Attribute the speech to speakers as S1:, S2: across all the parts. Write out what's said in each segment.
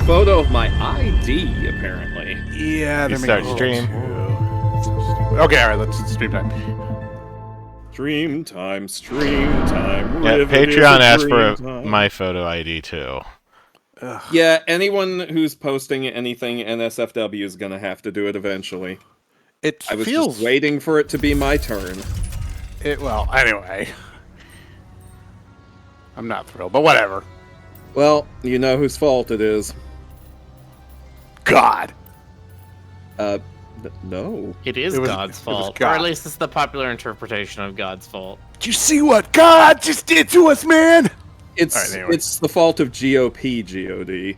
S1: photo of my ID, apparently.
S2: Yeah,
S3: You
S2: they're
S3: start
S2: making
S3: stream.
S2: Okay, all right, let's stream time.
S1: Stream time, stream time.
S3: Yeah,
S1: Rivet is
S3: Patreon
S1: a
S3: asked
S1: dream
S3: for
S1: time.
S3: my photo ID too.
S1: Yeah, anyone who's posting anything NSFW is gonna have to do it eventually.
S2: It
S1: I was
S2: feels
S1: just waiting for it to be my turn.
S2: well. Anyway, I'm not thrilled, but whatever.
S1: Well, you know whose fault it is.
S2: God.
S1: No.
S4: It is
S2: It was-
S4: God's
S2: it was
S4: fault. Or
S2: God.
S4: at least it's the popular interpretation of God's fault.
S2: Did you see what God just did to us, man?
S1: It's
S2: All right, anyway.
S1: it's the fault of GOP, GOD.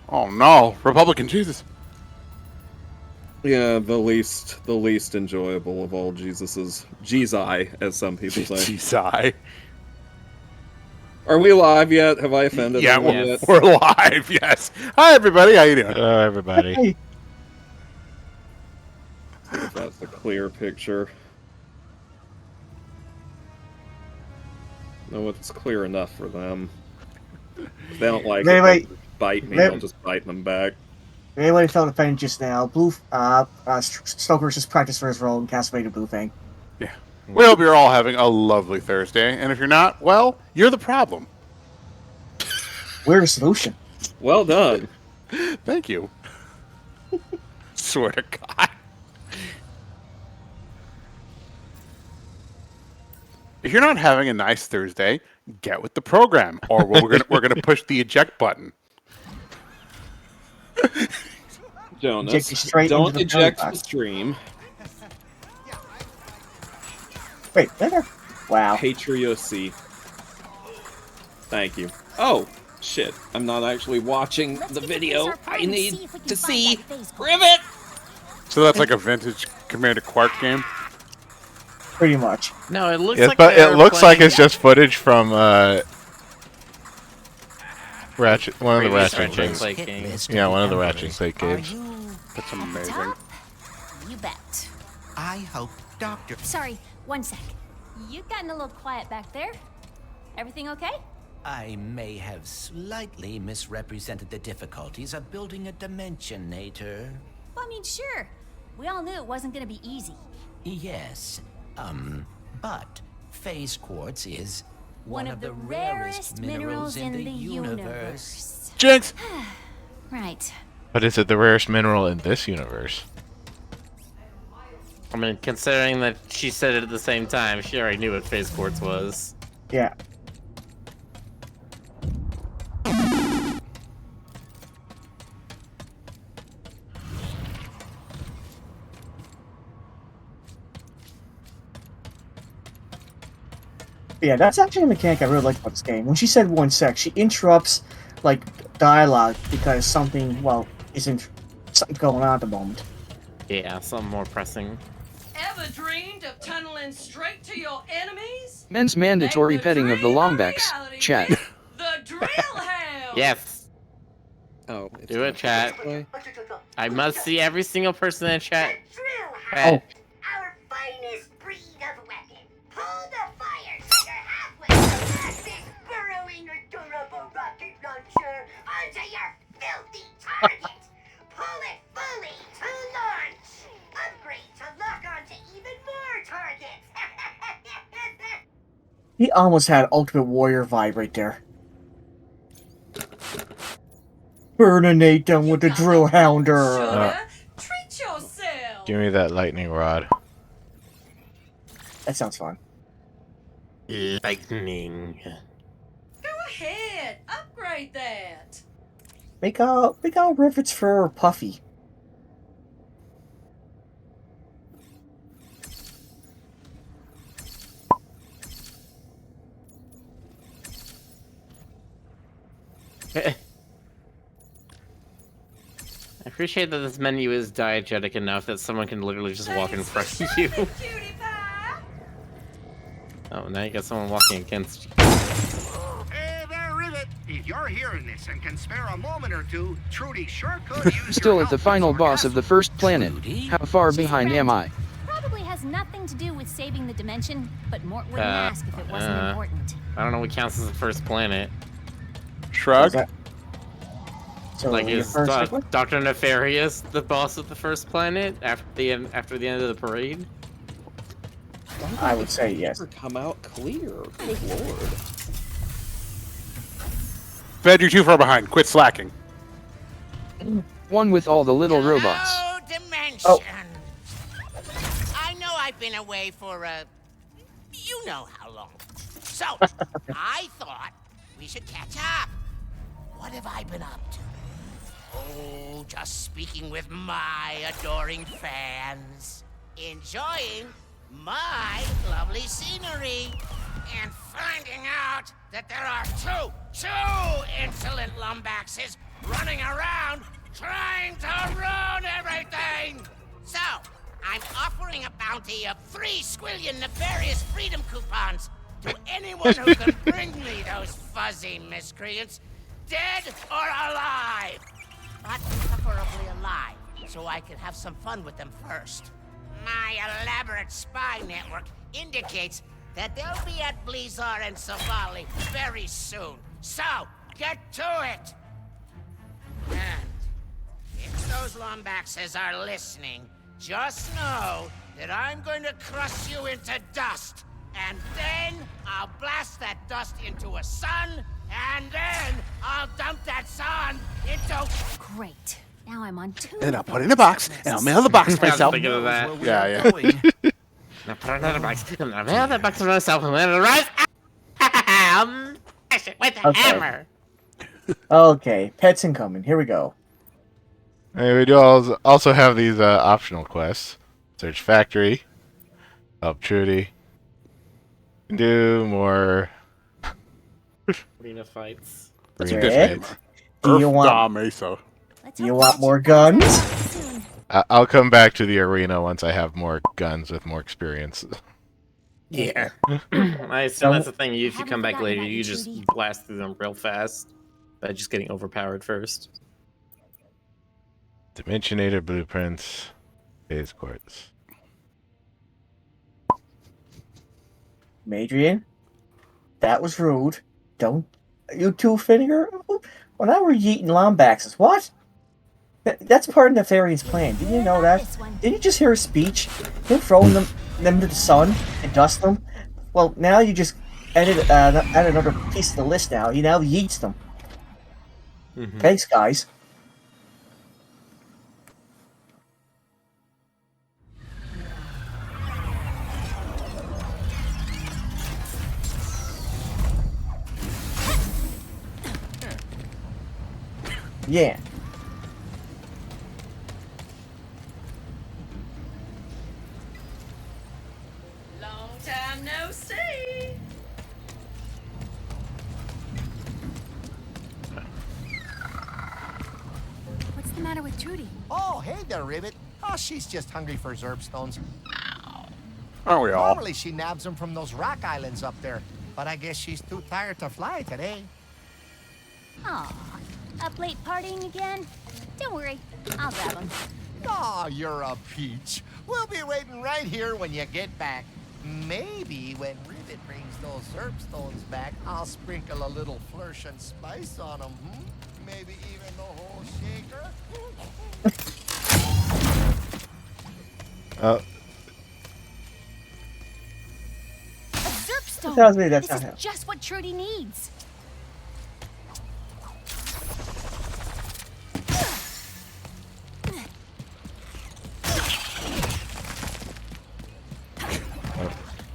S2: Oh no, Republican Jesus.
S1: Yeah, the least enjoyable of all Jesus's. Jezi, as some people say.
S2: Jesus.
S1: Are we live yet? Have I offended
S2: Yeah,
S1: anyone
S4: Yes.
S1: yet?
S2: we're live. Yes. Hi, everybody. How you doing?
S3: Hello, everybody.
S1: If that's a clear picture. No, it's clear enough for them. If they don't like it, they bite me, I'll just bite them back.
S5: Anybody felt offended just now? Stoker's just practiced for his role in Castlevania Blue Fang.
S2: Yeah. We hope you're all having a lovely Thursday, and if you're not, well, you're the problem.
S5: We're the solution.
S1: Well done.
S2: Thank you. Swear to God. If you're not having a nice Thursday, get with the program, or we're gonna push the eject button.
S1: Jonas,
S5: Eject you straight
S1: don't
S5: into the
S1: eject
S5: phone
S1: the
S5: box.
S1: stream.
S5: Wait, there. Wow.
S1: Patriocy. Thank you. Oh, shit. I'm not actually watching the video. I need to see Rivet!
S2: So that's like a vintage Commander Quark game.
S5: Pretty much.
S4: No, it looks
S3: Yes,
S4: like
S3: but
S4: they're
S3: it looks like
S4: playing
S3: it's just footage from Ratchet, one of the
S4: previous
S3: Ratchet
S4: Ratchet
S3: games.
S4: Clank games.
S3: Yeah, one of the Ratchet Clank games.
S2: That's amazing.
S6: You bet.
S7: I hope Dr.
S6: Sorry, one sec. You've gotten a little quiet back there. Everything okay?
S7: I may have slightly misrepresented the difficulties of building a Dimensionator.
S6: Well, I mean, sure. We all knew it wasn't gonna be easy.
S7: Yes, but phase quartz is
S6: One of the rarest minerals in the universe.
S2: Jinx!
S6: Right.
S3: But is it the rarest mineral in this universe?
S4: I mean, considering that she said it at the same time, she already knew what phase quartz was.
S5: Yeah. Yeah, that's actually a mechanic I really like about this game. When she said one sec, she interrupts, like, dialogue because something, well, isn't something going on at the moment.
S4: Yeah, something more pressing.
S8: Ever dreamed of tunneling straight to your enemies?
S9: Men's mandatory
S8: Make
S9: petting of the
S8: dream a
S9: reality, chat.
S8: The drill hound.
S4: Yes,
S1: Oh, it's
S4: do it,
S1: not
S4: chat.
S1: this way.
S4: I must see every single person in chat.
S5: Oh.
S4: Chat.
S10: Our finest breed of weapon. Pull the fire trigger halfway to blast this burrowing or durable rocket launcher onto your filthy target. Pull it fully to launch. Upgrade to lock onto even more targets.
S5: He almost had Ultimate Warrior vibe right there. Burninate them with the drill hounder.
S8: Sugar, treat yourself.
S3: Give me that lightning rod.
S5: That sounds fun.
S4: Lightning.
S8: Go ahead, upgrade that.
S5: Make all rivets for Puffy.
S4: I appreciate that this menu is diegetic enough that someone can literally just walk in front of you.
S8: Cutie pie.
S4: Oh, now you got someone walking against you.
S11: Hey there, Rivet! If you're hearing this and can spare a moment or two, Trudy sure could use
S9: Still
S11: your
S9: at the
S11: help
S9: final
S11: with
S9: boss of the first planet. How far behind am I?
S6: Probably has nothing to do with saving the dimension, but Mort wouldn't ask if it wasn't important.
S4: I don't know what counts as the first planet.
S2: Shrug?
S5: So
S4: Like,
S5: your
S4: is
S5: first sequence?
S4: Dr. Nefarious the boss of the first planet after the end of the parade?
S5: I would say yes.
S1: Never come out clear. Good lord.
S2: Fed, you're too far behind. Quit slacking.
S9: One with all the little robots.
S10: Hello, Dimension.
S5: Oh.
S10: I know I've been away for you know how long. So, I thought we should catch up. What have I been up to? Oh, just speaking with my adoring fans. Enjoying my lovely scenery. And finding out that there are two insolent lumbaxes running around trying to ruin everything. So, I'm offering a bounty of 3 squillion nefarious freedom coupons to anyone who can bring me those fuzzy miscreants, dead or alive. But preferably alive, so I can have some fun with them first. My elaborate spy network indicates that they'll be at Blizzard and Savali very soon. So, get to it! And if those Lombaxes are listening, just know that I'm going to crush you into dust. And then I'll blast that dust into a sun, and then I'll dump that sun into...
S6: Great. Now I'm on 2.
S2: And I'll put it in a box, and I'll mail the box
S4: I was
S2: myself.
S4: thinking of that.
S2: Yeah.
S4: Now put another box. I'm gonna mail that box to myself and let it arrive. Smash it with a
S5: Okay.
S4: hammer.
S5: Okay, pets incoming. Here we go.
S3: And we do also have these optional quests. Search factory. Help Trudy. Do more
S4: Arena fights.
S2: That's a
S5: Yeah.
S2: good name.
S5: Do you
S2: Earth
S5: want-
S2: Da Mesa.
S5: Do you want more guns?
S6: Soon.
S3: I'll come back to the arena once I have more guns with more experience.
S5: Yeah.
S4: I assume that's the thing. If you
S6: Haven't
S4: come back
S6: forgotten
S4: later,
S6: about
S4: you
S6: you,
S4: just
S6: Trudy.
S4: blast through them real fast by just getting overpowered first.
S3: Dimensionator blueprints. Phase quartz.
S5: Madrian, that was rude. Don't you two, Finnegar? When I were yeeting Lombaxes, what? That's part of Nefarious plan. Didn't you know that?
S6: This one.
S5: Didn't you just hear his speech? Him throwing them to the sun and dust them? Well, now you just add another piece to the list now. He now yeets them. Thanks, guys. Yeah.
S8: Long time no see.
S6: What's the matter with Trudy?
S11: Oh, hey there, Ribbit. Oh, she's just hungry for Zerbstones.
S2: Aren't we all?
S11: Normally she nabs them from those rock islands up there, but I guess she's too tired to fly today.
S6: Aw, up late partying again? Don't worry, I'll grab them.
S11: Aw, you're a peach. We'll be waiting right here when you get back. Maybe when Ribbit brings those Zerbstones back, I'll sprinkle a little flourish and spice on them. Maybe even the whole shaker.
S6: A Zerpstone!
S5: Tells me that's
S6: This
S5: not
S6: is
S5: him.
S6: just what Trudy needs.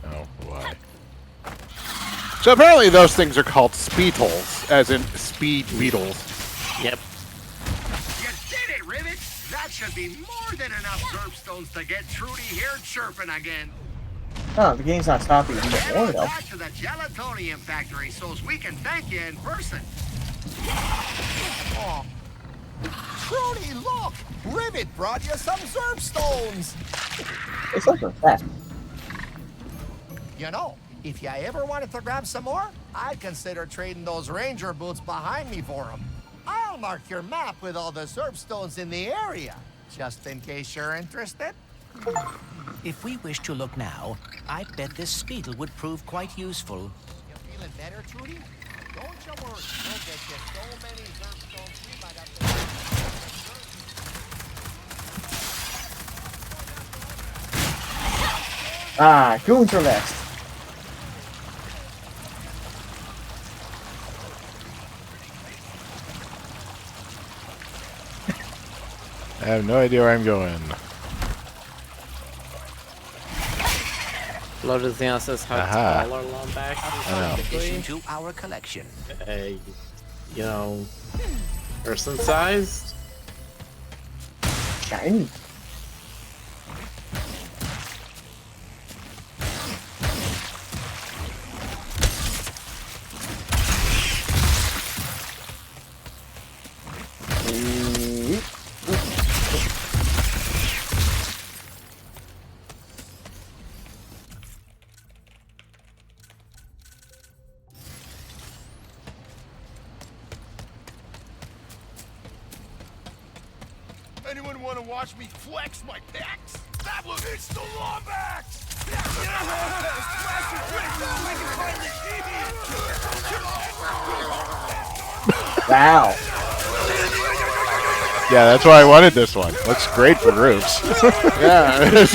S3: Oh, why?
S2: So apparently those things are called speedholes, as in speed beetles.
S4: Yep.
S11: You did it, Ribbit! That should be more than enough Zerbstones to get Trudy here chirping again.
S5: Oh, the game's not stopping you to get
S11: Head
S5: more
S11: on
S5: though.
S11: back to the gelatonium factory so's we can thank you in person. Oh. Trudy, look! Ribbit brought you some Zerbstones!
S5: It's like a fast.
S11: You know, if you ever wanted to grab some more, I'd consider trading those ranger boots behind me for them. I'll mark your map with all the Zerbstones in the area, just in case you're interested.
S7: If we wish to look now, I bet this Speedle would prove quite useful.
S11: You feeling better, Trudy? Don't you worry. We'll get you so many Zerp stones we might have to...
S5: Ah, goons are next.
S3: I have no idea where I'm going.
S4: Lotus Neon says how
S3: Aha.
S4: tall are Lombax?
S7: Addition to our collection.
S4: You know, person sized?
S5: Shiny.
S11: Anyone want to watch me flex my pecs? That was it's the Lombax!
S5: Wow.
S3: Yeah, that's why I wanted this one. Looks great for roofs.
S2: Yeah.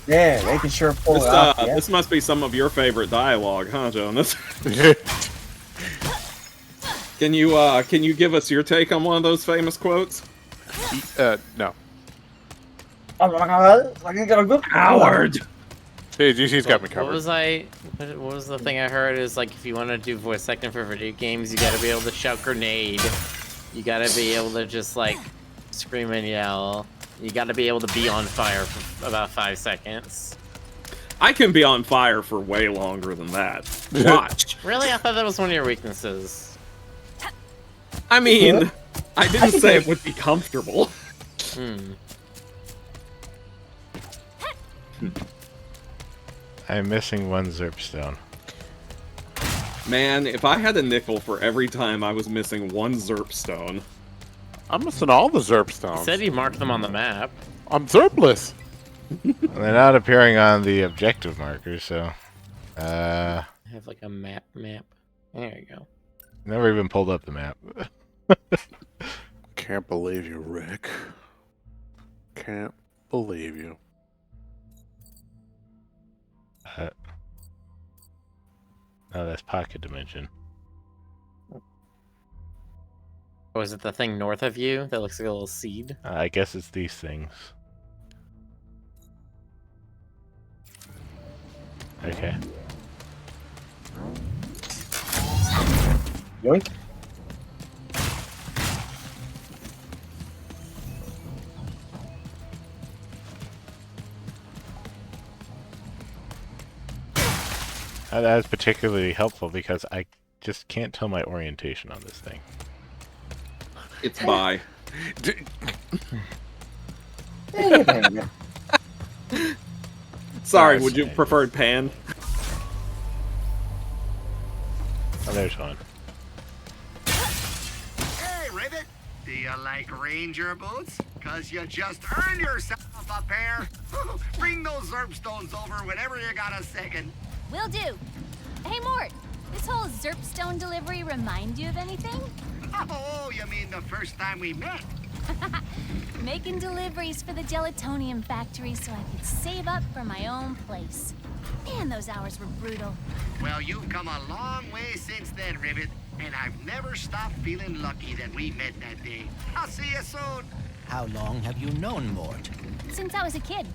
S5: Yeah, they can sure pull
S1: This,
S5: it off. Yeah.
S1: this must be some of your favorite dialogue, huh, Jonas? Can you give us your take on one of those famous quotes?
S2: No.
S1: Howard!
S2: She's got me
S4: What
S2: covered.
S4: was the thing I heard is like if you want to do voice acting for video games, you gotta be able to shout grenade. You gotta be able to just like scream and yell. You gotta be able to be on fire for about 5 seconds.
S1: I can be on fire for way longer than that. Watch.
S4: Really? I thought that was one of your weaknesses.
S1: I mean, I didn't say it would be comfortable.
S3: I'm missing one Zerp stone.
S1: Man, if I had a nickel for every time I was missing one Zerp stone.
S2: I'm missing all the Zerp
S4: He
S2: stones.
S4: said he marked them on the map.
S2: I'm Zerpless.
S3: They're not appearing on the objective markers, so...
S4: I have like a map. There you go.
S3: Never even pulled up the map.
S2: Can't believe you, Rick. Can't believe you.
S3: Oh, that's Pocket Dimension.
S4: Oh, is it the thing north of you that looks like a little seed?
S3: I guess it's these things. Okay.
S5: Yoink.
S3: That is particularly helpful because I just can't tell my orientation on this thing.
S1: It's by. Sorry, would you prefer pan?
S3: Oh, there's one.
S11: Hey, Ribbit! Do you like ranger boots? Cause you just earned yourself a pair. Bring those Zerp stones over whenever you got a second.
S6: Will do. Hey, Mort. This whole Zerpstone delivery remind you of anything?
S11: Oh, you mean the first time we met?
S6: Making deliveries for the gelatonium factory so I could save up for my own place. Man, those hours were brutal.
S11: Well, you've come a long way since then, Ribbit, and I've never stopped feeling lucky that we met that day. I'll see you soon.
S7: How long have you known Mort?
S6: Since I was a kid.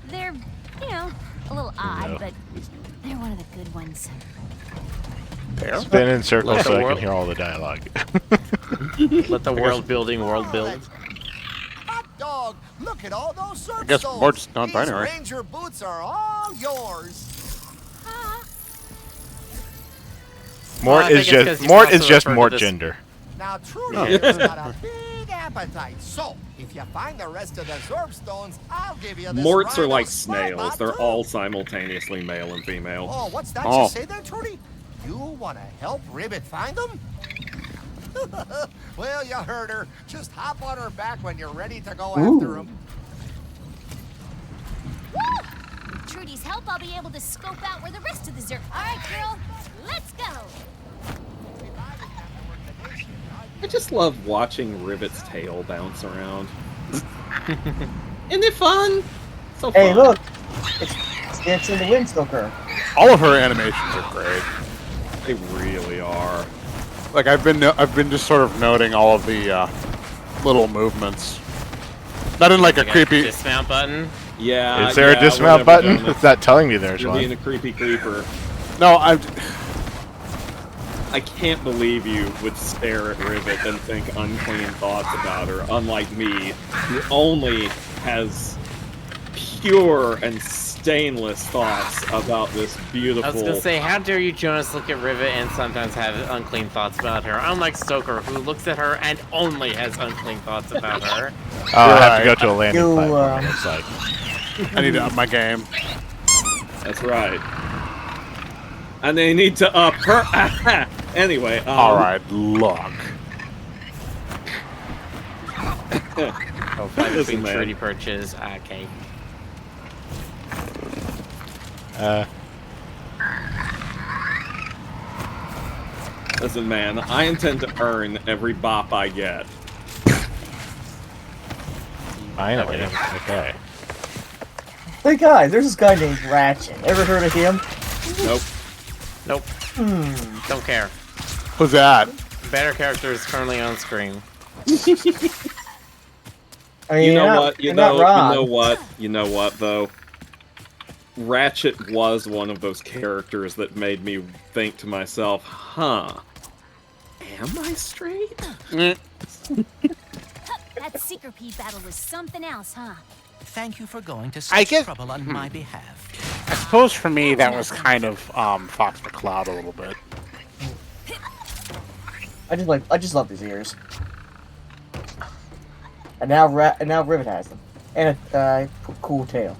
S6: They're, you know, a little odd, but they're one of the good ones.
S3: Spin in circles
S4: Let the
S3: so I can
S4: world-
S3: hear all the dialogue.
S4: Let the world building world build.
S11: Hot dog! Look at all those Zerp
S2: I guess
S11: stones.
S2: Mort's non-binary.
S11: These ranger boots are all yours.
S3: Mort
S4: I think
S3: is
S4: it's 'cause
S3: just
S4: he's
S3: Mort
S4: also
S3: is just
S4: referred to
S3: Mort
S4: this-
S3: gender.
S11: Now, Trudy has got a big appetite, so if you find the rest of the Zerp stones, I'll give you this
S1: Morts are
S11: rhino
S1: like
S11: spot
S1: snails.
S11: lot,
S1: They're
S11: too.
S1: all simultaneously male and female.
S11: Oh, what's that
S2: Oh.
S11: you say there, Trudy? You want to help Ribbit find them? Well, you heard her. Just hop on her back when you're ready to go after them.
S6: Woo! Rudy's help, I'll be able to scope out where the rest of the Zerp. All right, girl, let's go.
S1: I just love watching Rivet's tail bounce around. Isn't it fun? So fun.
S5: Hey, look! It's in the Windstoker.
S2: All of her animations are great.
S1: They really are.
S2: Like I've been just sort of noting all of the little movements. Not in like a creepy
S4: dismount button.
S1: Yeah.
S3: Is there a dismount button? It's not telling me there's
S1: You're
S3: one.
S1: being a creepy creeper.
S2: No,
S1: I can't believe you would stare at Rivet and think unclean thoughts about her, unlike me, who only has pure and stainless thoughts about this beautiful...
S4: I was gonna say, how dare you, Jonas, look at Rivet and sometimes have unclean thoughts about her, unlike Stoker, who looks at her and only has unclean thoughts about her.
S3: Oh, I have to go to a landing platform, it looks like.
S2: I need to up my game.
S1: That's right. And they need to up her... Anyway,
S2: Alright, look.
S4: Oh, 5 between 30 perches, okay.
S1: Listen, man, I intend to earn every bop I get.
S3: Finally, okay.
S5: Hey guys, there's this guy named Ratchet. Ever heard of him?
S1: Nope.
S4: Nope. Don't care.
S2: Who's that?
S4: Better character is currently on screen.
S5: I mean,
S1: You know what?
S5: You're not wrong.
S1: You know what, though? Ratchet was one of those characters that made me think to myself, huh, am I straight?
S6: That Seeker Pea battle was something else, huh?
S7: Thank you for going to
S2: I
S7: such
S2: guess-
S7: trouble on my behalf.
S2: I suppose for me that was kind of Fox McCloud a little bit.
S5: I just love his ears. And now Rivet has them, and a cool tail.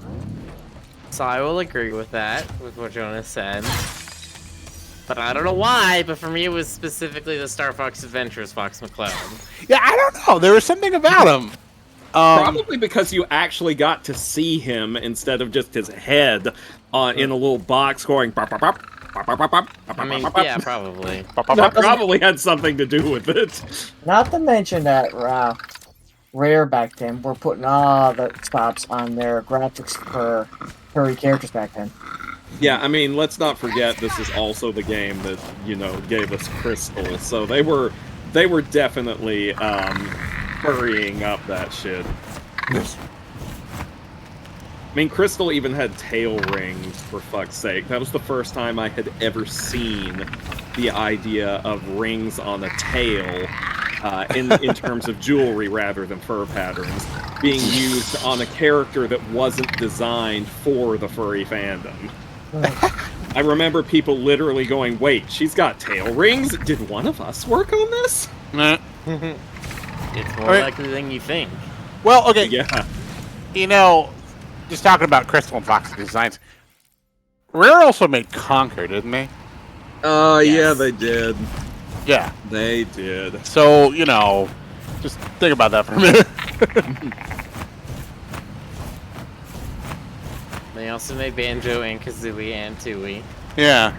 S4: So I will agree with that, with what Jonas said. But I don't know why, but for me it was specifically the Star Fox Adventures Fox McCloud.
S2: Yeah, I don't know. There was something about him.
S1: Probably because you actually got to see him instead of just his head in a little box going bop, bop, bop, bop, bop, bop, bop,
S4: I mean,
S1: bop, bop,
S4: yeah,
S1: bop.
S4: probably.
S1: That probably had something to do with it.
S5: Not to mention that Rare back then were putting all the stops on their graphics for furry characters back then.
S1: Yeah, I mean, let's not forget this is also the game that, you know, gave us Crystal, so they were definitely hurrying up that shit. I mean, Crystal even had tail rings, for fuck's sake. That was the first time I had ever seen the idea of rings on a tail, in terms of jewelry rather than fur patterns, being used on a character that wasn't designed for the furry fandom. I remember people literally going, wait, she's got tail rings? Did one of us work on this?
S2: Nah.
S4: It's more likely than you think.
S2: Well, okay.
S1: Yeah.
S2: You know, just talking about Crystal and Fox Designs, Rare also made Conquer, didn't they?
S1: Yeah, they did.
S2: Yeah.
S1: They did.
S2: So, you know, just think about that for a minute.
S4: They also made Banjo and Kazooie and Tooie.
S2: Yeah,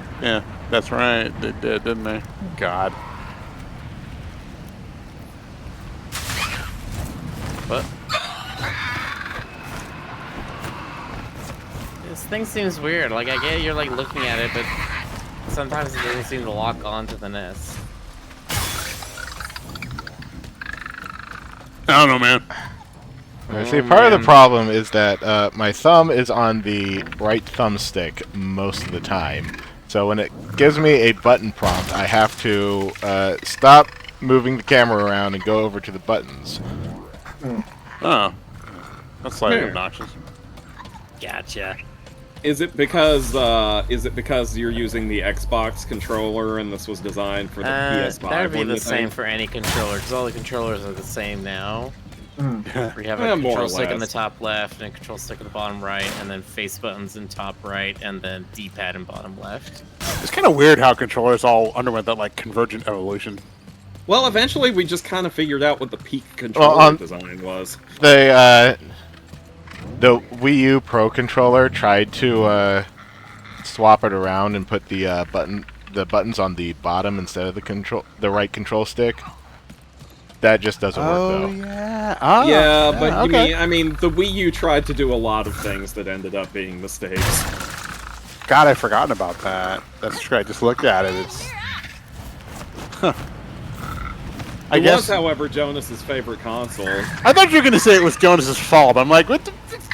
S2: that's right. They did, didn't they? God.
S4: But this thing seems weird. Like, I get you're like looking at it, but sometimes it doesn't seem to lock onto the nest.
S2: I don't know, man.
S3: See, part of the problem is that my thumb is on the right thumbstick most of the time. So when it gives me a button prompt, I have to stop moving the camera around and go over to the buttons.
S2: Oh. That's slightly obnoxious.
S4: Gotcha.
S1: Is it because you're using the Xbox controller and this was designed for the PS5?
S4: That would be
S1: wouldn't
S4: the
S1: you
S4: same
S1: think?
S4: for any controller, because all the controllers are the same now. Where you have a
S1: Yeah, more
S4: control
S1: or
S4: stick in the
S1: less.
S4: top left, and a control stick in the bottom right, and then face buttons in top right, and then D-pad in bottom left.
S2: It's kind of weird how controllers all underwent that, like, convergent evolution.
S1: Well, eventually we just kind of figured out what the peak controller design was.
S3: The the Wii U Pro controller tried to swap it around and put the buttons on the bottom instead of the right control stick. That just doesn't work though.
S2: Yeah. Oh,
S1: yeah, but
S2: okay.
S1: I mean, the Wii U tried to do a lot of things that ended up being mistakes.
S2: God, I've forgotten about that. That's true. I just looked at it. It's. Huh. I guess.
S1: Was, however, Jonas's favorite console.
S2: I thought you were gonna say it was Jonas's fault. I'm like, what the?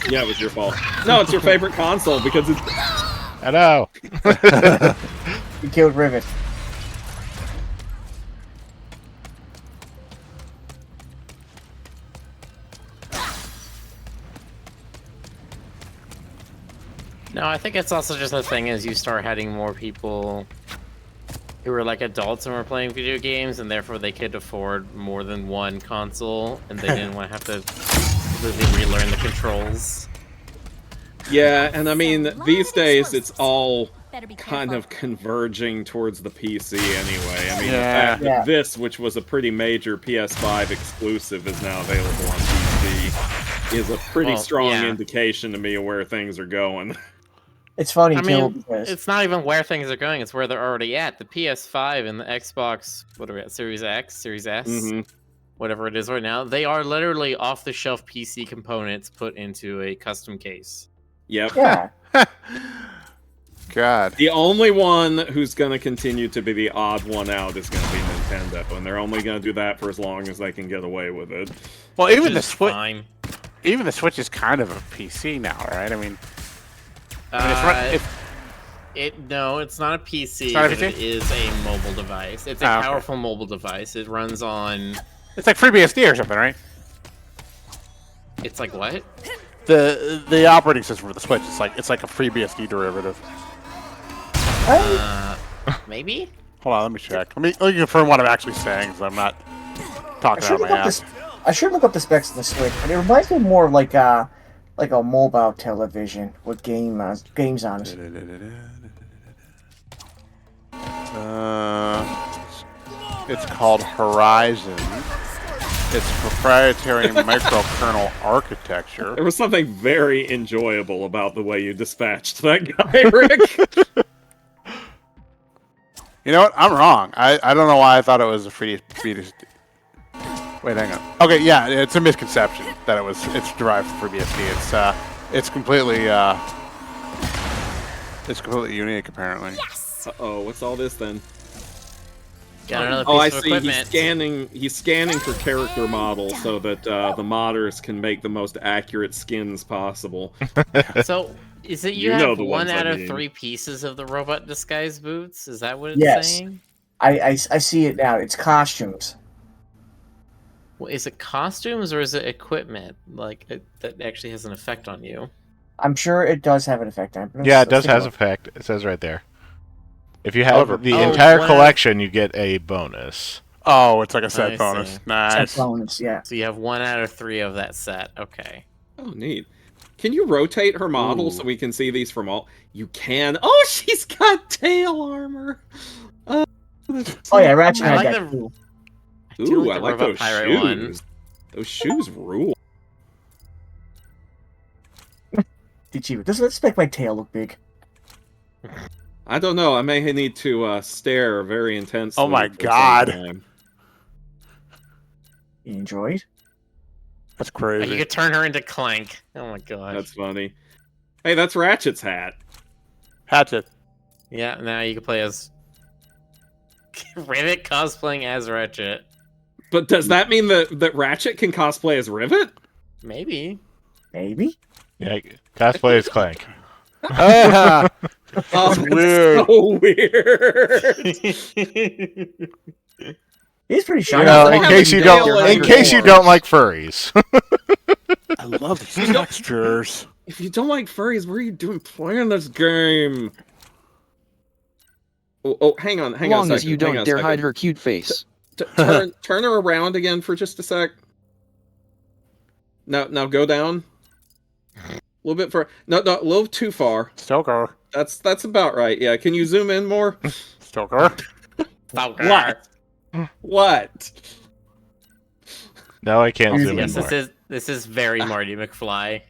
S1: Yeah, it was your fault. No, it's your favorite console because it's.
S3: I know.
S5: You killed Rivet.
S4: No, I think it's also just a thing as you start having more people who were like adults and were playing video games, and therefore they could afford more than one console, and they didn't want to have to completely relearn the controls.
S1: Yeah, and I mean, these days it's all kind of converging towards the PC anyway. I mean, the fact that this, which was a pretty major PS5 exclusive, is now available on PC is a pretty strong indication to me of where things are going.
S5: It's funny,
S4: I mean, it's not even where things are going, it's where they're already at. The PS5 and the Xbox, what are we at, Series X, Series S, whatever it is right now, they are literally off-the-shelf PC components put into a custom case.
S1: Yep.
S5: Yeah.
S2: God.
S1: The only one who's going to continue to be the odd one out is going to be Nintendo, and they're only going to do that for as long as they can get away with it.
S2: Well, even the Switch, even the Switch is kind of a PC now, right? I mean,
S4: no, it's not a PC,
S2: it's not a
S4: but
S2: PC?
S4: it is a mobile device. It's a powerful mobile device. It runs on...
S2: It's like FreeBSD or something, right?
S4: It's like what?
S2: The operating system for the Switch, it's like a FreeBSD derivative.
S4: Maybe?
S2: Hold on, let me check. Let me confirm what I'm actually saying, so I'm not talking out of my ass.
S5: I should look up the specs of the Switch, but it reminds me more of like a mobile television with games on it.
S2: It's called Horizon. It's proprietary microkernel architecture.
S1: There was something very enjoyable about the way you dispatched that guy, Rick.
S2: You know what? I'm wrong. I don't know why I thought it was a free. Wait, hang on. Okay, yeah, it's a misconception that it's derived from FreeBSD. It's completely unique apparently.
S6: Yes.
S1: Uh-oh, what's all this then?
S4: Got another
S1: Oh,
S4: piece
S1: I
S4: of
S1: see.
S4: equipment.
S1: He's scanning for character models so that the modders can make the most accurate skins possible.
S4: So, is it you have 1 out of 3 pieces of the robot disguise boots? Is that what it's saying?
S5: I see it now. It's costumes.
S4: Well, is it costumes or is it equipment? Like, that actually has an effect on you?
S5: I'm sure it does have an effect on it.
S3: Yeah, it does have an effect. It says right there. If you have the entire collection, you get a bonus.
S2: Oh, it's like a set bonus. Nice.
S5: Set bonus, yeah.
S4: So you have 1 out of 3 of that set. Okay.
S1: Oh, neat. Can you rotate her model so we can see these from all? You can. Oh, she's got tail armor.
S5: Oh yeah, Ratchet had that too.
S1: Ooh, I like those shoes. Those shoes rule.
S5: Does this make my tail look big?
S1: I don't know. I may need to stare very intensely.
S2: Oh my god.
S5: You enjoyed?
S2: That's crazy.
S4: You could turn her into Clank. Oh my god.
S1: That's funny. Hey, that's Ratchet's hat.
S2: Hatchet.
S4: Yeah, now you can play as Rivet cosplaying as Ratchet.
S1: But does that mean that Ratchet can cosplay as Rivet?
S4: Maybe.
S5: Maybe?
S3: Yeah, cosplay as Clank.
S1: Oh,
S2: that's weird.
S1: So weird.
S5: He's pretty shy.
S3: You know, in case you don't like furries.
S2: I love these textures.
S1: If you don't like furries, what are you doing playing this game? Oh, hang on a second.
S9: Long as you don't dare hide her cute face.
S1: Turn her around again for just a sec. Now go down. A little bit far. No, a little too far.
S2: Stoker.
S1: That's about right. Yeah. Can you zoom in more?
S2: Stoker.
S1: What?
S3: No, I can't zoom in more.
S4: This is very Marty McFly.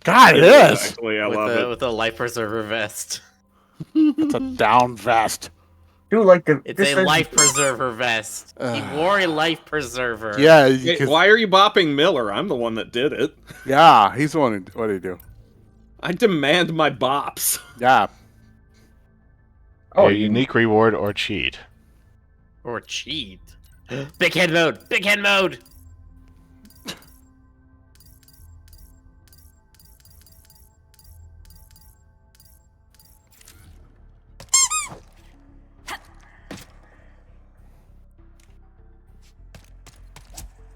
S2: God, it is.
S1: Actually, I love it.
S4: With a life preserver vest.
S2: It's a down vest.
S5: Do like the.
S4: It's
S5: this
S4: a life preserver vest. He wore a life preserver.
S2: Yeah.
S1: Hey, why are you bopping Miller? I'm the one that did it.
S2: Yeah, he's the one who. What did he do?
S1: I demand my bops.
S2: Yeah.
S3: Oh, a unique reward or cheat.
S4: Or cheat. Big head mode. Big head mode.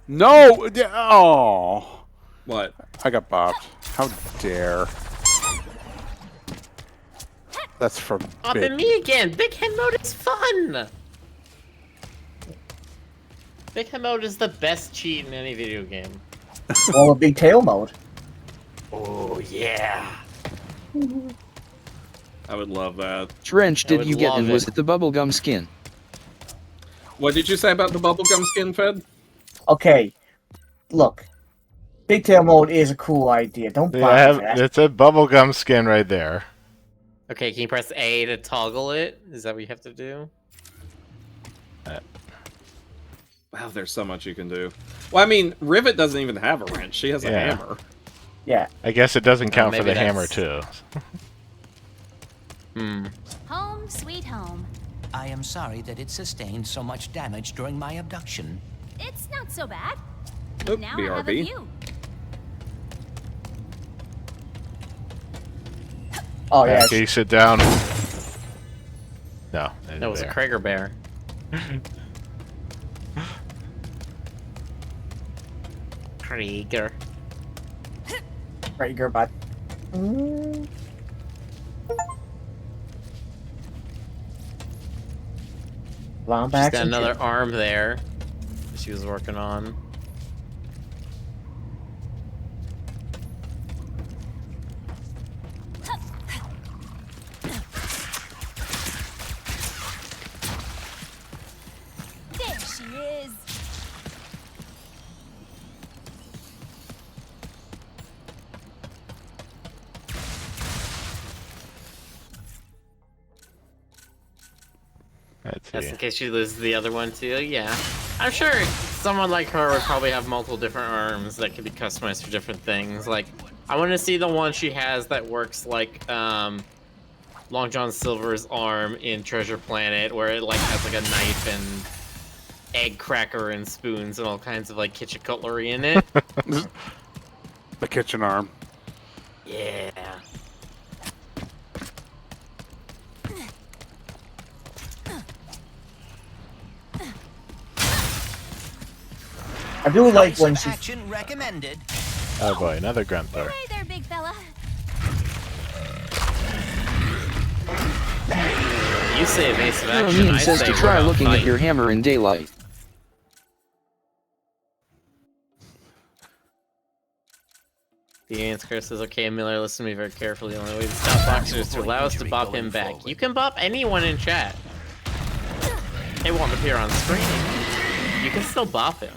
S2: No. Oh.
S1: What?
S2: I got bopped. How dare. That's from.
S4: Up in me again. Big head mode is fun. Big head mode is the best cheat in any video game.
S5: Well, a big tail mode.
S4: Oh yeah.
S1: I would love that.
S9: Trench,
S4: I
S9: did
S4: would
S9: you get
S4: love
S9: and
S4: it.
S9: was it the bubblegum skin?
S1: What did you say about the bubblegum skin, Fed?
S5: Okay, look. Big tail mode is a cool idea. Don't buy that.
S3: It's a bubblegum skin right there.
S4: Okay, can you press A to toggle it? Is that what you have to do?
S1: Wow, there's so much you can do. Well, I mean, Rivet doesn't even have a wrench. She has a
S3: Yeah.
S1: hammer.
S5: Yeah.
S3: I guess it doesn't count for
S4: maybe
S3: the hammer,
S4: that's-
S3: too.
S6: Home, sweet home.
S7: I am sorry that it sustained so much damage during my abduction.
S6: It's not so bad.
S1: Oop,
S6: Now I have a
S1: BRB.
S6: view.
S5: Oh yeah.
S3: Okay, you sit down. No,
S4: That was a Krager bear. Krieger.
S5: Right, your butt. Long
S4: She's
S5: back.
S4: got another arm there. She was working on.
S6: There she is.
S3: Let's
S4: Just
S3: see.
S4: in case she loses the other one too. Yeah, I'm sure someone like her would probably have multiple different arms that could be customized for different things. Like, I want to see the one she has that works like Long John Silver's arm in Treasure Planet, where it like has like a knife and egg cracker and spoons and all kinds of like kitchen cutlery in it.
S2: The kitchen arm.
S4: Yeah.
S5: I do like when
S7: Course
S5: she.
S7: of action recommended.
S3: Oh boy, another gruntler.
S6: Hey there, big fella.
S4: You say evasive action.
S9: Amin
S4: I
S9: says
S4: say
S9: to
S4: we're
S9: try
S4: gonna
S9: looking at
S4: fight.
S9: your hammer in daylight.
S4: The answer says, okay, Miller, listen to me very carefully. The only way to stop Boxer is to allow us to bop him back. You can bop anyone in chat. It won't appear on screen. You can still bop him.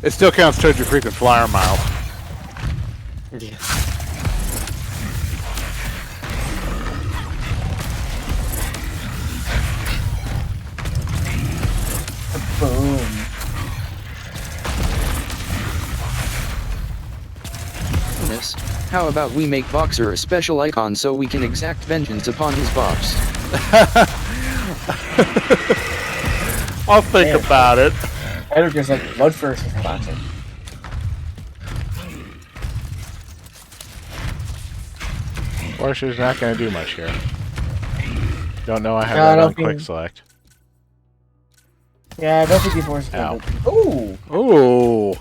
S2: It still counts towards your frequent flyer miles.
S4: Yeah.
S5: Boom.
S9: Miss, how about we make Boxer a special icon so we can exact vengeance upon his bops?
S2: I'll think
S5: Man.
S2: about it.
S5: Better just like blood first for boxing.
S3: Forcer's not going to do much here. Don't know I have
S5: No, I
S3: that
S5: don't
S3: on quick
S5: think-
S3: select.
S5: Yeah, I don't think before it's
S3: Ow.
S5: Ooh.
S2: Ooh.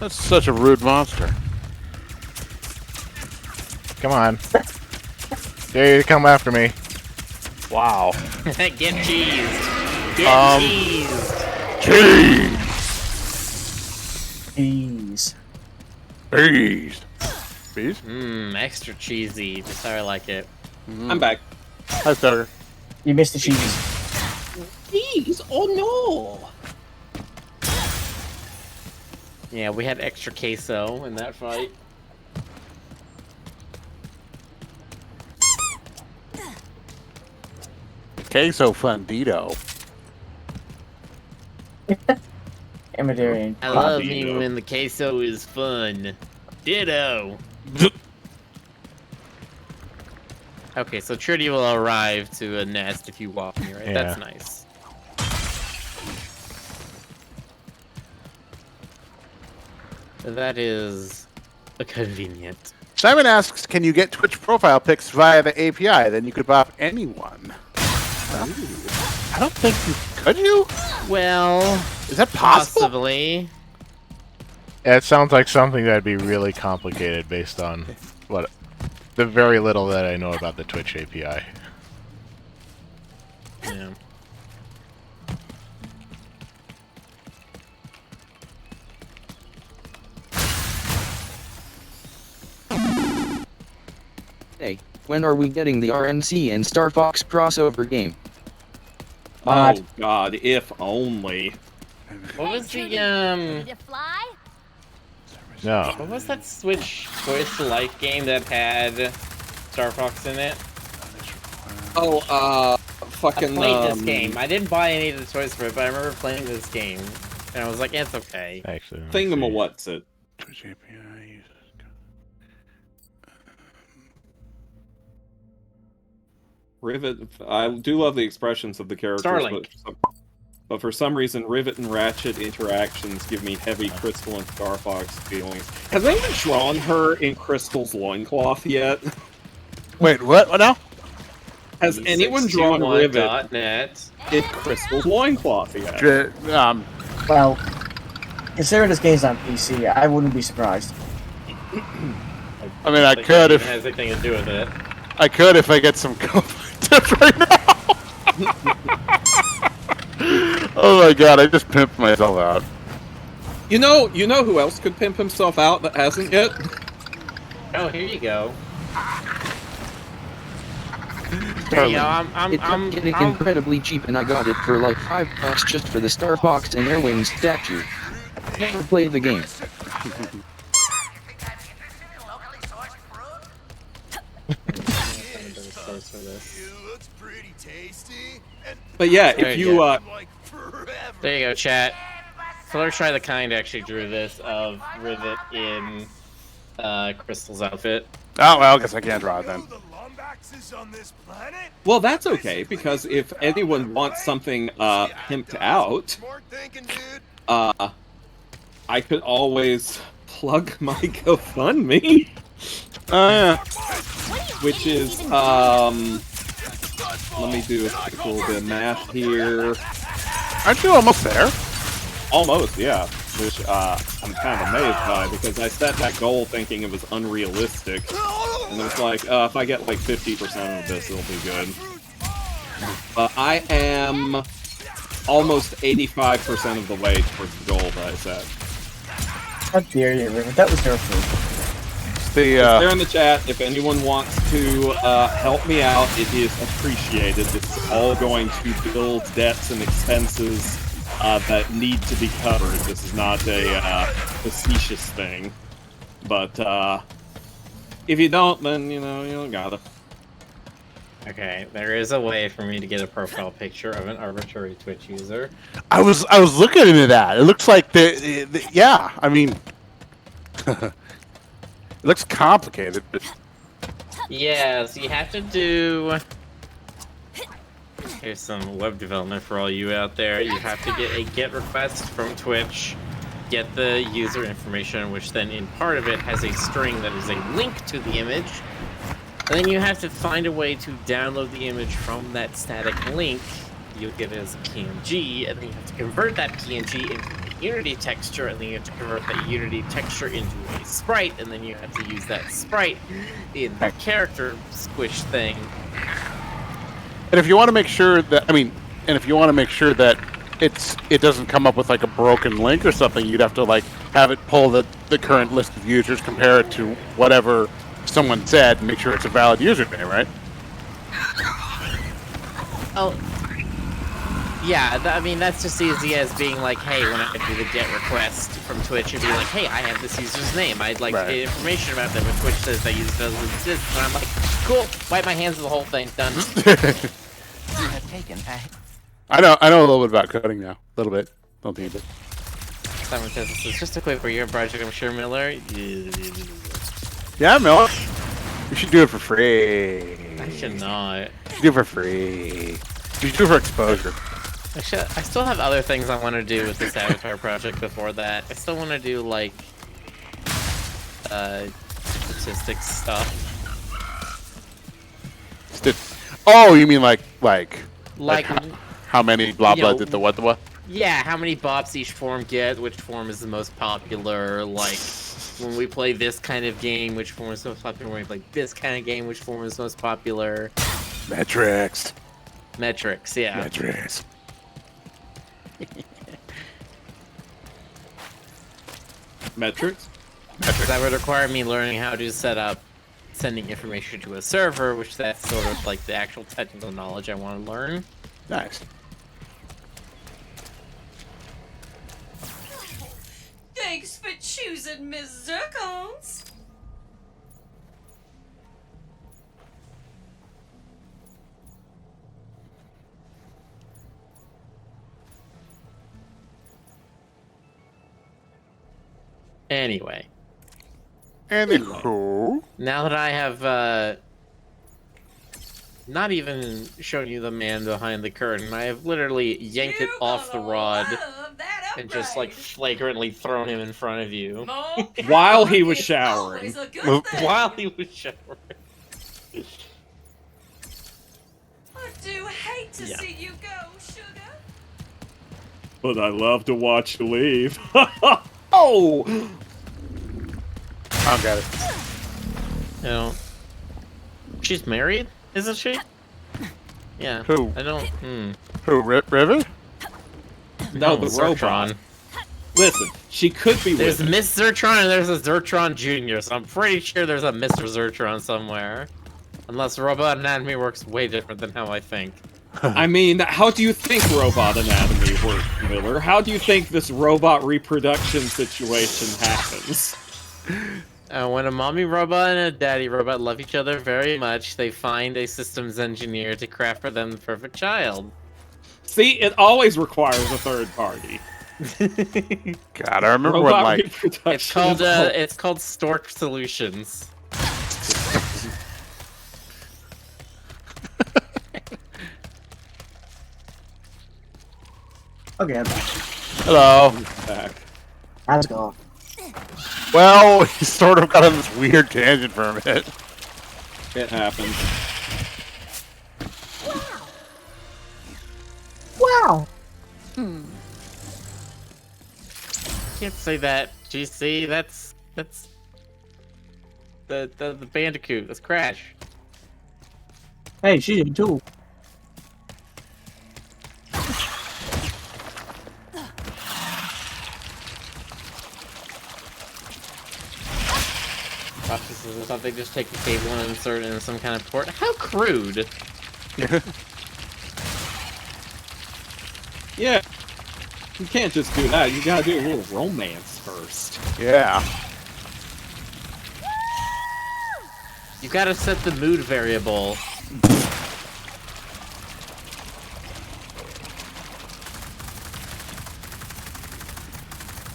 S2: That's such a rude monster.
S3: Come on. Dare you to come after me.
S2: Wow.
S4: Get cheesed. Get cheesed.
S2: Cheese.
S5: Jeez.
S2: Bees. Bees?
S4: Mmm, extra cheesy. Just how I like it.
S1: I'm back.
S2: Hi, Sugar.
S5: You missed the cheese.
S1: Jeez, oh
S4: Yeah, we had extra queso in that fight.
S2: Queso Fundito.
S5: Amadarian.
S4: I love me when the queso is fun. Ditto. Okay, so Trudy will arrive to a nest if you walk me, right?
S3: Yeah.
S4: That's nice. That is convenient.
S2: Simon asks, can you get Twitch profile pics via the API? Then you could buff anyone. I don't think you could. You?
S4: Well,
S2: is that possible?
S4: Possibly.
S3: Yeah, it sounds like something that'd be really complicated based on what the very little that I know about the Twitch API.
S4: Yeah.
S9: Hey, when are we getting the RNC and Star Fox crossover game?
S1: Oh God, if only.
S4: What was the
S6: Ready to fly?
S3: No.
S4: What was that Switch Voice to Life game that had Star Fox in it?
S1: Oh, fucking.
S4: I played this game. I didn't buy any of the toys for it, but I remember playing this game, and I was like, "It's okay."
S3: Actually,
S1: Thingamawhat's it?
S2: Twitch API.
S1: Rivet. I do love the expressions of the characters,
S4: Starlink.
S1: but for some reason, Rivet and Ratchet interactions give me heavy Crystal and Star Fox feelings. Has anyone drawn her in Crystal's loincloth yet?
S2: Wait, what? What now?
S1: Has anyone drawn Rivet
S4: .net
S1: in Crystal's loincloth yet?
S5: Well, considering this game's on PC, I wouldn't be surprised.
S2: I mean, I could if
S4: it has anything to do with it.
S2: I could if I get some tips right now. Oh my God! I just pimped myself out.
S1: You know who else could pimp himself out that hasn't yet?
S4: Oh, here you go. There you go.
S9: It kept getting incredibly cheap, and I got it for like $5 just for the Star Fox and Airwing statue. Never played the game.
S1: But yeah,
S4: There
S1: if
S4: you
S1: you
S4: go. There you go, chat. Fluttershy the Kind actually drew this of Rivet in Crystal's outfit.
S2: Oh well, I guess I can't draw it then.
S1: Well, that's okay, because if anyone wants something pimped out, I could always plug my GoFundMe.
S2: Yeah.
S1: Which is, let me do a little bit of math here.
S2: Aren't you almost there?
S1: Almost, yeah. Which I'm kind of amazed by, because I set that goal thinking it was unrealistic. And it was like, if I get like 50% of this, it'll be good. I am almost 85% of the way towards the goal that I set.
S5: How dare you, River? That was hurtful.
S1: It's there in the chat. If anyone wants to help me out, it is appreciated. It's all going to build debts and expenses that need to be covered. This is not a facetious thing. But if you don't, then you don't gotta.
S4: Okay, there is a way for me to get a profile picture of an arbitrary Twitch user.
S2: I was looking into that. It looks like yeah. I mean, it looks complicated. But...
S4: Yeah, so you have to do. Here's some web development for all you out there. You have to get a GET request from Twitch, get the user information, which then in part of it has a string that is a link to the image. And then you have to find a way to download the image from that static link. You'll get it as a PNG, and then you have to convert that PNG into a Unity texture, and then you have to convert that Unity texture into a sprite, and then you have to use that sprite in the character squish thing.
S2: And if you want to make sure that, if you want to make sure that it doesn't come up with like a broken link or something, you'd have to like have it pull the current list of users, compare it to whatever someone said, and make sure it's a valid username, right?
S4: Oh, Yeah, I mean, that's just easy as being like, hey, when I do the GET request from Twitch, and be like, hey, I have this user's name. I'd like information about them, and Twitch says that user doesn't exist. And I'm like, cool, wipe my hands of the whole thing, done.
S7: You have taken a...
S2: I know a little bit about coding now. A little bit. Don't think it.
S4: Simon says, this is just a quick for your project, I'm sure, Miller.
S2: Yeah, Miller. You should do it for free.
S4: I should not.
S2: You should do it for free. You should do it for exposure.
S4: I still have other things I want to do with this Avatar project before that. I still want to do, like, statistics stuff.
S2: Oh, you mean like how many blah blah did the what?
S4: Yeah, how many bops each form get, which form is the most popular, like, when we play this kind of game, which form is most popular, when we play this kind of game, which form is most popular.
S2: Metrics,
S4: yeah.
S2: Metrics.
S1: Metrics?
S4: That would require me learning how to set up sending information to a server, which that's sort of like the actual technical knowledge I want to learn.
S2: Nice.
S8: Thanks for choosing Miss Zircons.
S4: Anyway.
S2: Anywho.
S4: Now that I have not even shown you the man behind the curtain, I have literally yanked it off the rod and just like flagrantly thrown him in front of you.
S1: While he was showering.
S4: While he was showering.
S8: I do hate to see you go, sugar.
S1: But I love to watch you leave. Oh!
S2: I don't get it.
S4: No. She's married, isn't she? Yeah.
S2: Who?
S4: I don't.
S2: Who? Riven?
S1: No, the robot.
S4: Zertron.
S1: Listen, she could be
S4: There's
S1: with
S4: Miss Zertron and there's a Zertron Jr., so I'm pretty sure there's a Mr. Zertron somewhere. Unless robot anatomy works way different than how I think.
S1: I mean, how do you think robot anatomy works, Miller? How do you think this robot reproduction situation happens?
S4: When a mommy robot and a daddy robot love each other very much, they find a systems engineer to craft for them the perfect child.
S1: See, it always requires a third party.
S2: God, I remember when
S1: Robot
S2: like
S1: reproduction
S4: it's called Stork Solutions.
S5: Okay, I'm back.
S2: hello.
S1: back.
S5: How's it going?
S2: Well, he sort of got on this weird tangent for a minute.
S1: It happens.
S5: Wow.
S4: Can't say that, GC. That's the Bandicoot. That's Crash.
S5: Hey, she's in too.
S4: Processes or something, just take the cable and insert it in some kind of port. How crude!
S1: Yeah. You can't just do that. You gotta do a little romance first.
S2: Yeah.
S4: You gotta set the mood variable.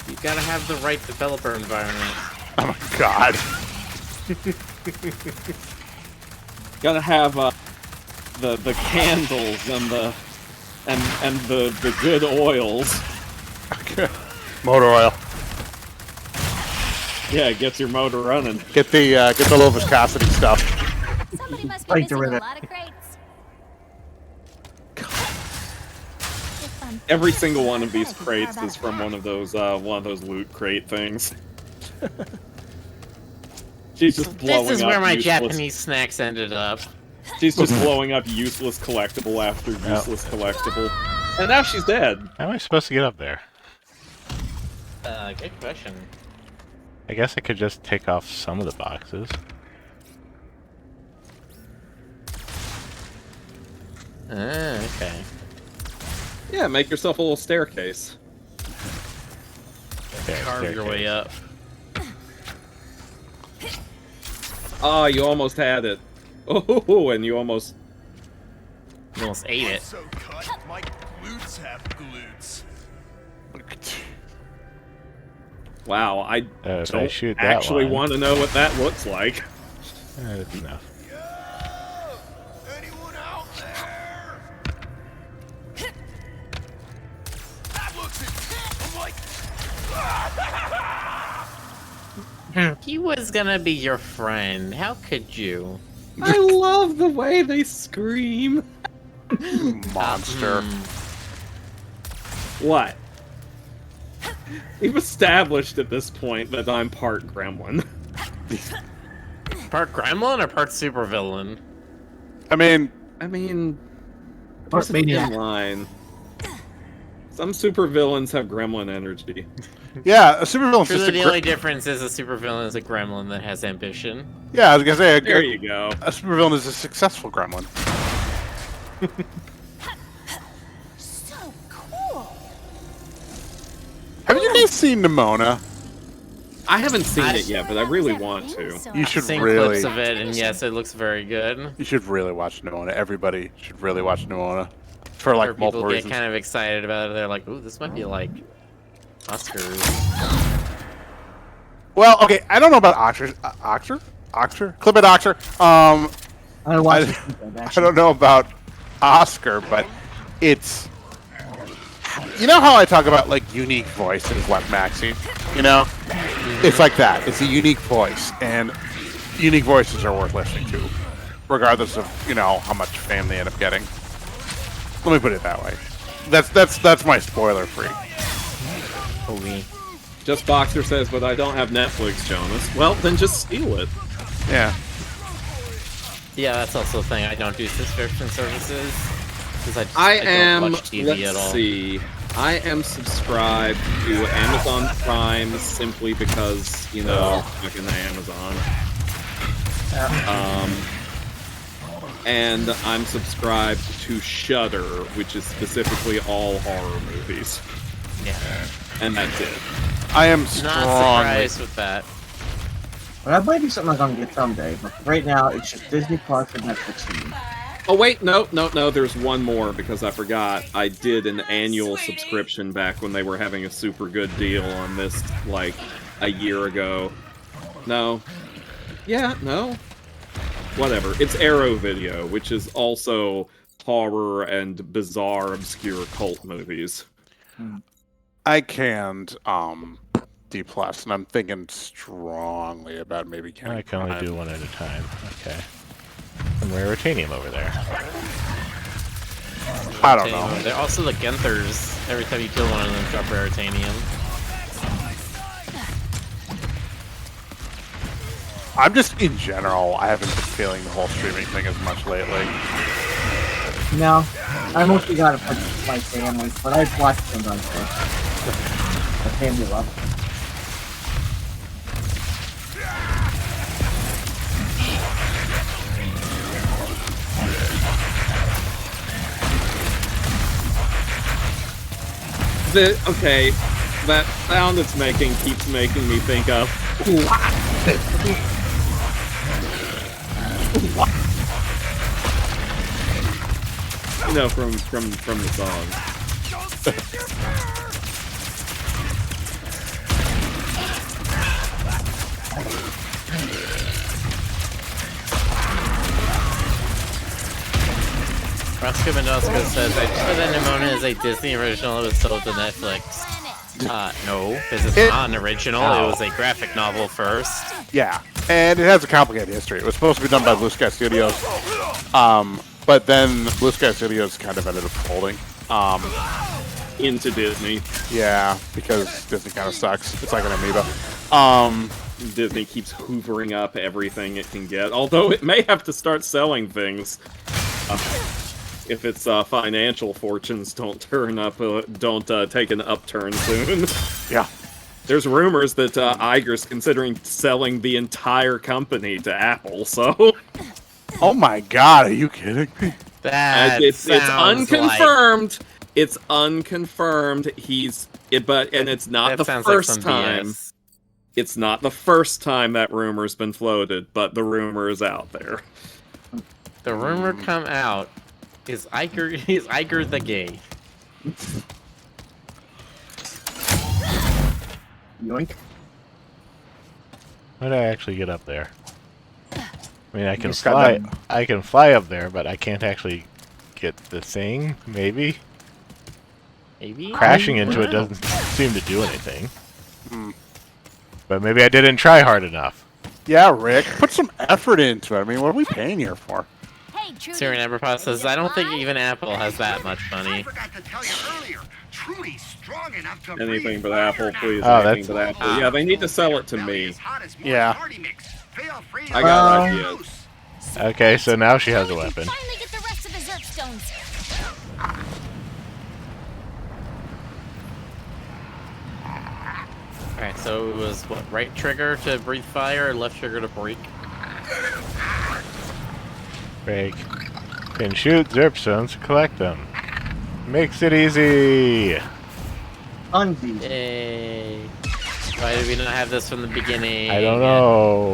S4: You gotta have the right developer environment.
S2: Oh my god.
S1: Gotta have the candles and the good oils.
S2: Okay. Motor oil.
S1: Yeah, it gets your motor running.
S2: Get the low viscosity stuff.
S6: Somebody must be
S5: Like
S6: missing
S5: the
S6: a
S5: rivet.
S6: lot of crates. If I'm
S1: Every single one of these crates is from one of those loot crate things. She's just blowing up.
S4: This is where my
S1: useless-
S4: Japanese snacks ended up.
S1: She's just blowing up useless collectible after useless collectible. And now she's dead.
S3: How am I supposed to get up there?
S4: Good question.
S3: I guess I could just take off some of the boxes.
S4: Ah, okay.
S1: Yeah, make yourself a little staircase.
S4: Carve your way up.
S1: Oh, you almost had it. Oh, and you almost
S4: ate it.
S11: So cut, my glutes have glutes.
S1: Wow, I
S3: if I
S1: don't
S3: shoot that
S1: actually
S3: one.
S1: want to know what that looks like.
S3: That's enough.
S11: Anyone out there? That looks intense. I'm like,
S4: He was gonna be your friend. How could you?
S1: I love the way they scream.
S2: Monster.
S1: What? We've established at this point that I'm part gremlin.
S4: Part gremlin or part supervillain?
S2: I mean,
S5: Part
S1: in
S5: maniac.
S1: line. Some supervillains have gremlin energy.
S2: yeah, a supervillain's
S4: Truly,
S2: just a
S4: the only difference is a supervillain is a gremlin that has ambition.
S2: Yeah, I was gonna say
S1: There you go.
S2: a supervillain is a successful gremlin.
S6: So cool.
S2: Have you guys seen Nimona?
S1: I haven't seen it yet, but I really want to.
S2: You should
S4: Seen
S2: really.
S4: clips of it, and yes, it looks very good.
S2: You should really watch Nimona. Everybody should really watch Nimona for
S4: Or
S2: like
S4: people
S2: multiple
S4: get
S2: reasons.
S4: kind of excited about it. They're like, "Ooh, this might be like Oscars."
S2: Well, okay, I don't know about Oxer, Clip it, Oxer.
S5: I don't watch
S2: I,
S5: it,
S2: I
S5: actually.
S2: don't know about Oscar, but it's. You know how I talk about like unique voices, like Maxine? You know, it's like that. It's a unique voice, and unique voices are worth listening to, regardless of how much fame they end up getting. Let me put it that way. That's my spoiler free.
S1: Just Boxer says, but I don't have Netflix, Jonas. Well, then just steal it.
S2: Yeah.
S4: Yeah, that's also a thing. I don't do subscription services because
S1: I
S4: don't
S1: am.
S4: watch TV at all.
S1: Let's see. I am subscribed to Amazon Prime simply because fucking Amazon. And I'm subscribed to Shudder, which is specifically all horror movies.
S4: Yeah.
S1: And that's it.
S2: I am
S4: Not
S2: strongly.
S4: surprised with that.
S5: But that might be something I'm gonna get someday. But right now, it's just Disney Plus and Netflix for me.
S1: Oh wait, no, there's one more because I forgot. I did an annual subscription back when they were having a super good deal on this, like, a year ago. No. Yeah, no. Whatever. It's Arrow Video, which is also horror and bizarre, obscure cult movies.
S2: I canned D+, and I'm thinking strongly about maybe getting
S3: I can only do one at a time. Okay. Some rare titanium over there.
S2: I don't know.
S4: They're also the Genthers. Every time you kill one of them, drop Raritanium.
S2: I'm just, in general, I haven't been feeling the whole streaming thing as much lately.
S5: No, I mostly got it for my family, but I've watched them on too. The family love it.
S1: Okay, that sound it's making keeps making me think of. From the song.
S4: Roscoe Mendoza says, I just heard that Nimona is a Disney original. It was sold to Netflix. No, because it's not an original. It was a graphic novel first.
S2: Yeah, and it has a complicated history. It was supposed to be done by Blue Sky Studios, but then Blue Sky Studios kind of ended up folding.
S1: Into Disney.
S2: Yeah, because Disney kind of sucks. It's like an amoeba.
S1: Disney keeps hoovering up everything it can get, although it may have to start selling things. If its financial fortunes don't take an upturn soon.
S2: Yeah.
S1: There's rumors that Iger's considering selling the entire company to Apple, so...
S2: Oh my god, are you kidding me?
S4: That
S1: it's unconfirmed. It's unconfirmed. And it's not
S4: That
S1: the
S4: sounds like
S1: first
S4: some
S1: time.
S4: BS.
S1: It's not the first time that rumor's been floated, but the rumor is out there.
S4: The rumor come out is Iker the gay.
S5: Yoink.
S3: How do I actually get up there? I mean, I can
S5: just got
S3: fly.
S5: them.
S3: I can fly up there, but I can't actually get the thing. Maybe
S4: Maybe
S3: crashing into it doesn't seem to do anything. But maybe I didn't try hard enough.
S2: Yeah, Rick, put some effort into it. I mean, what are we paying here for?
S6: Hey, Trudy.
S4: Syrian Everpass says, I don't think even Apple has that much money.
S11: I forgot to tell you earlier. Trudy's strong enough to
S1: Anything
S11: breathe
S1: but
S11: fire
S1: Apple,
S11: now.
S1: please.
S3: Oh,
S1: Anything but Apple. Yeah, they need to sell it to me.
S2: Yeah.
S1: I got ideas.
S3: Okay, so now she has a
S6: Now we can
S3: weapon.
S6: Finally get the rest of the Zerp stones.
S4: Alright, so it was what, right trigger to breathe fire or left trigger to break?
S3: Break. Can shoot Zerp stones to collect them. Makes it easy.
S5: Unbeat.
S4: Yay. Why did we not have this from the beginning?
S3: I don't know.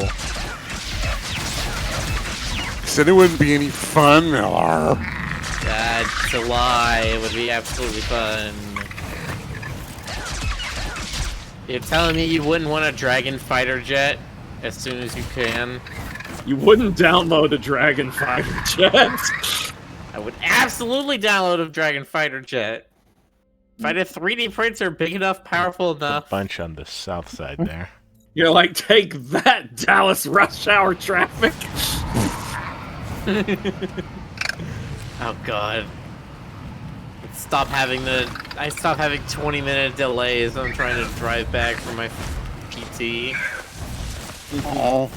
S2: Said it wouldn't be any fun, Miller.
S4: That's a lie. It would be absolutely fun. You're telling me you wouldn't want a Dragon Fighter Jet as soon as you can?
S1: You wouldn't download a Dragon Fighter Jet.
S4: I would absolutely download a Dragon Fighter Jet. If I had a 3D printer big enough, powerful
S3: A
S4: enough.
S3: bunch on the south side there.
S1: You're like, take that, Dallas rush hour traffic.
S4: Oh god. I stopped having 20-minute delays. I'm trying to drive back from my PT.
S2: Oh.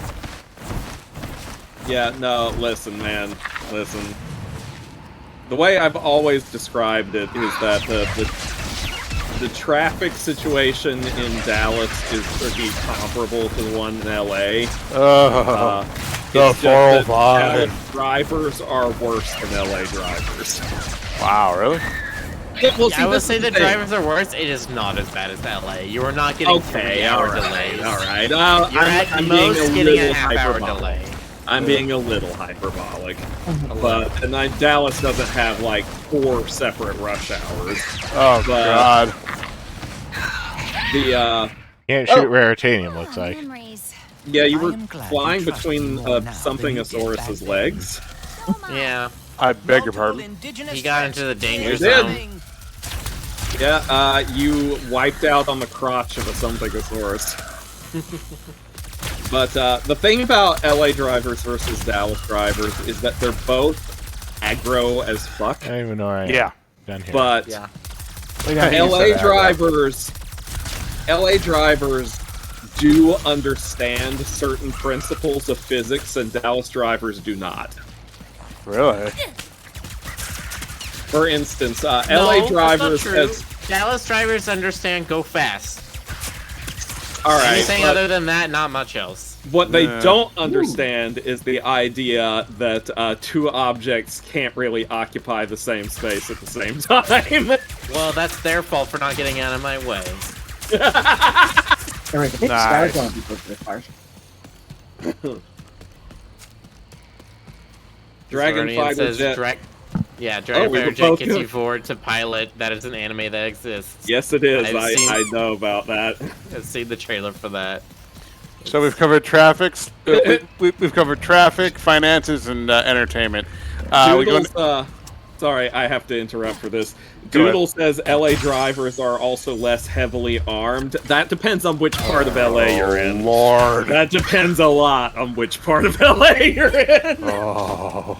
S1: Yeah, no, listen, man. Listen. The way I've always described it is that the traffic situation in Dallas is pretty comparable to the one in LA.
S2: The
S1: It's just that
S2: 405.
S1: Dallas drivers are worse than LA drivers.
S2: Wow, really?
S1: Well,
S4: I would say the drivers are worse. It is not as bad as LA. You are not getting 3-hour delays.
S1: Alright.
S4: You're at most getting a half-hour delay.
S1: I'm being a little hyperbolic. But Dallas doesn't have like 4 separate rush hours.
S2: Oh, God.
S1: The
S3: Can't shoot raritanium, looks like.
S6: Memories.
S1: yeah, you were
S7: I am glad
S1: flying
S7: you trust me
S1: between
S7: more now than
S1: something
S7: you did
S1: Asaurus's
S7: back
S1: legs.
S4: Yeah.
S2: I beg your pardon.
S4: He got into the danger
S1: You did.
S4: zone.
S1: Yeah, you wiped out on the crotch of a something-asaurus. But the thing about LA drivers versus Dallas drivers is that they're both aggro as fuck.
S3: I don't even know where I am.
S2: Yeah.
S3: Down here.
S1: But
S4: Yeah.
S1: LA drivers do understand certain principles of physics, and Dallas drivers do not.
S2: Really?
S1: For instance,
S4: No,
S1: LA
S4: that's
S1: drivers
S4: not true.
S1: as
S4: Dallas drivers understand go fast.
S1: all right.
S4: Anything
S1: but
S4: other than that, not much else.
S1: what they don't understand is the idea that 2 objects can't really occupy the same space at the same time.
S4: Well, that's their fault for not getting out of my way.
S5: Eric, I think
S2: Nice.
S5: Sky's gonna be good for this part.
S1: Dragon
S4: Guardian
S1: Fighter
S4: says
S1: Jet.
S4: Dragon
S1: we
S4: Fighter
S1: were
S4: Jet
S1: both
S4: gets
S1: good.
S4: you forward to pilot. That is an anime that exists.
S1: Yes, it is.
S4: I've seen-
S1: I know about that.
S4: I've seen the trailer for that.
S2: So we've covered traffic. We've covered traffic, finances, and entertainment. We go
S1: Doodles, sorry, I have to interrupt for this.
S2: Go ahead.
S1: Doodle says LA drivers are also less heavily armed. That depends on which part of LA you're in.
S2: Lord.
S1: That depends a lot on which part of LA you're in.
S2: Oh.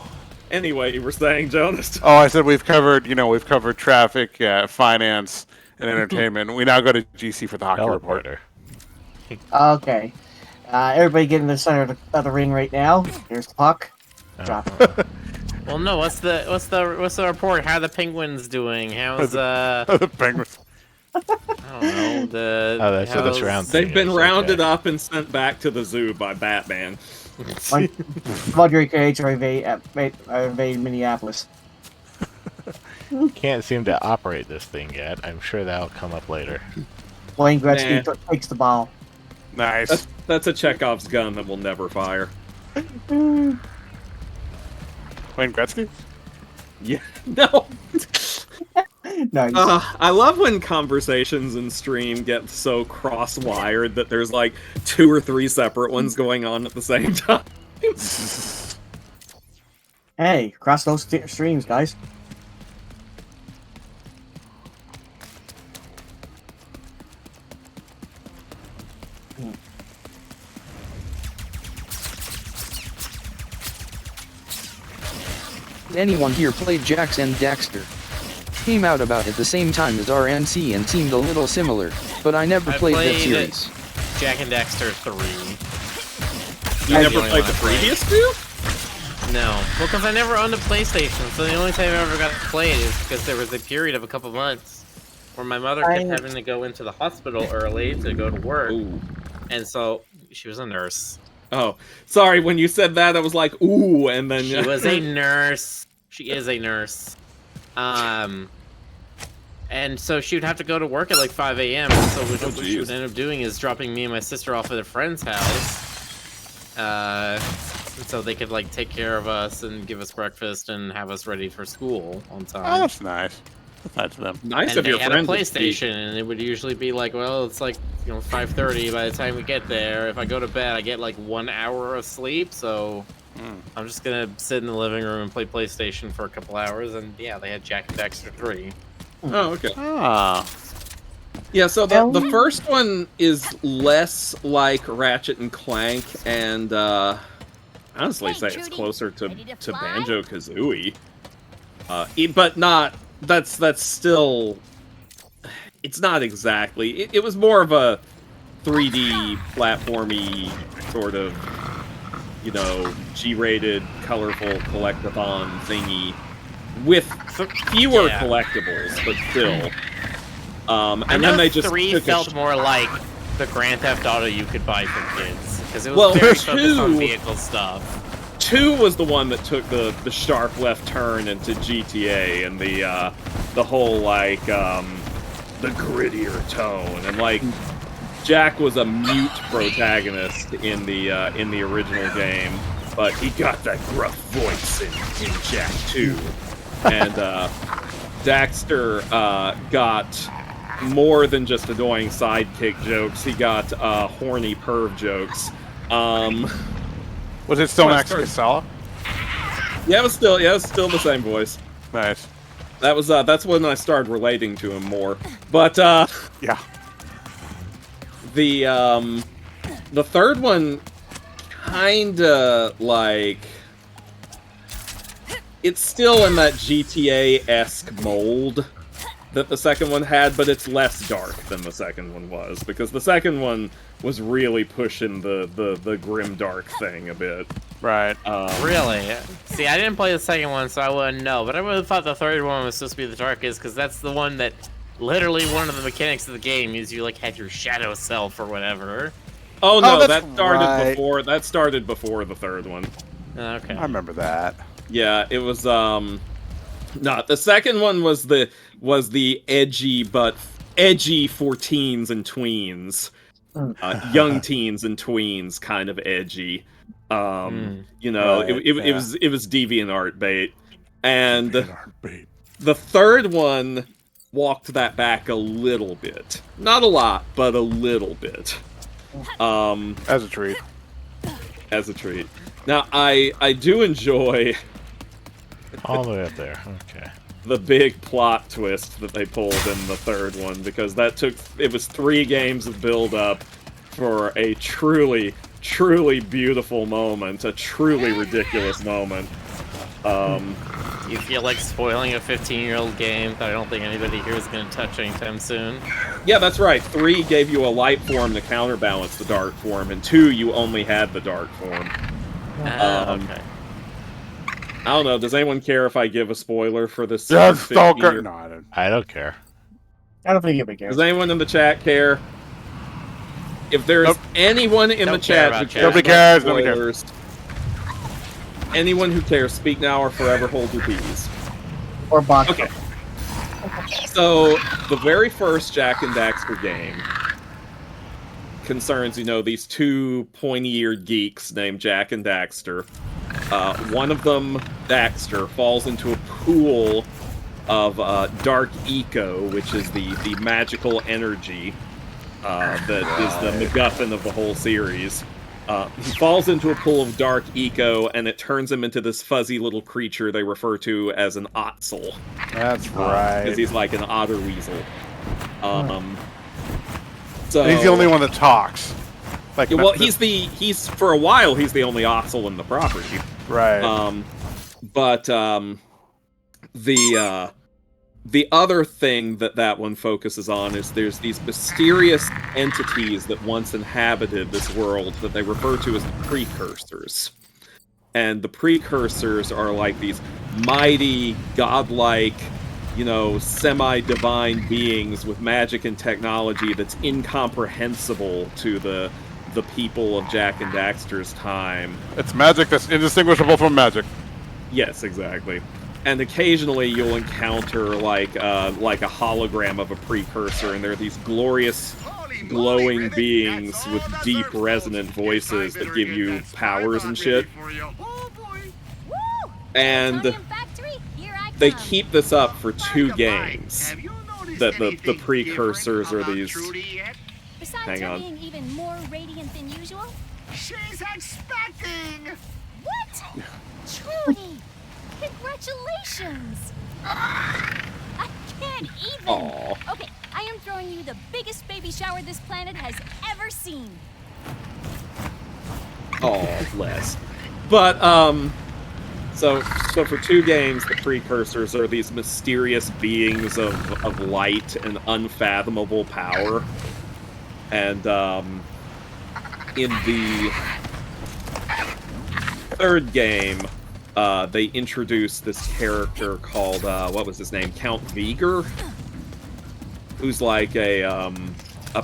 S1: Anyway, you were saying, Jonas?
S2: Oh, I said we've covered. We've covered traffic, finance, and entertainment. We now go to GC for the hockey report.
S3: Teleporter.
S5: Okay. Everybody get in the center of the ring right now. Here's the puck. Drop it.
S4: Well, no. What's the report? How are the Penguins doing? How's
S2: The Penguins.
S4: I don't know.
S3: That's what this round
S1: They've been
S3: Okay.
S1: rounded up and sent back to the zoo by Batman.
S5: Montreal Canadiens are invading Minneapolis.
S3: Can't seem to operate this thing yet. I'm sure that'll come up later.
S5: Wayne Gretzky takes the ball.
S2: Nice.
S1: That's a Chekhov's gun that will never fire.
S2: Wayne Gretzky?
S1: Yeah, no.
S5: Nice.
S1: I love when conversations in stream get so cross-wired that there's like 2 or 3 separate ones going on at the same time.
S5: Hey, cross those streams, guys.
S9: Anyone here played Jax and Daxter? Came out about at the same time as RNC and seemed a little similar, but I never played that series.
S4: Jak and Daxter 3.
S1: You never played the previous 2?
S4: No. Well, because I never owned a PlayStation, so the only time I ever got to play it is because there was a period of a couple months where my mother kept having to go into the hospital early to go to work.
S1: Ooh.
S4: And so she was a nurse.
S1: Oh, sorry, when you said that, I was like, ooh, and then...
S4: She was a nurse. She is a nurse. And so she would have to go to work at like 5 a.m. So what she would end up doing is dropping me and my sister off at a friend's house. So they could like take care of us and give us breakfast and have us ready for school on time.
S2: Oh, that's nice. That's nice of them.
S1: Nice
S4: and
S1: of
S4: they
S1: your
S4: had
S1: friend
S4: a PlayStation, and it would usually be like, well, it's like 5:30 by the time we get there. If I go to bed, I get like 1 hour of sleep, so I'm just gonna sit in the living room and play PlayStation for a couple hours. And yeah, they had Jak and Daxter 3.
S1: Oh, okay.
S2: Ah.
S1: Yeah, so the first one is less like Ratchet and Clank, and honestly say it's closer to Banjo-Kazooie. But not... That's still... It's not exactly... It was more of a 3D platformy sort of, G-rated, colorful collectathon thingy with fewer collectibles, but still. And then they just
S4: 3 felt more like the Grand Theft Auto you could buy for kids, because it was very focused on vehicle stuff.
S1: 2 was the one that took the sharp left turn into GTA and the whole like the grittier tone, and like Jak was a mute protagonist in the original game, but he got that gruff voice in Jak 2, and Daxter got more than just annoying sidekick jokes. He got horny perv jokes.
S2: Was it still Max Casella?
S1: Yeah, it was still the same voice.
S2: Nice.
S1: That was that's when I started relating to him more. But
S2: yeah.
S1: The third one kinda like it's still in that GTA-esque mold that the second one had, but it's less dark than the second one was, because the second one was really pushing the grim dark thing a bit.
S2: Right.
S4: Really? See, I didn't play the second one, so I wouldn't know, but I would have thought the third one was supposed to be the darkest, because that's the one that literally one of the mechanics of the game is you like had your shadow self or whatever.
S1: Oh no, that started before the third one.
S4: Okay.
S2: I remember that.
S1: Yeah, it was no, the second one was the edgy for teens and tweens. Young teens and tweens kind of edgy. It was DeviantArt bait. And the third one walked that back a little bit. Not a lot, but a little bit.
S2: As a treat.
S1: As a treat. Now, I do enjoy...
S3: All the way up there, okay.
S1: The big plot twist that they pulled in the third one, because it was 3 games of build-up for a truly, truly beautiful moment, a truly ridiculous moment.
S4: You feel like spoiling a 15-year-old game that I don't think anybody here is going to touch anytime soon?
S1: Yeah, that's right. 3 gave you a light form to counterbalance the dark form, and 2, you only had the dark form.
S4: Okay.
S1: I don't know, does anyone care if I give a spoiler for this?
S2: Yes, don't care. No,
S3: I don't care.
S5: I don't think anybody cares.
S1: Does anyone in the chat care? If there's anyone in the chat who cares,
S2: nobody cares. Nobody cares.
S1: Anyone who cares, speak now or forever hold your peace.
S5: Or box.
S1: Okay. So, the very first Jak and Daxter game concerns, these two pointy-eared geeks named Jak and Daxter. One of them, Daxter, falls into a pool of dark eco, which is the magical energy that is the MacGuffin of the whole series. He falls into a pool of dark eco, and it turns him into this fuzzy little creature they refer to as an ottsel.
S2: That's right.
S1: Because he's like an otter weasel. So
S2: and he's the only one that talks. Like,
S1: well, he's for a while he's the only ottsel in the property.
S2: Right.
S1: The other thing that one focuses on is there's these mysterious entities that once inhabited this world that they refer to as the precursors. And the precursors are like these mighty, godlike, semi-divine beings with magic and technology that's incomprehensible to the people of Jak and Daxter's time.
S2: It's magic that's indistinguishable from magic.
S1: Yes, exactly. And occasionally you'll encounter like a hologram of a precursor, and there are these glorious, glowing beings with deep, resonant voices that give you powers and shit. And they keep this up for 2 games. That the precursors are these. Hang on.
S6: Being even more radiant than usual?
S11: She's expecting!
S6: What? Trudy! Congratulations! I can't even!
S1: Aww.
S6: Okay, I am throwing you the biggest baby shower this planet has ever seen.
S1: Oh, bless. But, so for 2 games, the precursors are these mysterious beings of light and unfathomable power. And, in the 3rd game, they introduced this character called, what was his name? Count V'ger? Who's like a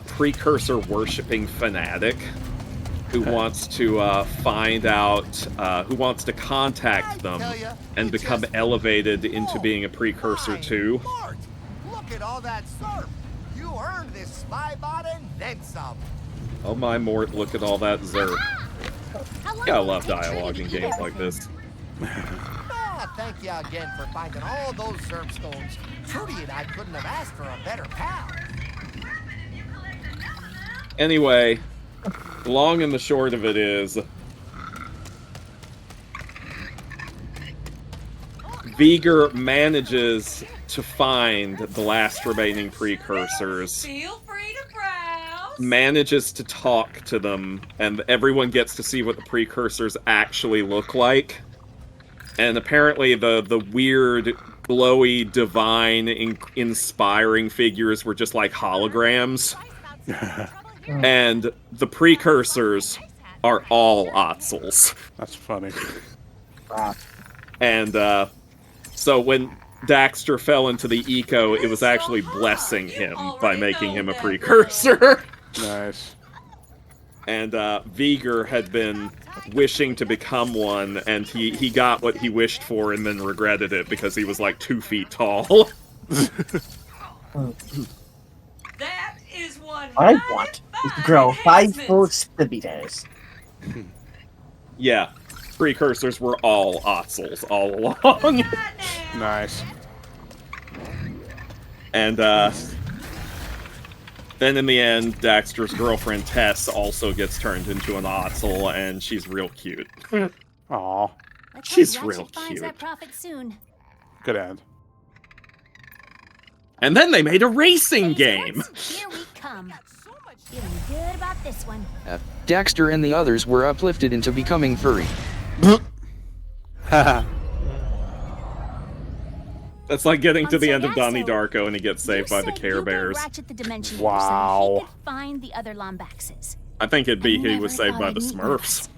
S1: precursor-worshipping fanatic who wants to find out, who wants to contact them and become elevated into being a precursor too.
S11: Lord, look at all that surf! You earned this spy bot and then some.
S1: Oh my Mort, look at all that zerp. Yeah, I love dialogue in games like this.
S11: Thank you again for finding all those Zerp stones. Trudy and I couldn't have asked for a better pal.
S1: Anyway, the long and the short of it is, V'ger manages to find the last remaining precursors,
S8: Feel free to browse.
S1: manages to talk to them, and everyone gets to see what the precursors actually look like. And apparently the weird, glowy, divine, inspiring figures were just like holograms. And the precursors are all ottsels.
S2: That's funny.
S1: And so when Daxter fell into the eco, it was actually blessing him by making him a precursor.
S2: Nice.
S1: And V'ger had been wishing to become one, and he got what he wished for and then regretted it because he was like 2 feet tall.
S8: That is one.
S5: I want to grow 5 full centimeters.
S1: Yeah, precursors were all ottsels all along.
S2: Nice.
S1: And then in the end, Daxter's girlfriend Tess also gets turned into an ottsel, and she's real cute.
S2: Aw.
S1: She's real
S6: Finds
S1: cute.
S6: that profit soon.
S2: Good end.
S1: And then they made a racing game.
S6: Here we come. Feeling good about this one.
S9: Daxter and the others were uplifted into becoming furry.
S1: That's like getting to the
S6: So
S1: end of
S6: yeah,
S1: Donnie
S6: so
S1: Darko and he gets saved by the
S6: said
S1: Care
S6: you
S1: Bears.
S6: were Ratchet the Dimension
S2: Wow.
S6: so he could find the other Lombaxes.
S1: I think it'd be he
S6: Never
S1: was saved
S6: thought
S1: by
S6: I'd
S1: the
S6: meet
S1: Smurfs.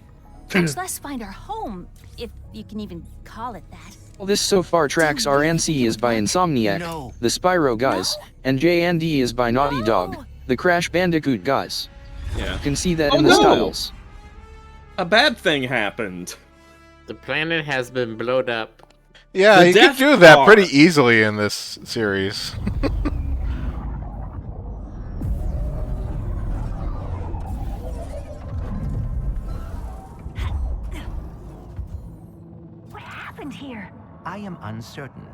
S6: Much less find our home, if you can even call it that.
S9: Well, this so far tracks RNC is by Insomniac,
S7: No.
S9: the Spyro guys, and JND is by Naughty Dog,
S6: No.
S9: the Crash Bandicoot guys.
S1: Yeah.
S9: You can see that
S1: Oh,
S9: in the
S1: no.
S9: styles.
S1: A bad thing happened.
S4: The planet has been blowed up.
S3: Yeah,
S1: The
S3: you can
S1: Death
S3: do that
S1: Star.
S3: pretty easily in this series.
S10: What happened here?
S7: I am uncertain.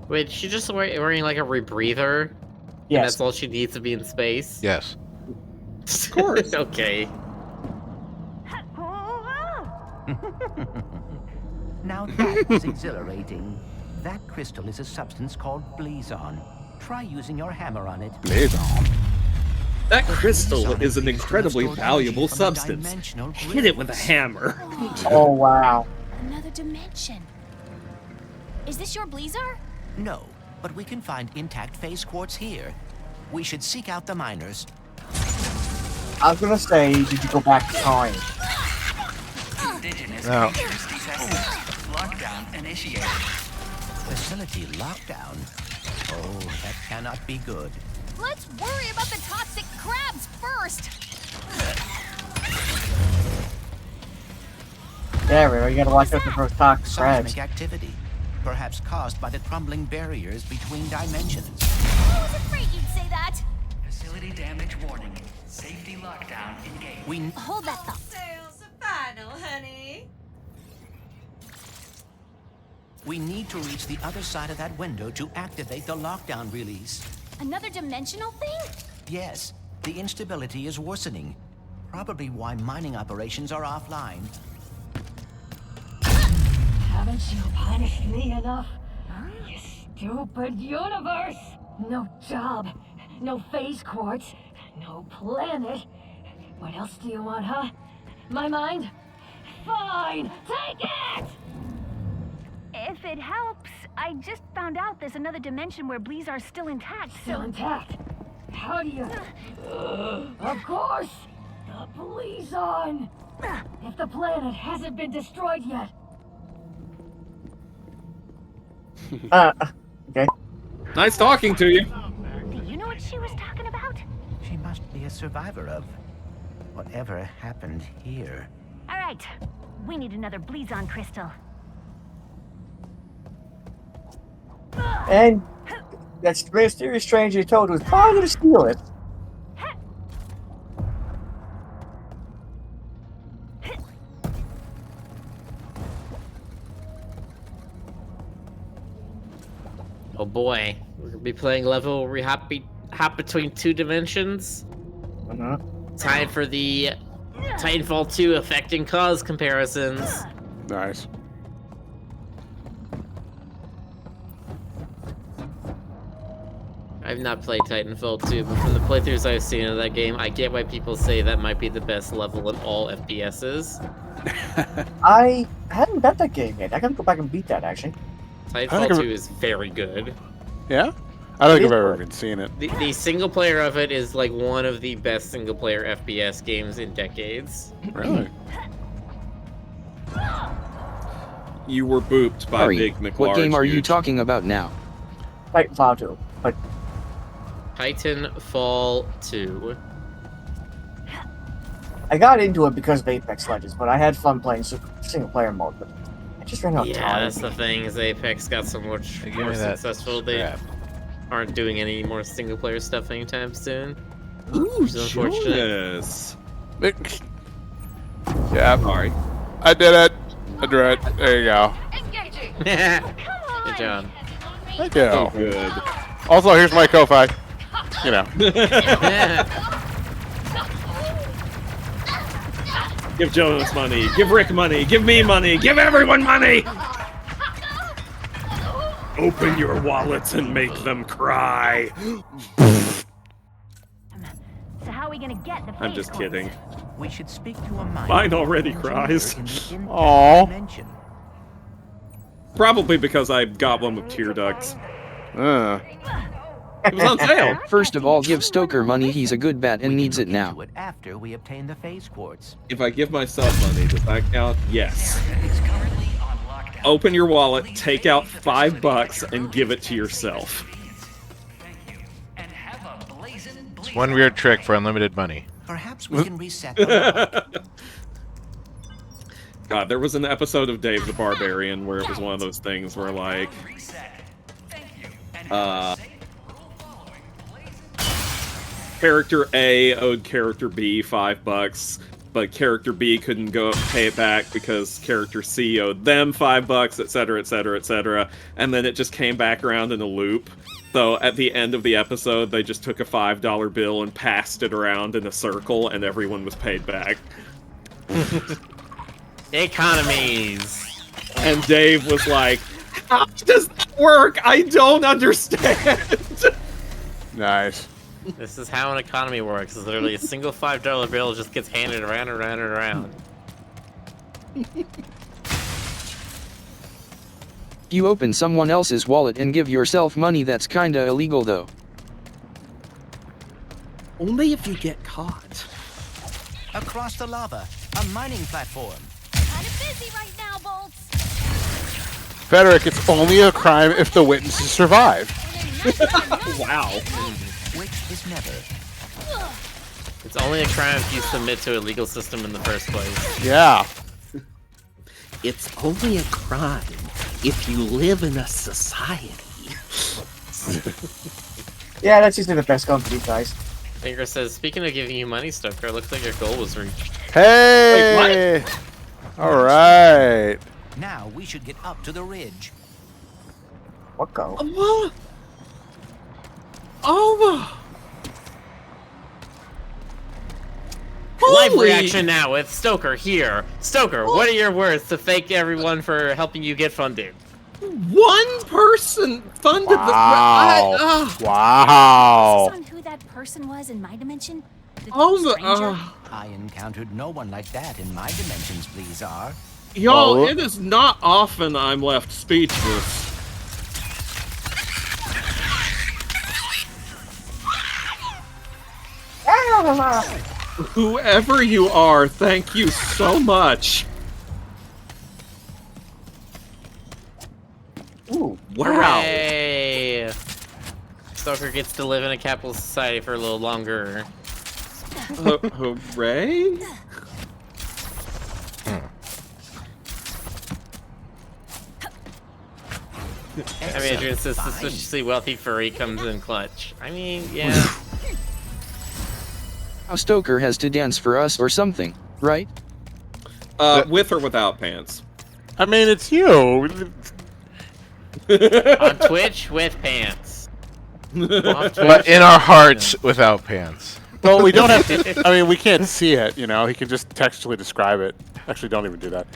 S4: Wait, she just wearing like a rebreather? And
S5: Yes.
S4: that's all she needs to be in space?
S3: Yes.
S4: Of course. Okay.
S7: Now that was exhilarating. That crystal is a substance called blazon. Try using your hammer on it.
S1: That crystal is an incredibly valuable substance. Hit it with a hammer.
S5: Oh wow.
S6: Another dimension. Is this your Bleezer?
S7: No, but we can find intact phase quartz here. We should seek out the miners.
S5: I was gonna say, did you go back in time?
S12: Indigenous
S3: No.
S12: creatures detected. Lockdown initiated.
S7: Facility lockdown? Oh, that cannot be good.
S6: Let's worry about the toxic crabs first.
S5: Yeah, Reno, you gotta watch out for those toxic crabs.
S7: Seismic activity, perhaps caused by the crumbling barriers between dimensions.
S6: I was afraid you'd say that.
S12: Facility damage warning. Safety lockdown engaged.
S7: We
S6: Hold that thought.
S8: Sales are final, honey.
S7: We need to reach the other side of that window to activate the lockdown release.
S6: Another dimensional thing?
S7: Yes, the instability is worsening. Probably why mining operations are offline.
S10: Haven't you punished me enough? You stupid universe! No job, no phase quartz, no planet. What else do you want, huh? My mind? Fine, take it!
S6: If it helps, I just found out there's another dimension where Bleezar's still intact.
S10: Still intact. How do you... Of course! The Blazon! If the planet hasn't been destroyed yet.
S5: Okay.
S1: Nice talking to you.
S6: Do you know what she was talking about?
S7: She must be a survivor of whatever happened here.
S6: All right, we need another Bleezon crystal.
S5: And that mysterious stranger you told was probably gonna steal it.
S4: Oh boy. We're gonna be playing level where we hop between two dimensions. Time for the Titanfall 2 effect and cause comparisons.
S2: Nice.
S4: I've not played Titanfall 2, but from the playthroughs I've seen of that game, I get why people say that might be the best level in all FPSs.
S5: I haven't got that game yet. I gotta go back and beat that actually.
S4: Titanfall 2 is very good.
S2: Yeah? I don't think I've ever even seen it.
S4: The single player of it is like one of the best single player FPS games in decades.
S2: Really?
S1: You were booped by
S9: Sorry,
S1: Big McLarge.
S9: what game are you
S1: dude.
S9: talking about now?
S5: Titanfall 2, but
S4: Titanfall 2.
S5: I got into it because of Apex Legends, but I had fun playing single player mode, but I just ran out of
S4: Yeah,
S5: time.
S4: that's the thing, is Apex got so much
S3: Give
S4: more
S3: me that
S4: successful. They
S3: scrap.
S4: aren't doing any more single player stuff anytime soon.
S1: Ooh,
S4: Which is unfortunate.
S1: Jonas.
S2: Yeah.
S1: Sorry.
S2: I did it. I drew it. There you go.
S8: Engaging.
S4: Good job.
S2: Thank you.
S1: Oh, good.
S2: Also, here's my Ko-Fi. You know.
S1: Give Jonas money. Give Rick money. Give me money. Give everyone money! Open your wallets and make them cry.
S6: So how are we gonna get the
S1: I'm just
S6: phase
S1: kidding.
S7: We should speak to a miner.
S1: Mine already
S7: engineer
S1: cries.
S7: in the intact
S2: Aw.
S7: dimension.
S1: Probably because I got one with tear ducts. It was on sale.
S9: First of all, give Stoker money, he's a good bat and needs it now.
S7: Do it after we obtain the phase quartz.
S1: If I give myself money, does that count? Yes.
S12: Is currently on lockdown.
S1: Open your wallet, take out $5, and give it to yourself.
S12: Thank you. And have a blazing
S3: It's one weird trick for unlimited money.
S7: Perhaps we can reset the lock.
S1: God, there was an episode of Dave the Barbarian where it was one of those things where, like, character A owed character B $5, but character B couldn't go pay it back because character C owed them $5, etc., etc., etc., and then it just came back around in a loop. So at the end of the episode, they just took a $5 bill and passed it around in a circle, and everyone was paid back.
S4: Economies.
S1: And Dave was like, how does that work? I don't understand.
S2: Nice.
S4: This is how an economy works. It's literally a single $5 bill just gets handed around and around and around.
S9: You open someone else's wallet and give yourself money, that's kinda illegal though.
S1: Only if you get caught.
S7: Across the lava, a mining platform.
S6: Kind of busy right now, Bolts.
S2: Frederick, it's only a crime if the witnesses survive.
S1: Wow.
S7: Which is never.
S4: It's only a crime if you submit to a legal system in the first place.
S2: Yeah.
S13: It's only a crime if you live in a society.
S5: Yeah, that's usually the best gun for these guys.
S4: Finger says, speaking of giving you money, Stoker, looks like your goal was reached.
S2: Hey!
S1: Wait,
S2: All right.
S7: Now we should get up to the ridge.
S5: What go?
S4: Live reaction now with Stoker here. Stoker, what are your words to thank everyone for helping you get funding?
S1: One person funded
S2: Wow.
S6: Is
S2: Wow.
S6: this on who that person was in my dimension? The
S1: the
S6: stranger?
S7: I encountered no one like that in my dimensions, Blizzard.
S1: y'all,
S2: Oh.
S1: it is not often I'm left speechless. Whoever you are, thank you so much.
S5: Ooh.
S1: Wow.
S4: Hey, Stoker gets to live in a capitalist society for a little longer.
S1: Hooray?
S4: I mean, Adrian says suspiciously wealthy furry comes in clutch. I mean, yeah.
S9: How Stoker has to dance for us or something, right?
S1: With or without pants?
S2: I mean, it's you.
S4: On Twitch with pants. Off Twitch.
S3: But in our hearts, without pants.
S2: Well, we don't have to. I mean, we can't see it. You know, he can just textually describe it. Actually, don't even do that.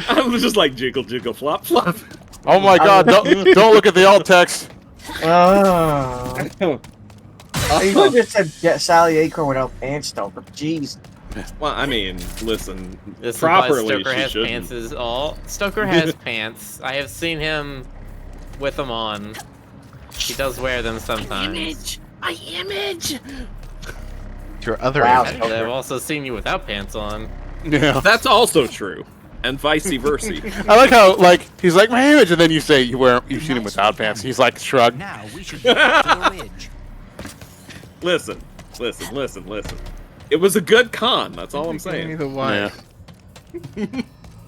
S1: I was just like jiggle, jiggle, flop, flop.
S2: Oh my God! Don't look at the alt text.
S5: Oh. You could have just said get Sally Acorn without pants, though, but jeez.
S1: Well, I mean, listen,
S4: This implies
S1: properly
S4: Stoker
S1: she
S4: has
S1: shouldn't.
S4: pants is all. Stoker has pants. I have seen him with them on. He does wear them sometimes.
S13: My image!
S3: Your other
S5: Wow.
S3: image.
S4: I've also seen you without pants on.
S2: Yeah.
S1: That's also true, and vice versa.
S2: I like how he's like my image, and then you say you've seen him without pants. He's like shrug.
S7: Now we should get up to the ridge.
S1: Listen. It was a good con. That's all I'm
S3: Giving me
S1: saying.
S3: the Y.
S2: Yeah.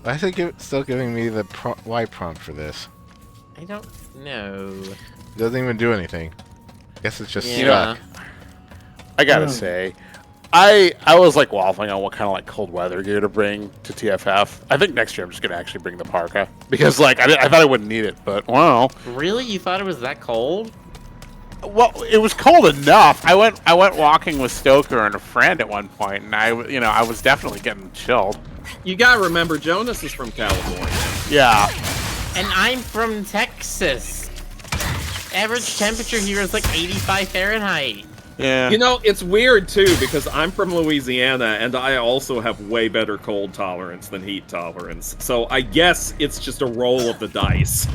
S3: I think it's still giving me the Y prompt for this.
S4: I don't know.
S3: It doesn't even do anything. Guess it's just
S4: Yeah.
S3: stuck.
S2: I gotta say, I was like waffling on what kind of like cold weather gear to bring to TFF. I think next year I'm just gonna actually bring the parka because like I thought I wouldn't need it, but wow.
S4: Really? You thought it was that cold?
S2: Well, it was cold enough. I went walking with Stoker and a friend at one point, and I was definitely getting chilled.
S1: You gotta remember, Jonas is from California.
S2: Yeah.
S4: And I'm from Texas. Average temperature here is like 85 Fahrenheit.
S2: Yeah.
S1: You know, it's weird too because I'm from Louisiana and I also have way better cold tolerance than heat tolerance. So I guess it's just a roll of the dice.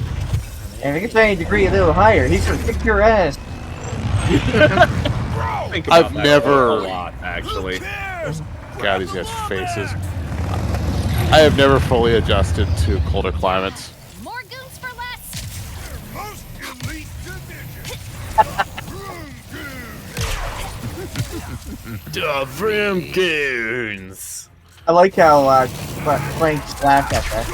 S5: And if it's any degree a little higher, he's gonna kick your ass.
S1: Think about
S2: I've
S1: that
S2: never-
S1: a lot, actually.
S2: God, these guys' faces. I have never fully adjusted to colder climates.
S6: More goons for less.
S4: Duh, vroom goons.
S5: I like how Clank laughed at that.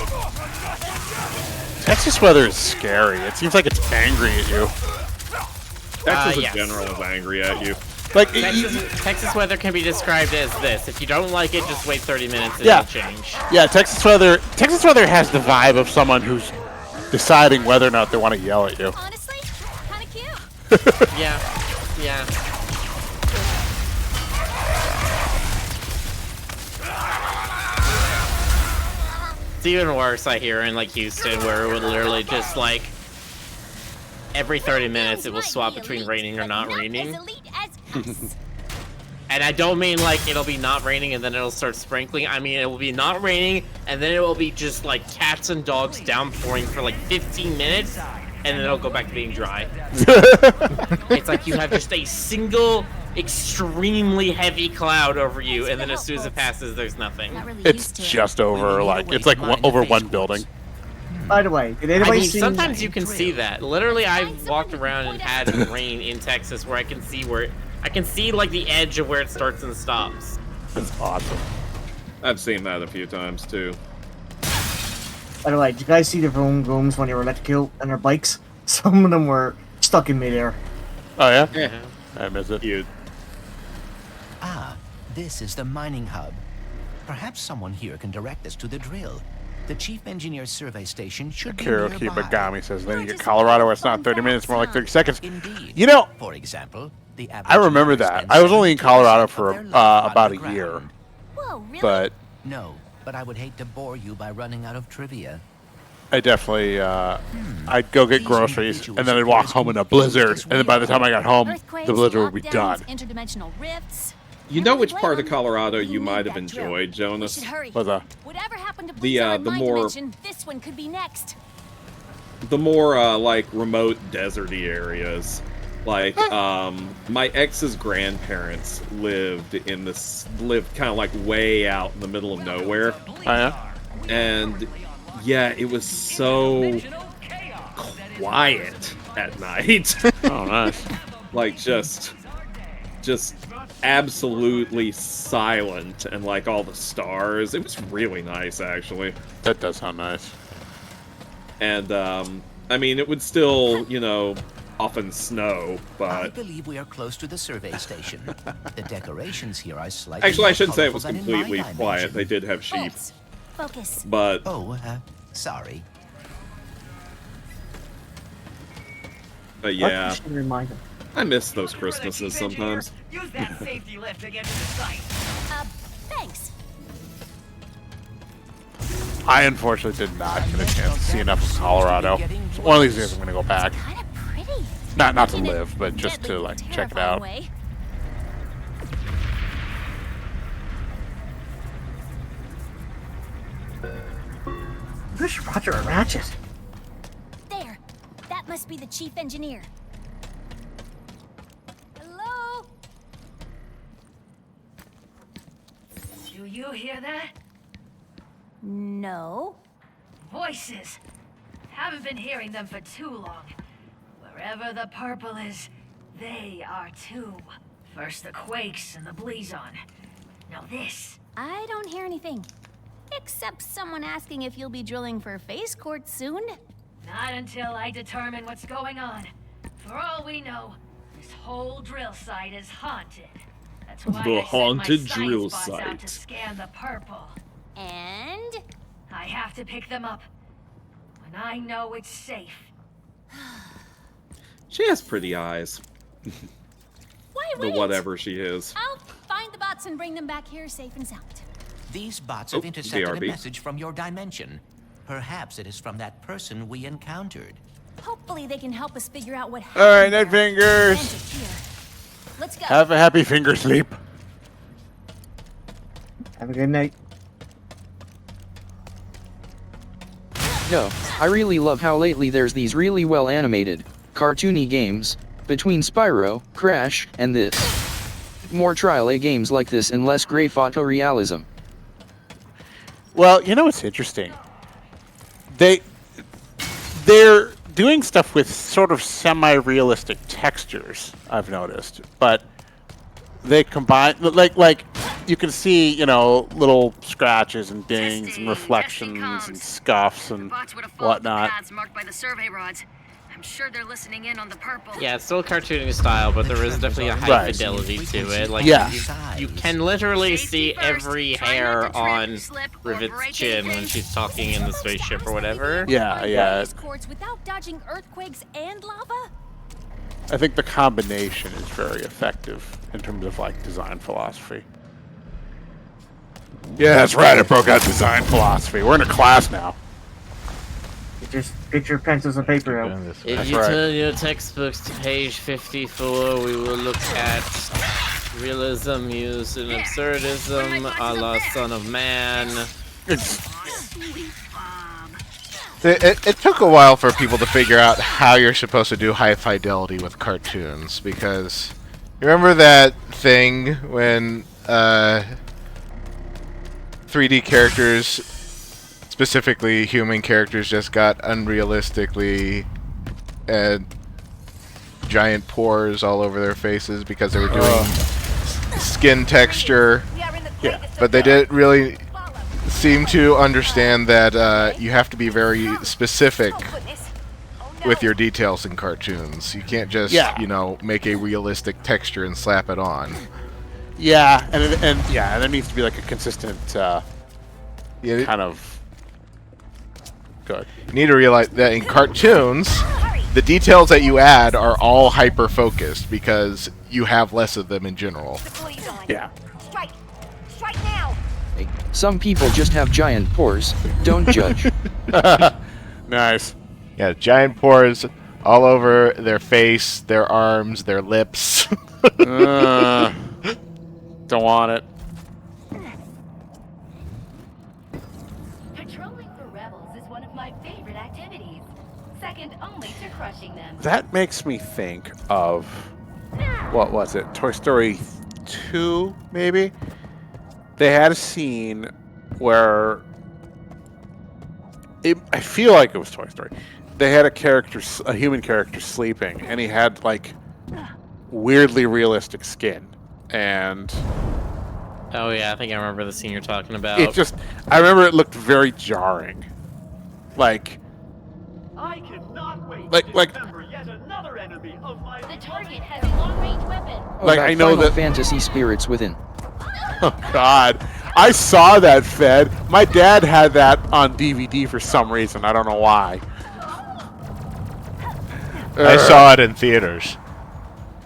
S2: Texas weather is scary. It seems like it's angry at you.
S1: Texas in
S4: yes.
S1: general is angry at you.
S2: Like
S4: Texas weather can be described as this. If you don't like it, just wait 30 minutes and
S2: Yeah.
S4: it'll change.
S2: Yeah, Texas weather has the vibe of someone who's deciding whether or not they want to yell at you.
S6: Honestly, kind of cute.
S4: Yeah. It's even worse, I hear, in like Houston, where it would literally just like every 30 minutes it will swap between raining or not raining. And I don't mean like it'll be not raining and then it'll start sprinkling. I mean it will be not raining and then it will be just like cats and dogs downpouring for like 15 minutes and then it'll go back to being dry. It's like you have just a single extremely heavy cloud over you and then as soon as it passes there's nothing.
S2: It's just over, like, it's like over one building.
S5: By the way, did
S4: I
S5: anybody
S4: mean,
S5: see?
S4: sometimes you can see that. Literally, I've walked around and had rain in Texas where I can see like the edge of where it starts and stops.
S2: That's awesome.
S1: I've seen that a few times too.
S5: By the way, did you guys see the vroom vrooms when they were electrical on their bikes? Some of them were stuck in midair.
S2: Oh yeah?
S1: Yeah.
S2: I miss it.
S1: Cute.
S7: Ah, this is the mining hub. Perhaps someone here can direct us to the drill. The chief engineer's survey station should be
S2: Kiroki
S7: nearby.
S2: Bagami says, then you get Colorado where it's not 30 minutes, more like 30 seconds.
S7: Indeed.
S2: You know,
S7: For example, the
S2: I remember that. I was only in Colorado for about a year.
S6: Whoa, really?
S2: But
S7: No, but I would hate to bore you by running out of trivia.
S2: I definitely, I'd go get groceries, and then I'd walk home in a blizzard, and then by the time I got home, the blizzard would be done.
S6: Interdimensional rifts.
S1: You know which part of Colorado you might have enjoyed, Jonas?
S2: What's that?
S6: Whatever happened to
S1: The more
S6: dimension, this one could be next.
S1: the more like remote deserty areas. Like my ex's grandparents lived kind of like way out in the middle of nowhere.
S2: Oh yeah?
S1: And yeah, it was so quiet at night.
S2: Oh nice.
S1: Like just absolutely silent and like all the stars. It was really nice actually.
S2: That does sound nice.
S1: And I mean it would still, you know, often snow,
S7: I
S1: but
S7: believe we are close to the survey station. The decorations here are slightly
S1: actually I
S7: more
S1: shouldn't say it was
S7: colorful than in my
S1: completely quiet.
S7: dimension.
S1: They did have sheep.
S6: Focus.
S1: But
S7: Sorry.
S1: Yeah,
S5: I should remind them.
S1: I miss those Christmases sometimes.
S12: Use that safety lift to get to the site.
S6: Thanks.
S2: I unfortunately did not get a chance to see enough of Colorado. So one of these days I'm gonna go back.
S6: Kind of pretty.
S2: Not to live, but just to like check it out.
S6: Way.
S5: Who's Roger and Ratchet?
S6: There. That must be the chief engineer. Hello?
S8: Do you hear that?
S6: No.
S8: Voices. Haven't been hearing them for too long. Wherever the purple is, they are too. First the quakes and the Bleezon. Now this.
S6: I don't hear anything. Except someone asking if you'll be drilling for phase court soon.
S8: Not until I determine what's going on. For all we know, this whole drill site is haunted. That's why
S1: The
S8: I
S1: haunted
S8: sent my
S1: drill
S8: science bots out to
S1: site.
S8: scan the purple.
S6: And?
S8: I have to pick them up when I know it's safe.
S1: She has pretty eyes.
S6: Why
S1: The
S6: wait?
S1: whatever she is.
S6: I'll find the bots and bring them back here safe and sound.
S7: These bots
S1: Oh,
S7: have intercepted a
S1: BRB.
S7: message from your dimension. Perhaps it is from that person we encountered.
S6: Hopefully they can help us figure out what
S2: All right,
S6: happened
S2: Night
S6: there.
S2: Fingers.
S6: End it here. Let's go.
S2: Have a happy finger sleep.
S5: Have a good night.
S9: No, I really love how lately there's these really well animated, cartoony games, between Spyro, Crash, and this. More trial A games like this and less gray photorealism.
S2: Well, you know what's interesting? They're doing stuff with sort of semi-realistic textures, I've noticed, but they combine like you can see, you know, little scratches and dings and reflections and scuffs and whatnot.
S8: Marked by the survey rods. I'm sure they're listening in on the purple.
S4: Yeah, it's still cartooning style, but there is definitely a high fidelity to it. Like, you can literally see every hair on Rivet's chin when she's talking in the spaceship or whatever.
S2: Yeah.
S6: Without dodging earthquakes and lava?
S2: I think the combination is very effective in terms of like design philosophy. Yeah, that's right. I broke out design philosophy. We're in a class now.
S5: Just get your pencils and paper out.
S4: If you turn your textbooks to page 54, we will look at realism used in absurdism, a la Son of Man.
S3: It took a while for people to figure out how you're supposed to do high fidelity with cartoons, because you remember that thing when 3D characters, specifically human characters, just got unrealistically giant pores all over their faces because they were doing skin texture.
S2: Yeah,
S3: but they didn't really seem to understand that you have to be very specific with your details in cartoons. You can't just, you know, make a realistic texture and slap it on.
S2: Yeah, and there needs to be like a consistent kind of good.
S3: You need to realize that in cartoons, the details that you add are all hyper-focused because you have less of them in general.
S2: Yeah.
S10: Strike now.
S9: Some people just have giant pores. Don't judge.
S2: Nice.
S3: Yeah, giant pores all over their face, their arms, their lips.
S2: Don't want it.
S14: Patrolling for rebels is one of my favorite activities. Second only to crushing them.
S2: That makes me think of, what was it? Toy Story 2, maybe? They had a scene where I feel like it was Toy Story. They had a human character sleeping, and he had like weirdly realistic skin. And
S4: oh yeah, I think I remember the scene you're talking about.
S2: I remember it looked very jarring. Like,
S15: I cannot wait
S2: like
S15: yet another enemy of my
S14: The target has a long-range weapon.
S2: like I know that
S9: fantasy spirits within.
S2: Oh God, I saw that fed. My dad had that on DVD for some reason. I don't know why.
S3: I saw it in theaters.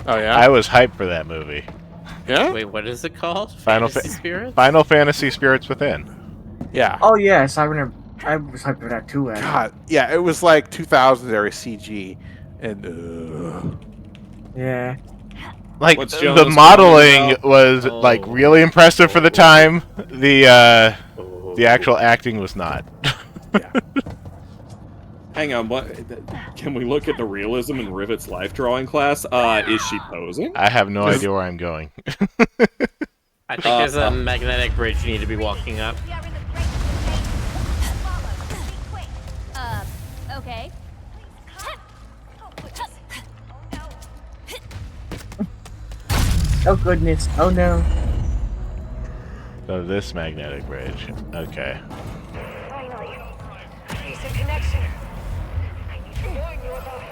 S2: Oh yeah?
S3: I was hyped for that movie.
S2: Yeah?
S4: Wait, what is it called?
S3: Final Fantasy Spirits Within.
S2: Yeah.
S5: Oh yes, I remember. I was hyped for that too.
S2: God, yeah, it was like 2000s era CG, and
S5: yeah.
S3: Like the modeling was like really impressive for the time. The actual acting was not.
S1: Hang on, what? Can we look at the realism in Rivet's life drawing class? Is she posing?
S3: I have no idea where I'm going.
S4: I think there's a magnetic bridge you need to be walking up.
S6: Okay.
S5: Oh goodness. Oh no.
S3: So this magnetic bridge. Okay.
S10: Finally. Decent connection. I need to warn you about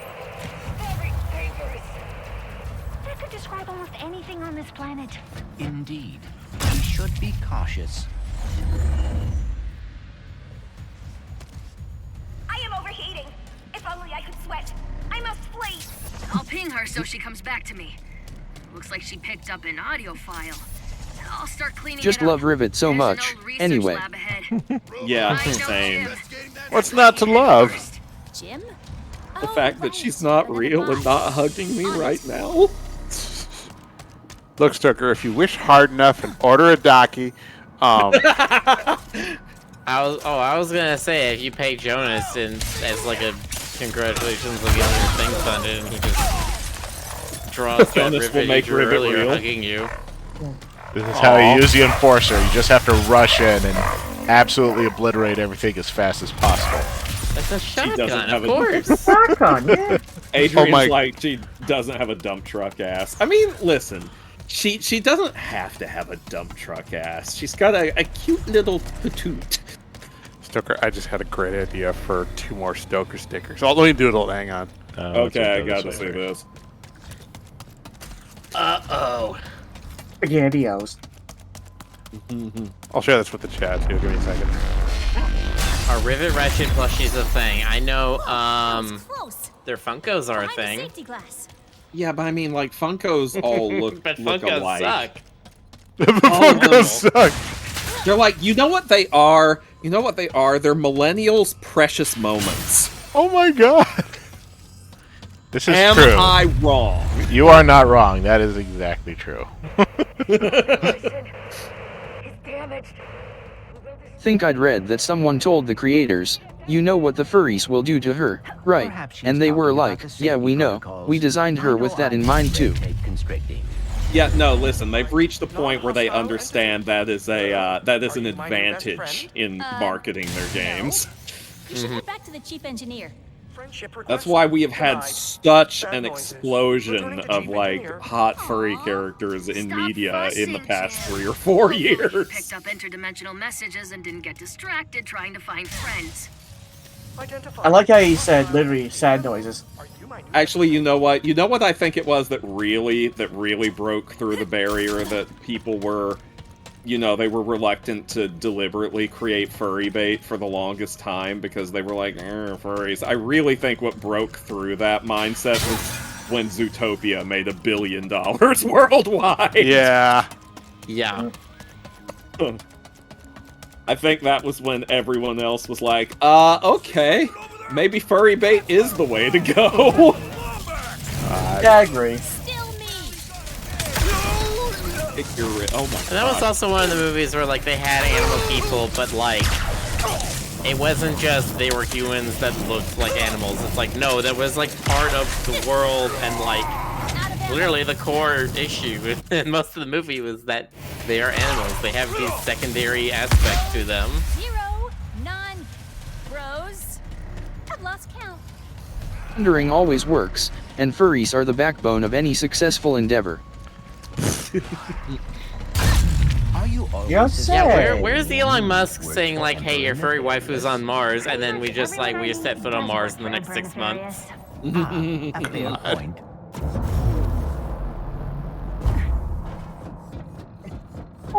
S10: very dangerous.
S14: That could describe almost anything on this planet.
S7: Indeed. We should be cautious.
S10: I am overheating. If only I could sweat. I must flee.
S8: I'll ping her so she comes back to me. Looks like she picked up an audio file. I'll start cleaning
S9: Just
S8: it up.
S9: love Rivet so much. Anyway.
S1: Yeah, same.
S2: what's not to love?
S6: Jim?
S1: The fact that she's not real and not hugging me right now.
S2: Look, Stoker, if you wish hard enough and order a Daki,
S4: I was gonna say, if you pay Jonas as like a congratulations on getting your thing funded, and he just draws that
S1: Jonas will
S4: Rivet
S1: make
S4: you drew
S1: Rivet
S4: earlier
S1: real.
S4: hugging you.
S3: This is how you use the Enforcer. You just have to rush in and absolutely obliterate everything as fast as possible.
S4: That's a
S1: doesn't
S4: shotgun,
S1: have
S4: of
S1: a-
S4: course.
S5: Shotgun, yeah.
S1: Adrian's
S2: my-
S1: like, she doesn't have a dump truck ass. I mean, listen. She doesn't have to have a dump truck ass. She's got a cute little patoot.
S2: Stoker, I just had a great idea for 2 more Stoker stickers. Oh, let me do it. Hang on.
S1: Okay, I gotta see this.
S13: Uh-oh.
S5: Spaghettios.
S2: I'll share this with the chat too. Give me a second.
S4: Are Rivet Ratchet plushies a thing? I know, their Funkos are a thing.
S1: Yeah, but I mean, like, Funkos all look,
S4: But
S1: look
S4: Funkos
S1: alike.
S4: suck.
S2: Funkos suck.
S1: They're like, you know what they are? You know what they are? They're millennials' precious moments.
S2: Oh my god.
S3: This is
S1: Am
S3: true.
S1: I wrong?
S3: You are not wrong. That is exactly true.
S9: Think I'd read that someone told the creators, you know what the furries will do to her, right? And they were like, yeah, we know. We designed her with that in mind too.
S1: Yeah, no, listen, they've reached the point where they understand that is an advantage in marketing their games.
S6: You should head back to the chief engineer.
S1: That's why we have had such an explosion of, like, hot furry characters in media in the past 3 or 4 years.
S8: Picked up interdimensional messages and didn't get distracted trying to find friends.
S5: I like how he said literally sad noises.
S1: Actually, you know what? You know what I think it was that really broke through the barrier that people were, you know, they were reluctant to deliberately create furry bait for the longest time because they were like, furries. I really think what broke through that mindset was when Zootopia made $1 billion worldwide.
S2: Yeah.
S4: Yeah.
S1: I think that was when everyone else was like, okay, maybe furry bait is the way to go.
S5: Yeah, I agree.
S1: Oh my god.
S4: And that was also one of the movies where, like, they had animal people, but, like, it wasn't just they were humans that looked like animals. It's like, no, that was, like, part of the world, and, like, literally the core issue in most of the movie was that they are animals. They have these secondary aspects to them.
S6: 0, none, bros. I've lost count.
S9: Wondering always works, and furries are the backbone of any successful endeavor.
S7: Are you
S4: Yeah, where's Elon Musk saying, like, hey, your furry waifu's on Mars, and then we just set foot on Mars in the next 6 months?
S7: A fair point.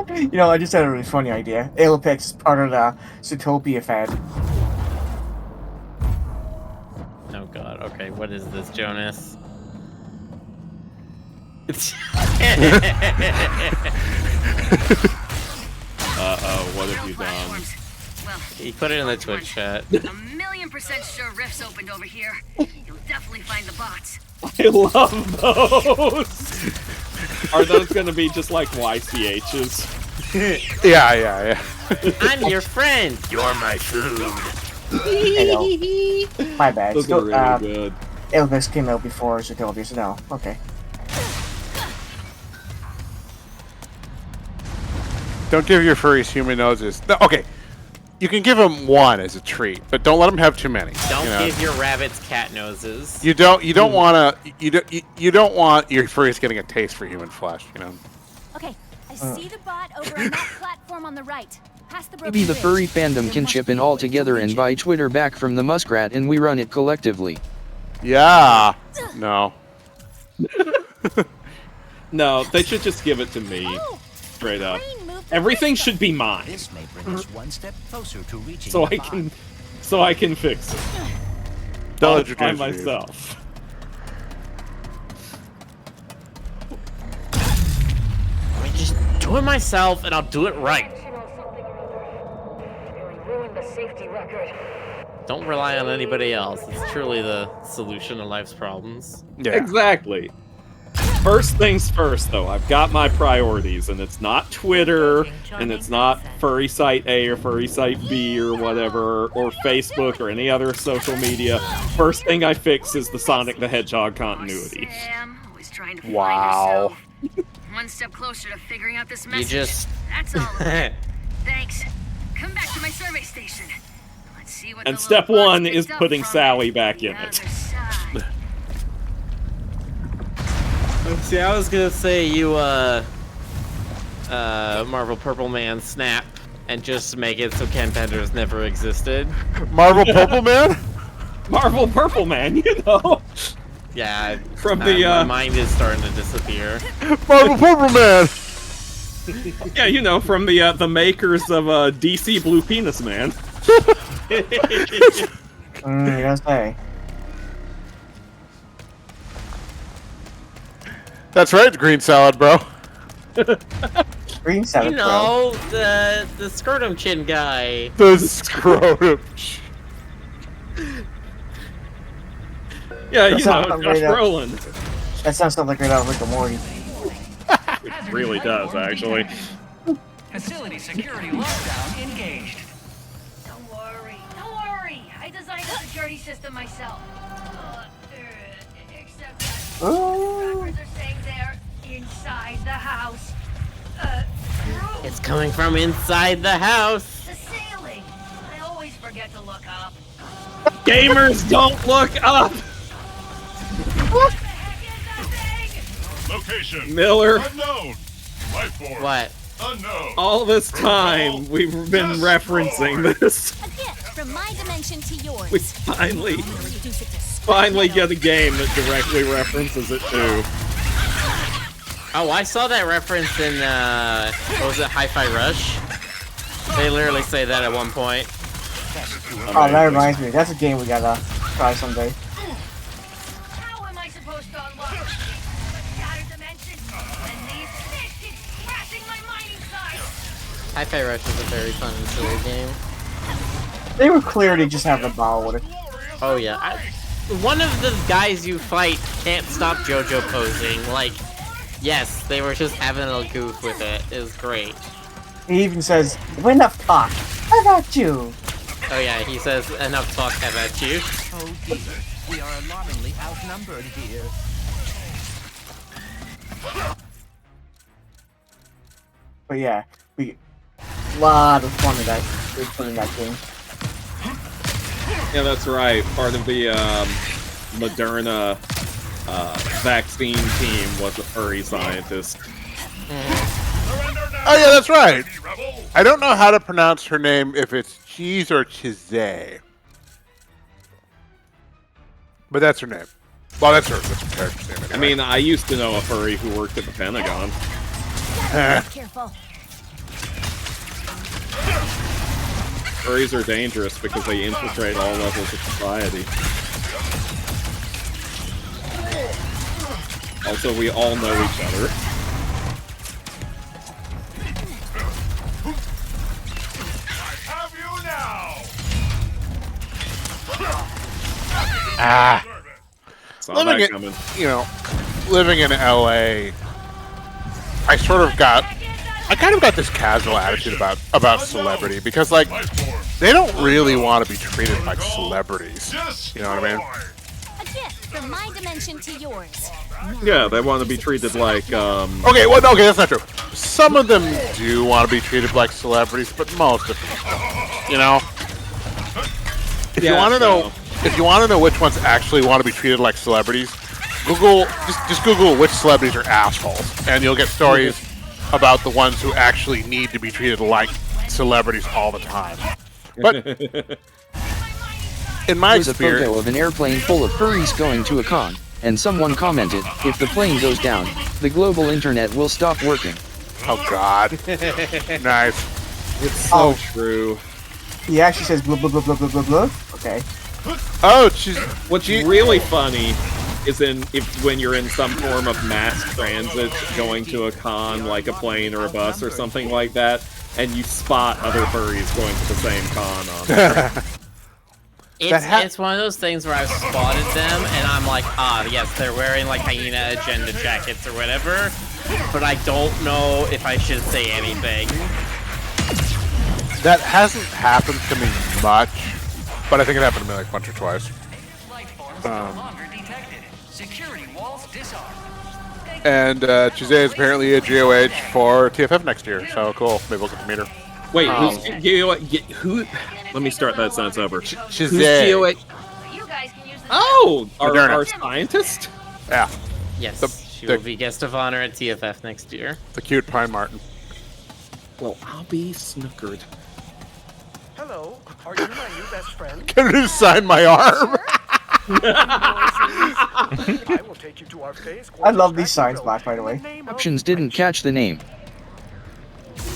S5: You know, I just had a really funny idea. Apex is part of the Zootopia fad.
S4: Oh god, okay, what is this, Jonas?
S1: Uh-oh, what have you done?
S4: He put it in the Twitch chat.
S8: 1,000,000% sure rifts opened over here. You'll definitely find the bots.
S1: I love those! Are those gonna be just like YCHs?
S2: Yeah.
S4: I'm your friend!
S13: You're my food.
S5: My bad.
S1: Those are really good.
S5: Apex came out before Zootopia, so no. Okay.
S2: Don't give your furries human noses. No, okay, you can give them one as a treat, but don't let them have too many.
S4: Don't
S2: you know?
S4: give your rabbits cat noses.
S2: You don't want to. You don't want your furries getting a taste for human flesh. You know.
S6: Okay, I see the bot over on that platform on the right. Past the broken
S9: Maybe the
S6: bridge.
S9: furry fandom can chip in all together and buy Twitter back from the muskrat and we run it collectively.
S2: Yeah. No.
S1: No, they should just give it to me. Straight up. Everything should be mine.
S7: This may bring us one step closer to reaching
S1: So
S7: the
S1: I can fix it. All by myself.
S4: I mean, just do it myself and I'll do it right.
S8: Ruined the safety record.
S4: Don't rely on anybody else. It's truly the solution to life's problems.
S2: Yeah.
S1: Exactly. First things first, though. I've got my priorities, and it's not Twitter, and it's not Furry Site A or Furry Site B or whatever, or Facebook or any other social media. First thing I fix is the Sonic the Hedgehog continuity.
S8: Sam, always trying to find
S2: Wow.
S8: yourself. One step closer to figuring out this message.
S4: You just...
S8: That's all of it. Thanks. Come back to my survey station. Let's see what
S1: And
S8: the
S1: step
S8: little
S1: one
S8: bugs
S1: is
S8: picked up
S1: putting
S8: from
S1: Sally back
S8: the
S1: in it.
S8: other side.
S4: See, I was gonna say you, Marvel Purple Man snap and just make it so Ken Penders never existed.
S2: Marvel Purple Man?
S1: Marvel Purple Man, you know.
S4: Yeah,
S1: From the
S4: my mind is starting to disappear.
S2: Marvel Purple Man.
S1: Yeah, you know, from the makers of DC Blue Penis Man.
S5: You gotta say.
S2: That's right, green salad, bro.
S5: Green salad,
S4: You know, the scrotum chin guy.
S2: The scrotum.
S1: Yeah, you
S5: That
S1: know,
S5: sounds
S1: Josh
S5: right up.
S1: Brolin.
S5: That sounds something like right out of Rick and Morty.
S1: It really does, actually.
S12: Facility security lockdown engaged.
S8: Don't worry. I designed the security system myself. Except that rappers are saying they're inside the house.
S4: It's coming from inside the house.
S8: The ceiling. I always forget to look up.
S1: Gamers don't look up!
S16: Location.
S1: Miller.
S16: Unknown. Life form.
S4: What?
S16: Unknown.
S1: All this time, we've been referencing this.
S6: A gift from my dimension to yours.
S1: We finally get a game that directly references it too.
S4: Oh, I saw that reference in, what was it, Hi-Fi Rush? They literally say that at one point.
S5: Oh, that reminds me. That's a game we gotta try someday.
S8: How am I supposed to unlock the shattered dimension when these fish keep crashing my mining site?
S4: Hi-Fi Rush is a very fun and silly game.
S5: They were clearly just having a ball with it.
S4: Oh yeah, one of the guys you fight can't stop JoJo posing. Like, yes, they were just having a goof with it. It was great.
S5: He even says, enough talk. How about you?
S4: Oh yeah, he says, enough talk about you.
S7: Oh dear, we are alarmingly outnumbered here.
S5: But yeah, we lot of fun with that. We put in that game.
S1: Yeah, that's right. Part of the Moderna vaccine team was a furry scientist.
S2: Oh yeah, that's right. I don't know how to pronounce her name, if it's Cheese or Chizay. But that's her name. Well, that's her character's name. Anyway.
S1: I mean, I used to know a furry who worked at the Pentagon.
S6: Careful.
S1: Furries are dangerous because they infiltrate all levels of society. Also, we all know each other.
S16: Have you now?
S2: Ah.
S1: Saw
S2: Living
S1: that
S2: it,
S1: coming.
S2: you know, living in LA, I kind of got this casual attitude about celebrity because, like, they don't really want to be treated like celebrities. You know what I mean?
S6: A gift from my dimension to yours.
S1: Yeah, they want to be treated like,
S2: Okay, well, okay, that's not true. Some of them do want to be treated like celebrities, but most of them don't. You know? If you want to know, if you want to know which ones actually want to be treated like celebrities, just Google which celebrities are assholes, and you'll get stories about the ones who actually need to be treated like celebrities all the time. But in my
S9: There's a
S2: experience,
S9: photo of an airplane full of furries going to a con, and someone commented, if the plane goes down, the global internet will stop working.
S2: oh god, nice.
S1: it's so true.
S5: He actually says blah blah blah blah blah blah blah. Okay.
S2: Oh,
S1: What's really funny is when you're in some form of mass transit going to a con, like a plane or a bus or something like that, and you spot other furries going to the same con on there.
S4: It's one of those things where I've spotted them and I'm like, ah, yes, they're wearing like hyena agenda jackets or whatever, but I don't know if I should say anything.
S2: That hasn't happened to me much, but I think it happened to me like once or twice.
S12: Security walls disarmed.
S2: And Chizay is apparently a GOH for TFF next year, so cool. Maybe we'll get to meet her.
S1: Wait, who? Let me start that sentence over.
S2: Chizay.
S8: You guys can use the
S1: Oh,
S2: Moderna.
S1: our scientist?
S2: Yeah.
S4: Yes. She will be guest of honor at TFF next year.
S2: The cute Pine Martin.
S1: Well, I'll be snookered.
S15: Hello, are you my new best friend?
S2: Can you sign my arm?
S15: I will take you to our phase.
S5: I love these signs back, by the way.
S9: Options didn't catch the name.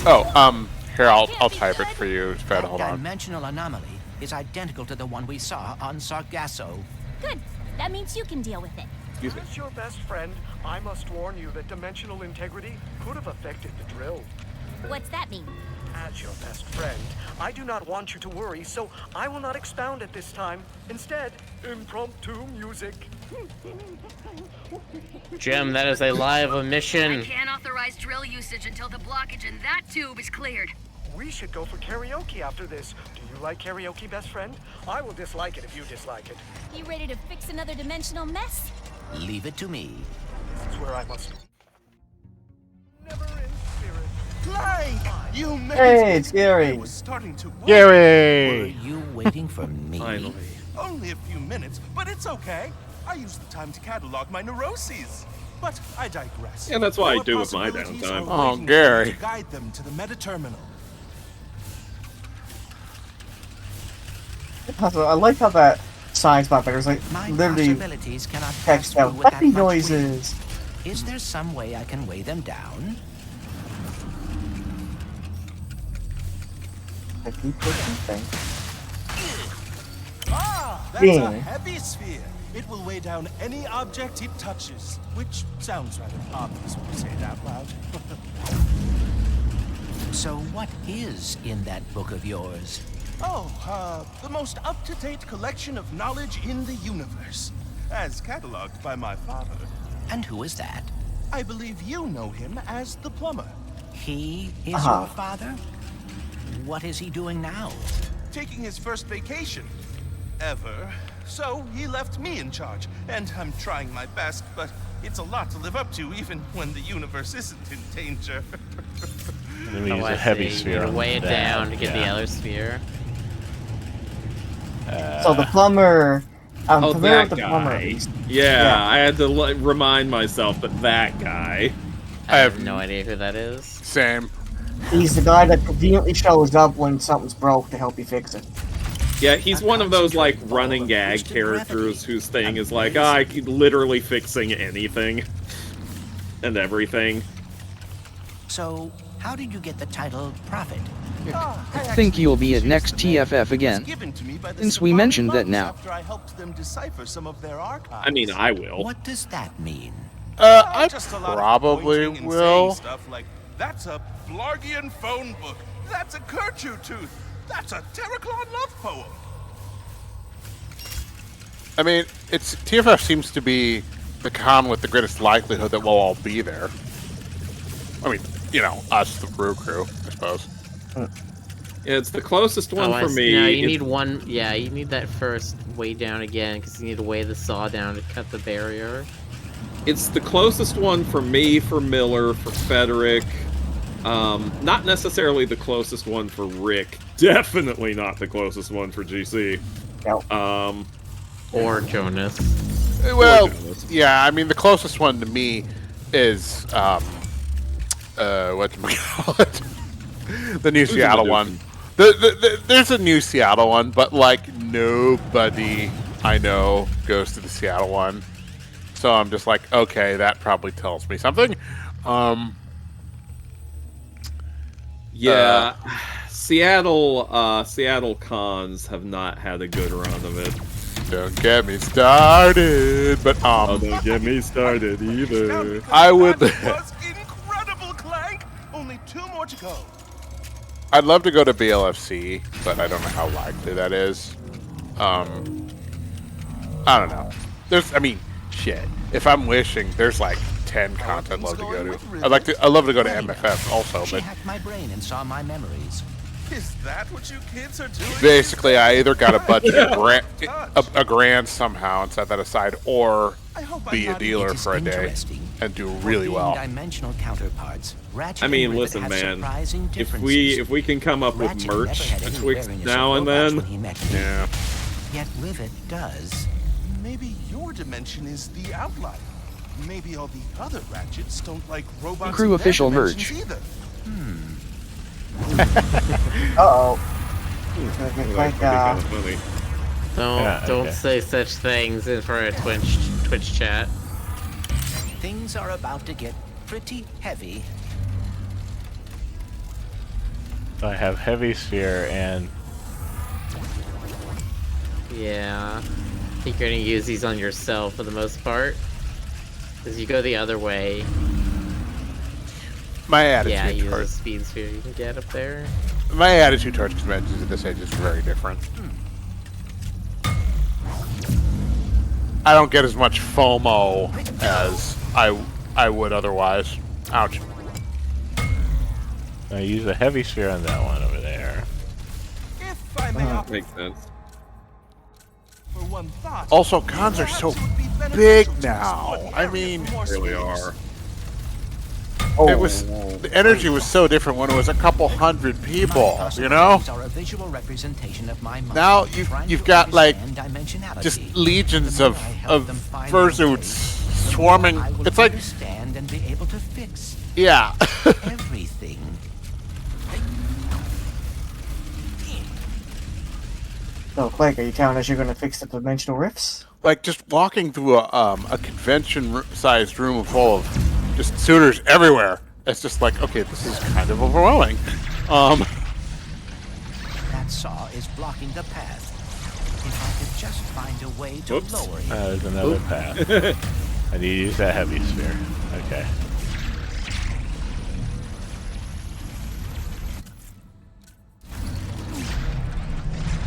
S2: Oh, here, I'll type it for you, Fed. Hold on.
S7: Dimensional anomaly is identical to the one we saw on Sargasso.
S6: Good. That means you can deal with it.
S15: As your best friend, I must warn you that dimensional integrity could have affected the drill.
S6: What's that mean?
S15: As your best friend, I do not want you to worry, so I will not expound at this time. Instead, impromptu music.
S4: Jim, that is a live emission.
S8: I can't authorize drill usage until the blockage in that tube is cleared.
S15: We should go for karaoke after this. Do you like karaoke, best friend? I will dislike it if you dislike it.
S6: You ready to fix another dimensional mess?
S7: Leave it to me.
S15: This is where I must... Never in spirit.
S11: Clank! You made
S5: Hey,
S11: it!
S5: it's Gary.
S11: I was starting to wait.
S2: Gary!
S7: Were you waiting for me?
S1: Finally.
S11: Only a few minutes, but it's okay. I used the time to catalog my neuroses. But I digress.
S1: And that's what I
S11: More
S1: do with my
S11: possibilities
S1: downtime.
S11: are
S2: Oh,
S11: waiting
S2: Gary.
S11: to guide them to the meta-terminal.
S5: I like how that signs pop. There's like
S7: My
S5: literally
S7: possibilities cannot pass
S5: text
S7: through
S5: out
S7: with that
S5: happy
S7: much weight.
S5: noises.
S7: Is there some way I can weigh them down?
S5: I keep pushing things.
S11: Ah, that's
S5: Ding.
S11: a heavy sphere. It will weigh down any object it touches, which sounds rather obvious when you say it out loud.
S7: So what is in that book of yours?
S11: The most up-to-date collection of knowledge in the universe, as cataloged by my father.
S7: And who is that?
S11: I believe you know him as the plumber.
S7: He is
S5: Uh-huh.
S7: your father? What is he doing now?
S11: Taking his first vacation. Ever. So he left me in charge, and I'm trying my best, but it's a lot to live up to even when the universe isn't in danger.
S3: Let me
S4: Oh,
S3: use
S4: I
S3: a heavy
S4: see.
S3: sphere.
S4: You
S3: on
S4: weigh it
S3: that.
S4: down to get the
S3: Yeah.
S4: other sphere.
S5: So the plumber. I'm
S1: Oh,
S5: familiar
S1: that
S5: with the plumber.
S1: guy. Yeah, I had to remind myself that guy.
S4: I have no idea who that is.
S2: Same.
S5: He's the guy that conveniently shows up when something's broke to help you fix it.
S1: Yeah, he's one of those, like, running gag characters whose thing is like, I keep literally fixing anything and everything.
S7: So, how did you get the title Prophet?
S9: I think you'll be at next TFF again, since we mentioned that now.
S11: After I helped them decipher some of their archives.
S1: I mean, I will.
S7: What does that mean?
S2: I
S11: Just a lot of
S2: probably
S11: pointing and
S2: will.
S11: saying stuff like, that's a Blargian phone book. That's a Kerchu tooth. That's a Terraclon love poem.
S2: I mean, TFF seems to be the con with the greatest likelihood that we'll all be there. I mean, you know, us, the Croo crew, I suppose.
S1: It's the closest one for me.
S4: No, you need one. Yeah, you need that first weigh down again because you need to weigh the saw down to cut the barrier.
S1: It's the closest one for me, for Miller, for Frederick. Not necessarily the closest one for Rick. Definitely not the closest one for GC.
S5: No.
S4: Or Jonas.
S2: Well, yeah, I mean, the closest one to me is, whatchamacallit? The New Seattle one. There's a New Seattle one, but, like, nobody I know goes to the Seattle one. So I'm just like, okay, that probably tells me something.
S1: Yeah, Seattle cons have not had a good run of it.
S2: Don't get me started, but
S1: Oh, don't get me started either.
S2: I would.
S11: That was incredible, Clank. Only 2 more to go.
S2: I'd love to go to BLFC, but I don't know how likely that is. I don't know. I mean, shit. If I'm wishing, there's like 10 content I'd love to go to. I'd love to go to MFF also,
S7: She
S2: but
S7: hacked my brain and saw my memories.
S11: Is that what you kids are doing?
S2: basically I either got to budget a grand somehow and set that aside, or be a dealer
S7: It is
S2: for a day
S7: interesting.
S2: and do
S7: For
S2: really
S7: being
S2: well.
S7: Dimensional counterparts. Ratchet
S1: I mean,
S7: and Rivet
S1: listen,
S7: have
S1: man.
S7: surprising
S1: If
S7: differences.
S1: we can come up with
S7: Ratchet
S1: merch
S7: never had any
S1: betwixt
S7: awareness
S1: now
S7: of
S1: and
S7: robots
S1: then,
S7: when he met me.
S2: Yeah.
S7: Yet Rivet does.
S11: Maybe your dimension is the outlier.
S17: Maybe all the other Ratchets don't like robots.
S9: Crew
S17: in their
S9: official
S17: dimensions
S9: merge.
S17: Either.
S5: Uh-oh.
S4: Don't say such things in for a Twitch chat.
S7: Things are about to get pretty heavy.
S3: So I have heavy sphere and
S4: Yeah. I think you're gonna use these on yourself for the most part. Because you go the other way.
S2: My attitude
S4: Yeah, use a
S2: towards
S4: speed sphere you can get up there.
S2: my attitude towards conventions at this age is very different. I don't get as much FOMO as I would otherwise. Ouch.
S3: I use a heavy sphere on that one over there.
S17: If I may offer
S1: Makes sense.
S17: for one thought.
S2: Also, cons are so big now. I mean,
S1: They really are.
S2: it was the energy was so different when it was a couple hundred people. You know.
S7: Are a visual representation of my mind.
S2: Now
S7: Trying
S2: you've
S7: to
S2: got like
S7: understand dimensionality.
S2: just legions of
S7: find
S2: fursuits swarming.
S7: I will
S2: It's like
S7: understand and be able to fix
S2: yeah.
S7: everything.
S5: So, Clank, are you telling us you're going to fix the dimensional rifts?
S2: Like just walking through a convention-sized room full of just suitors everywhere. It's just like, okay, this is kind of overwhelming.
S7: That saw is blocking the path. If I could just find a way to lower it.
S3: There's another path. I need to use that heavy sphere. Okay.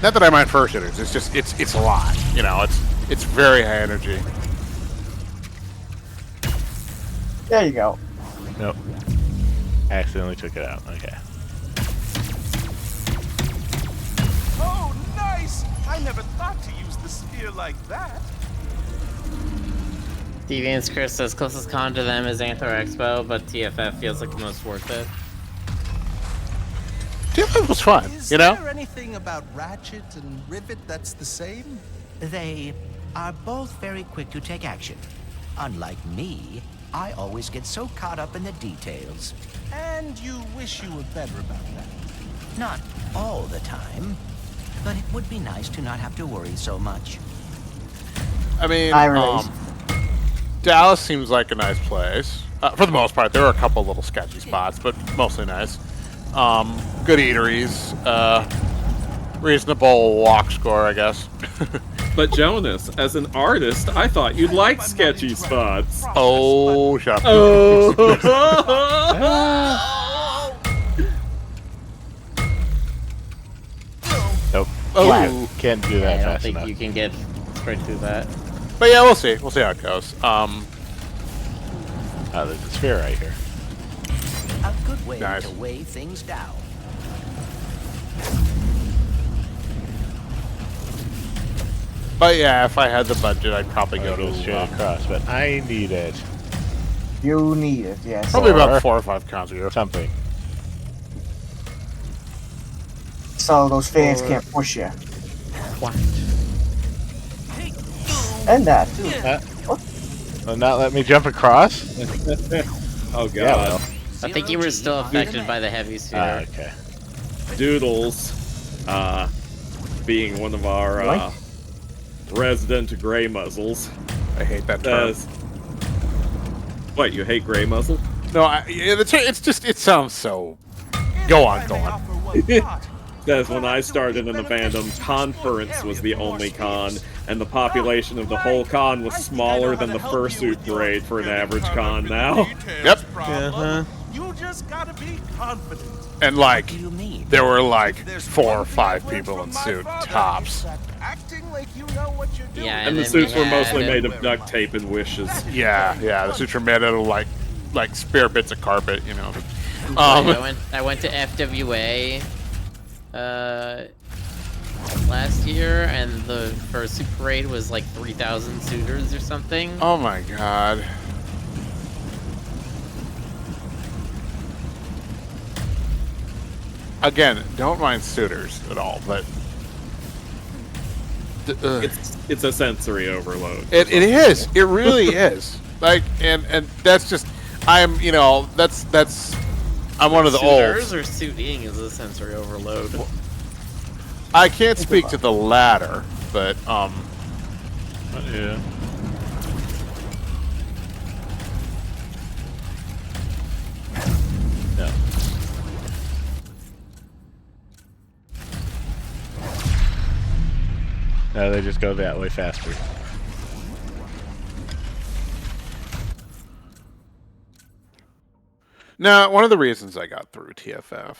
S2: Not that I mind fursuiters. It's just it's a lot. You know, it's very high energy.
S5: There you go.
S3: Nope. Accidentally took it out. Okay.
S17: Oh, nice! I never thought to use the sphere like that.
S4: Deviant's Chris says closest con to them is Antler Expo, but TFF feels like the most worth it.
S2: TFF was fun,
S17: Is
S2: you know?
S17: there anything about Ratchet and Rivet that's the same?
S7: They are both very quick to take action. Unlike me, I always get so caught up in the details.
S17: And you wish you were better about that.
S7: Not all the time, but it would be nice to not have to worry so much.
S2: I mean,
S5: Ironies.
S2: Dallas seems like a nice place. For the most part, there are a couple little sketchy spots, but mostly nice. Good eateries. Reasonable walk score, I guess.
S1: But Jonas, as an artist, I thought you'd like sketchy spots.
S2: Oh, shut up.
S1: Oh.
S3: Nope.
S2: Oh.
S3: Can't do that
S4: I don't
S3: fast
S4: think
S3: enough.
S4: you can get straight through that.
S2: But yeah, we'll see. We'll see how it goes.
S3: There's a sphere right here.
S7: A good way
S2: Nice.
S7: to weigh things down.
S2: But yeah, if I had the budget, I'd probably go
S3: Go
S2: to
S3: straight across, but I need it.
S5: You need it, yes.
S2: probably about
S3: Or
S2: 4 or 5 cons a year.
S3: Something.
S5: So those fans can't push you.
S4: What?
S5: And that, too.
S3: Will not let me jump across?
S1: Oh god.
S3: Yeah, well.
S4: I think you were still affected by the heavy sphere.
S3: Okay.
S1: Doodles, being one of our resident gray muzzles,
S2: I hate that term.
S1: says, "What? You hate gray muzzle?"
S2: No, it's just, it sounds so... Go on.
S1: Says when I started in the fandom, Conference was the only con, and the population of the whole con was smaller than the fursuit parade for an average con now.
S2: Yep.
S17: You just gotta be confident.
S2: And like,
S7: What do you mean?
S2: there were like 4 or 5 people in suit, tops.
S17: Acting like you know what you're doing.
S4: Yeah,
S1: And the
S4: then
S1: suits
S4: we
S1: were mostly
S4: had-
S1: made of duct tape and wishes.
S2: Yeah, the suits were made out of like spare bits of carpet, you know.
S4: I went to FWA last year, and the fursuit parade was like 3,000 suitors or something.
S2: Oh my god. Again, don't mind suitors at all, but
S1: It's a sensory overload.
S2: it is. It really is. Like, and that's just, I'm one of the
S4: Suitors
S2: olds.
S4: or suiting is a sensory overload.
S2: I can't speak to the latter, but
S3: yeah. No. No, they just go that way faster.
S2: now one of the reasons I got through TFF,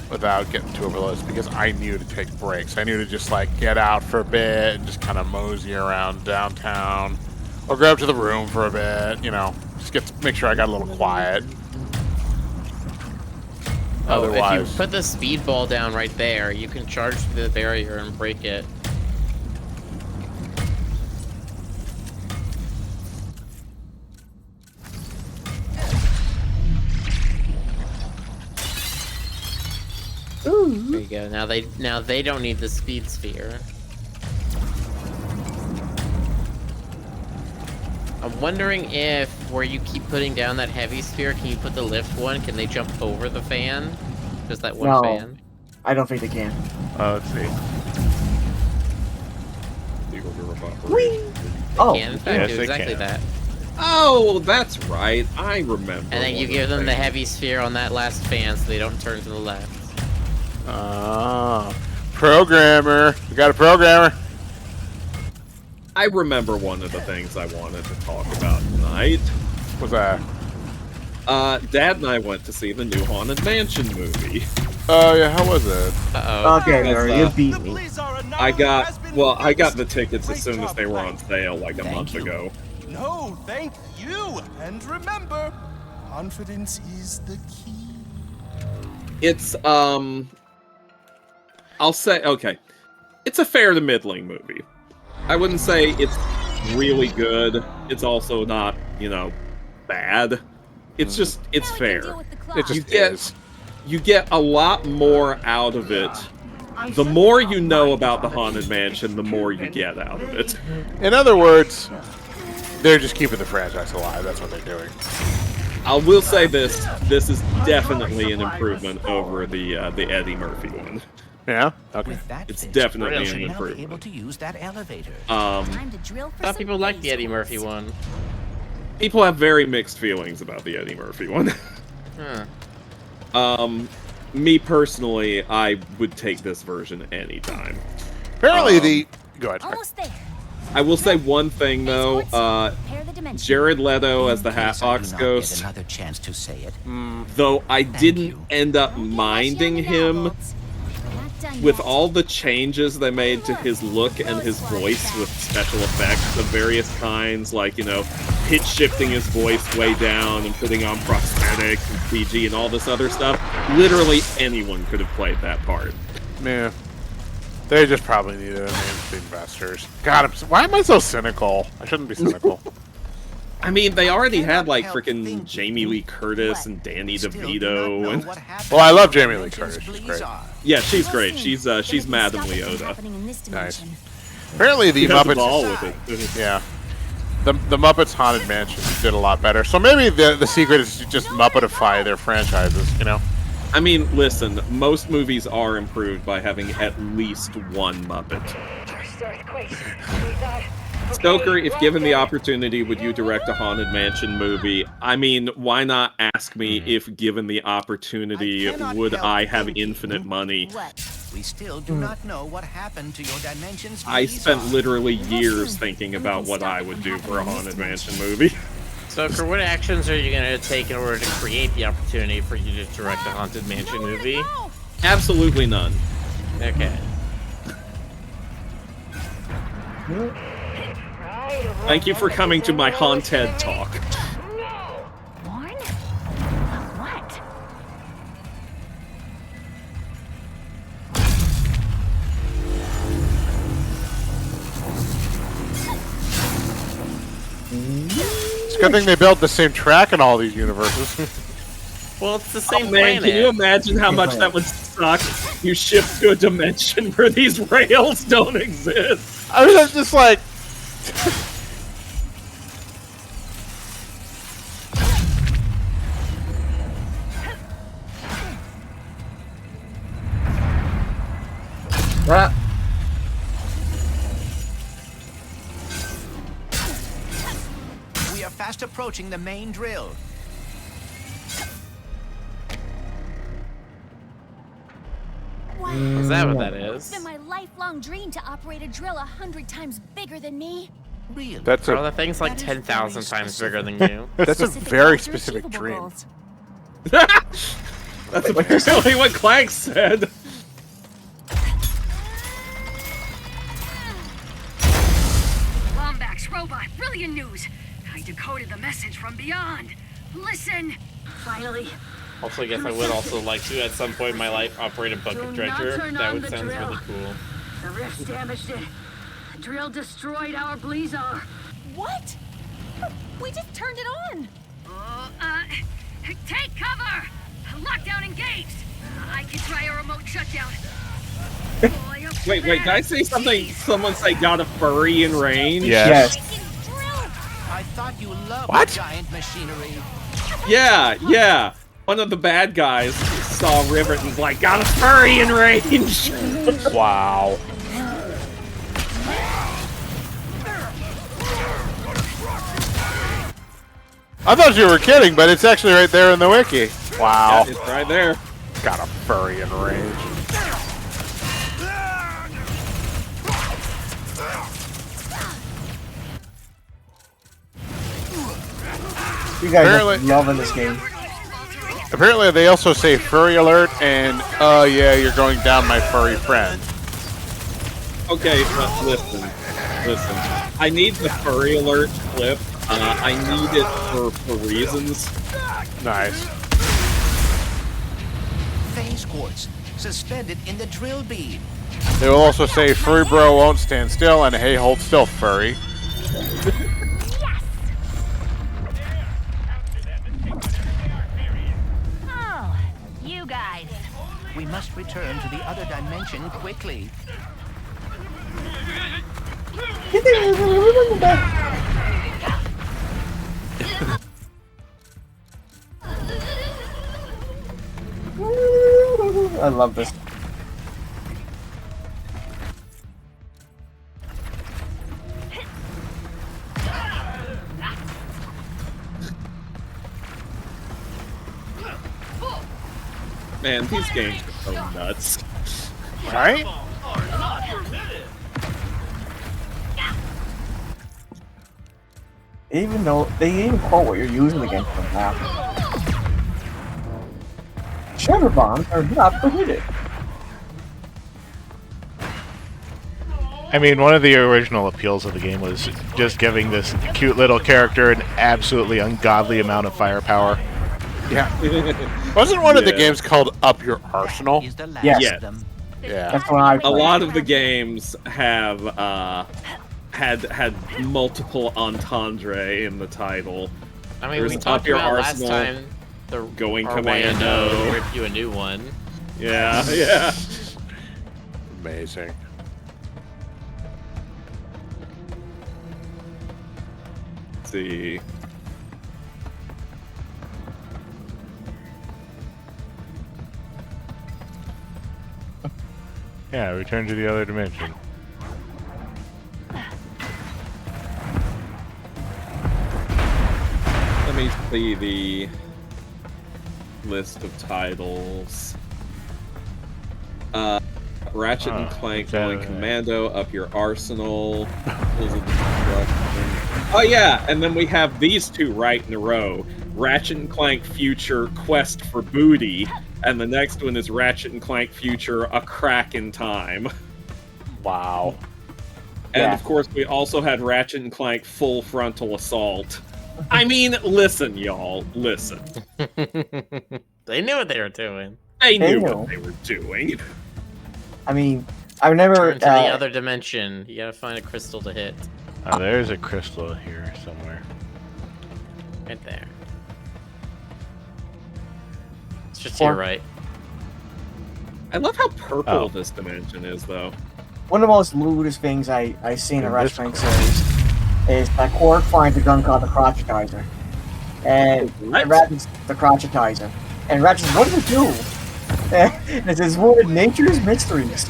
S2: without getting too overloaded, is because I knew to take breaks. I knew to just like get out for a bit and just kind of mosey around downtown, or go up to the room for a bit. Just make sure I got a little quiet.
S4: Oh,
S2: Otherwise,
S4: if you put the speedball down right there, you can charge through the barrier and break it.
S5: Ooh.
S4: There you go. Now they don't need the speed sphere. I'm wondering if where you keep putting down that heavy sphere, can you put the lift one? Can they jump over the fan? Just that one
S5: No.
S4: fan?
S5: I don't think they can.
S3: Let's see.
S5: Whee! Oh,
S4: Can in fact
S3: yes,
S4: do
S3: they
S4: exactly
S3: can.
S4: that.
S1: Oh, that's right. I remember.
S4: And then you
S1: one
S4: give
S1: of
S4: them the
S1: things.
S4: heavy sphere on that last fan so they don't turn to the left.
S2: programmer. We got a programmer.
S1: I remember one of the things I wanted to talk about tonight.
S2: What's that?
S1: Dad and I went to see the new Haunted Mansion movie.
S2: Oh yeah, how was it?
S4: Uh-oh.
S5: Okay, Mary, you beat me.
S1: I got the tickets as soon as they were on sale, like a month ago.
S17: No, thank you. And remember, confidence is the key.
S1: It's I'll say okay. It's a fair to middling movie. I wouldn't say it's really good. It's also not, bad. It's just it's fair.
S2: It just
S1: You get a lot more out of it. The more you know about the Haunted Mansion, the more you get out of it.
S2: In other words, they're just keeping the franchise alive. That's what they're doing.
S1: I will say this is definitely an improvement over the Eddie Murphy one.
S2: Yeah? Okay.
S7: It's
S1: definitely an improvement.
S7: Able to use that elevator.
S4: I thought people liked the Eddie Murphy one.
S1: People have very mixed feelings about the Eddie Murphy one.
S4: Huh.
S1: Me personally, I would take this version anytime.
S2: Apparently go ahead.
S6: Almost there.
S1: I will say one thing though, Jared Leto as the Hatbox Ghost,
S7: Another chance to say it.
S1: though I didn't end up minding him, with all the changes they made to his look and his voice with special effects of various kinds, like, pitch shifting his voice way down and putting on prosthetics and CG and all this other stuff, literally anyone could have played that part.
S2: Yeah. They just probably needed a name to investors. God, why am I so cynical? I shouldn't be cynical.
S1: I mean, they already had, like, freaking Jamie Lee Curtis and Danny DeVito. And
S2: Well, I love Jamie Lee Curtis. She's great.
S1: yeah, she's great. She's Madame Leota.
S2: Nice. Apparently the
S1: She has a
S2: Muppets...
S1: ball with it.
S2: Yeah. The Muppets Haunted Mansion did a lot better. So maybe the secret is to just Muppetify their franchises,
S1: I mean, listen, most movies are improved by having at least one Muppet. Stoker, if given the opportunity, would you direct a Haunted Mansion movie? I mean, why not ask me if given the opportunity, would I have infinite money?
S7: We still do not know what happened to your dimensions.
S1: I spent literally years thinking about what I would do for a Haunted Mansion movie.
S4: Stoker, what actions are you going to take in order to create the opportunity for you to direct a Haunted Mansion movie?
S1: Absolutely none.
S4: Okay.
S1: Thank you for coming to my Haunted talk.
S6: Warn? What?
S2: It's a good thing they built the same track in all these universes.
S4: Well, it's the same
S1: Oh man,
S4: planet.
S1: can you imagine how much that would suck? You shift to a dimension where these rails don't exist.
S2: I mean, that's just like...
S5: Ah.
S7: We are fast approaching the main drill.
S6: Wow.
S4: Is that what that
S6: It's
S4: is?
S6: been my lifelong dream to operate a drill 100 times bigger than me.
S7: Really?
S2: That's
S4: Bro,
S2: a
S4: that thing's like 10,000 times bigger than you.
S2: that's a
S6: Specific
S2: very
S6: goals are
S2: specific
S6: achievable
S2: dream.
S6: goals.
S1: That's apparently what Clank said.
S8: Lombax robot, brilliant news. I decoded the message from beyond. Listen. Finally.
S4: Also, I guess I would also like to, at some point in my life, operate a
S8: Do
S4: bucket
S8: not
S4: dredger.
S8: turn
S4: That
S8: on
S4: would
S8: the
S4: sound
S8: drill.
S4: really cool.
S8: The rift damaged it. The drill destroyed our Blizzar.
S6: What? We just turned it on.
S8: Take cover! Lockdown engaged! I can try a remote shutdown.
S1: Wait, can I say something? Someone say got a furry in range?
S2: Yes.
S7: I thought you loved
S2: What?
S7: giant machinery.
S1: Yeah. One of the bad guys saw Rivet and was like, got a furry in range!
S2: Wow. I thought you were kidding, but it's actually right there in the wiki. Wow.
S1: Yeah, it's right there.
S2: Got a furry in range.
S5: You guys are
S2: Apparently-
S5: loving this game.
S2: Apparently, they also say furry alert and, oh yeah, you're going down my furry friend.
S1: Okay, but listen. I need the furry alert clip. I need it for reasons.
S2: Nice.
S7: Phase quartz suspended in the drill bead.
S2: They will also say furry bro won't stand still and hey, hold still, furry.
S14: Oh, you guys.
S7: We must return to the other dimension quickly.
S5: I love this.
S1: Man, these games are so nuts.
S2: Right?
S5: Even though they even quote what you're using against them now. Shatter bombs are not permitted.
S3: I mean, one of the original appeals of the game was just giving this cute little character an absolutely ungodly amount of firepower.
S2: Yeah. Wasn't one of the
S1: Yeah.
S2: games called Up Your Arsenal?
S7: Is the last
S1: Yes.
S7: of them.
S2: Yeah.
S5: That's what I
S1: A
S5: played.
S1: lot of the games have had multiple entendre in the title.
S4: I mean,
S1: There's
S4: we
S1: Up
S4: talked
S1: Your
S4: about
S1: Arsenal,
S4: last time the
S1: Going
S4: our
S1: Commando.
S4: YNO rip you a new one.
S1: Yeah.
S2: Amazing.
S1: Let's see.
S3: Yeah, return to the other dimension.
S1: Let me see the list of titles. Ratchet and Clank, Going Commando, Up Your Arsenal. Tools of Destruction. Oh yeah, and then we have these two right in a row. Ratchet and Clank Future Quest for Booty, and the next one is Ratchet and Clank Future A Crack in Time.
S2: Wow.
S1: And
S5: Yeah.
S1: of course, we also had Ratchet and Clank Full Frontal Assault. I mean, listen, y'all, listen.
S4: They knew what they were doing.
S1: They knew
S5: knew.
S1: what they were doing.
S5: I mean, I've never.
S4: Turn to the other dimension. You gotta find a crystal to hit.
S3: Oh, there's a crystal here somewhere.
S4: Right there. It's just to your right.
S1: I love how purple
S3: Oh.
S1: this dimension is, though.
S5: One of the most lewdest things I see in a
S3: In
S5: Ratchet
S3: this
S5: Clank series is that Quark finds a gun called the Crotchetizer. And Ratchet's the Crotchetizer. And Ratchet's, what does it do? And it says, one of nature's mysteries.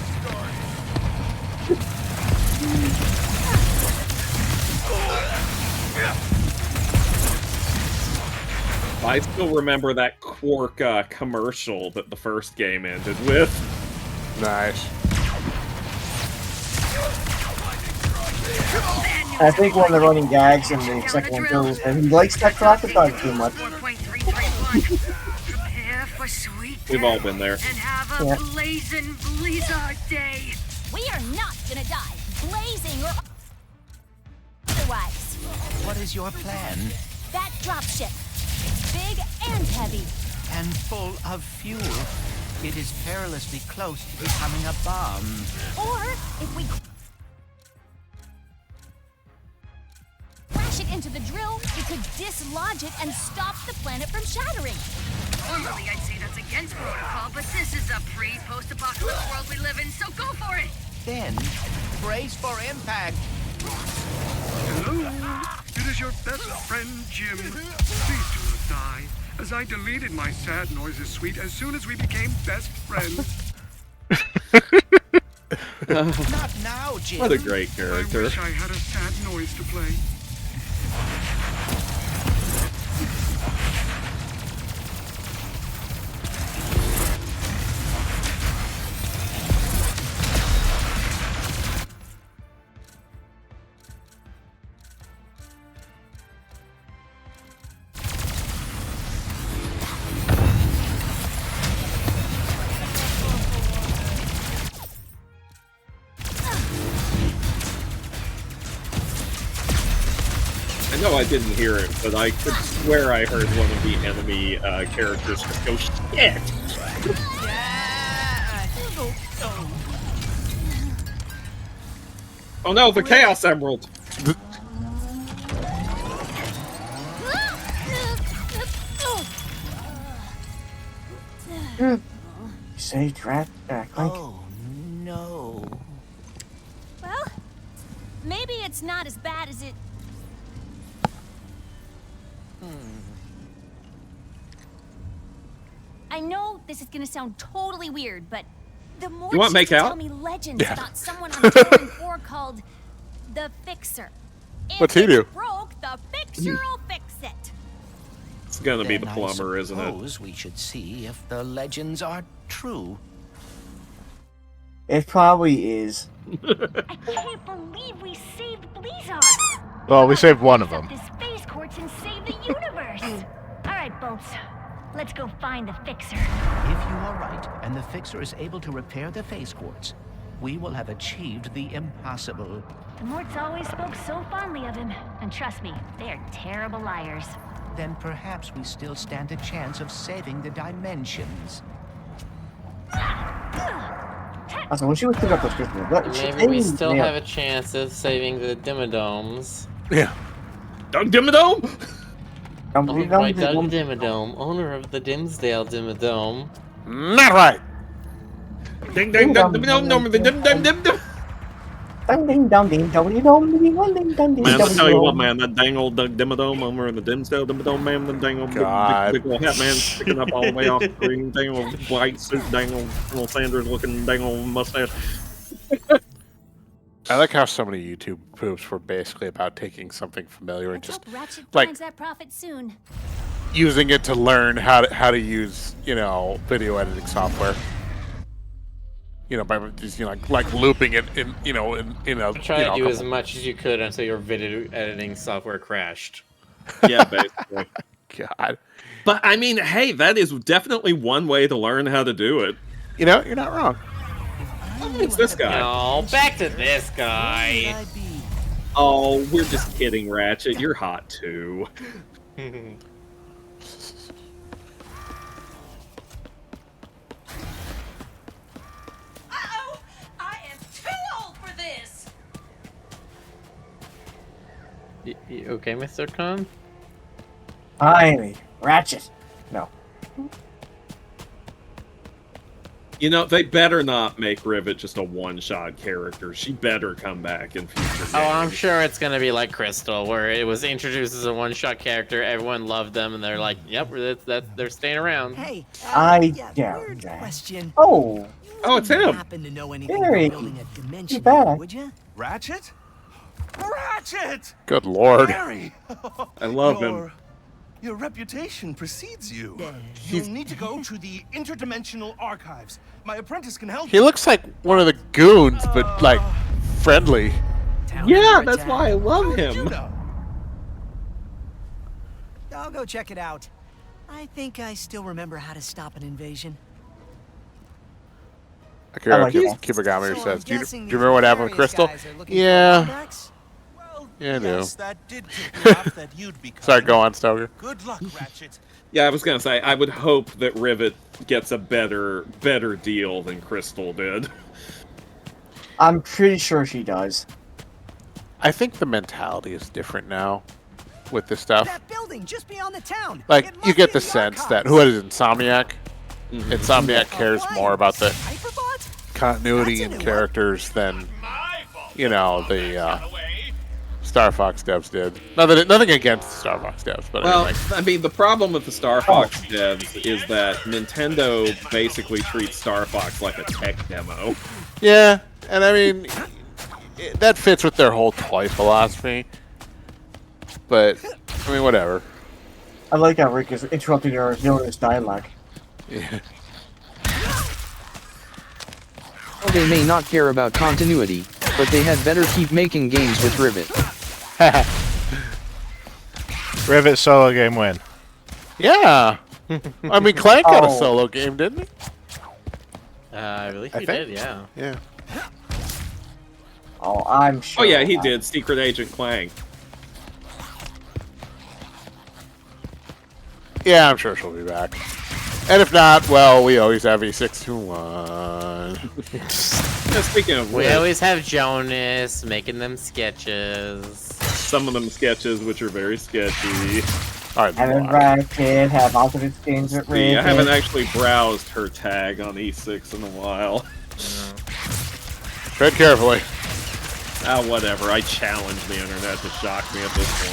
S1: I still remember that Quark commercial that the first game ended with.
S2: Nice.
S5: I think one of the running gags in the second one too is that he likes that crocodile too much.
S8: Prepare for sweet
S1: We've all been there.
S8: and have a
S5: Yeah.
S8: blazing blizzard day.
S6: We are not gonna die, blazing or otherwise.
S7: What is your plan?
S6: That dropship. It's big and heavy.
S7: And full of fuel. It is perilously close to becoming a bomb.
S6: Or if we crash it into the drill, we could dislodge it and stop the planet from shattering.
S8: Normally I'd say that's against protocol, but this is a pre-post-apocalypse world we live in, so go for it!
S7: Then, brace for impact.
S18: Hello? It is your best friend, Jim. Please do not die, as I deleted my sad noises suite as soon as we became best friends.
S7: Not now, Jim.
S1: What a great character.
S18: I wish I had a sad noise to play.
S1: I know I didn't hear it, but I could swear I heard one of the enemy characters just go, shit! Oh no, the Chaos Emerald!
S5: Saved Ratchet Clank.
S7: Oh, no.
S6: Well, maybe it's not as bad as it... I know this is gonna sound totally weird, but the more
S1: You want make out?
S6: tell me legends about someone on Terran 4 called the Fixer. If
S2: What's he do?
S6: it's broke, the Fixer will fix it.
S1: It's gonna be the
S7: Then
S1: plumber, isn't it?
S7: I suppose we should see if the legends are true.
S5: It probably is.
S14: I can't believe we saved Blizzard.
S3: Well, we saved one of them.
S14: The space courts and save the universe. All right, Bolts. Let's go find the Fixer.
S7: If you are right, and the Fixer is able to repair the phase quartz, we will have achieved the impossible.
S14: The Morts always spoke so fondly of him. And trust me, they're terrible liars.
S7: Then perhaps we still stand a chance of saving the dimensions.
S5: Also, when she was picking up those crystals,
S4: Maybe we still have a chance of saving the Dimodomes.
S2: Yeah.
S1: Doug Dimmadome?
S4: Owned by Doug Dimmadome, owner of the Dimsdale Dimmadome.
S2: Not right.
S1: Ding ding dong Dimmadome, no, the dim dim dim dim.
S5: Ding ding dong ding dong ding dong ding dong ding dong ding.
S1: Man, I tell you what, man, that dang old Doug Dimmadome over in the Dimsdale Dimmadome, man, the dang old big old hat man sticking up all the way off the green, dang old white suit, dang old Colonel Sanders looking dang old mustache.
S2: I like how so many YouTube poops were basically about taking something familiar and just
S6: Ratchet
S2: like
S6: finds that profit soon.
S2: using it to learn how to use, you know, video editing software. You know, by just, you know, like looping it in, you know, in a
S4: Try
S2: you know,
S4: to do
S2: a
S4: as
S2: couple-
S4: much as you could until your video editing software crashed.
S1: Yeah, basically.
S2: God.
S1: But I mean, hey, that is definitely one way to learn how to do it.
S2: You know, you're not wrong.
S1: It's this guy.
S4: No, back to this guy.
S1: Oh, we're just kidding, Ratchet. You're hot too.
S19: Uh-oh! I am too old for this!
S4: You okay, Mr. Khan?
S5: Finally, Ratchet. No.
S1: You know, they better not make Rivet just a one-shot character. She better come back in future games.
S4: Oh, I'm sure it's gonna be like Crystal, where it was introduced as a one-shot character, everyone loved them, and they're like, "Yep, they're staying around."
S20: Hey,
S5: I doubt that.
S20: question.
S5: Oh.
S1: Oh, it's him.
S20: Happen to know anything
S5: Very.
S20: about building a dimension,
S5: Too bad.
S20: would you?
S17: Ratchet? Ratchet!
S2: Good lord.
S17: Harry!
S1: I love him.
S17: You're Your reputation precedes you. You'll need to go to the interdimensional archives. My apprentice can help
S2: He
S17: you.
S2: looks like one of the goons, but like friendly.
S1: Yeah, that's why I love him.
S20: I'll go check it out. I think I still remember how to stop an invasion.
S2: Akira
S5: like that.
S2: Kibagami
S20: So
S2: says,
S20: I'm
S2: do you
S20: guessing
S2: remember what happened with
S20: these
S2: Crystal?
S20: guys are looking for
S2: Yeah.
S20: comebacks?
S2: Yeah, I do.
S17: Yes, that did tip me off that you'd be
S2: Sorry,
S17: coming.
S2: go on, Stoker.
S17: Good luck, Ratchet.
S1: Yeah, I was gonna say, I would hope that Rivet gets a better deal than Crystal did.
S5: I'm pretty sure she does.
S2: I think the mentality is different now with this stuff.
S20: That building just beyond the town.
S2: Like,
S20: It
S2: you
S20: must
S2: get
S20: be
S2: the sense that, who is it, Insomniac? Insomniac cares more about the continuity and characters than, you know, the Star Fox devs did. Nothing against the Star Fox devs, but
S1: Well,
S2: anyway.
S1: I mean, the problem with the Star Fox devs is that Nintendo basically treats Star Fox like a tech demo.
S2: Yeah, and I mean, that fits with their whole toy philosophy. But, I mean, whatever.
S5: I like how Rick is interrupting your villainous dialogue.
S2: Yeah.
S9: Well, they may not care about continuity, but they had better keep making games with Rivet.
S3: Rivet solo game win.
S2: Yeah. I mean, Clank got a
S5: Oh.
S2: solo game, didn't he?
S4: I believe
S2: I
S4: he
S2: think.
S4: did, yeah.
S2: Yeah.
S5: Oh, I'm sure.
S1: Oh yeah, he
S5: of
S1: did. Secret Agent Clank.
S2: Yeah, I'm sure she'll be back. And if not, well, we always have E621.
S1: Yeah, speaking of
S4: We
S1: which,
S4: always have Jonas making them sketches.
S1: some of them sketches which are very sketchy.
S2: Alright,
S5: that. Having Ratchet, have alternate skins with
S1: See, I
S5: Rick.
S1: haven't actually browsed her tag on E6 in a while.
S2: tread carefully.
S1: Ah, whatever. I challenge the internet to shock me at this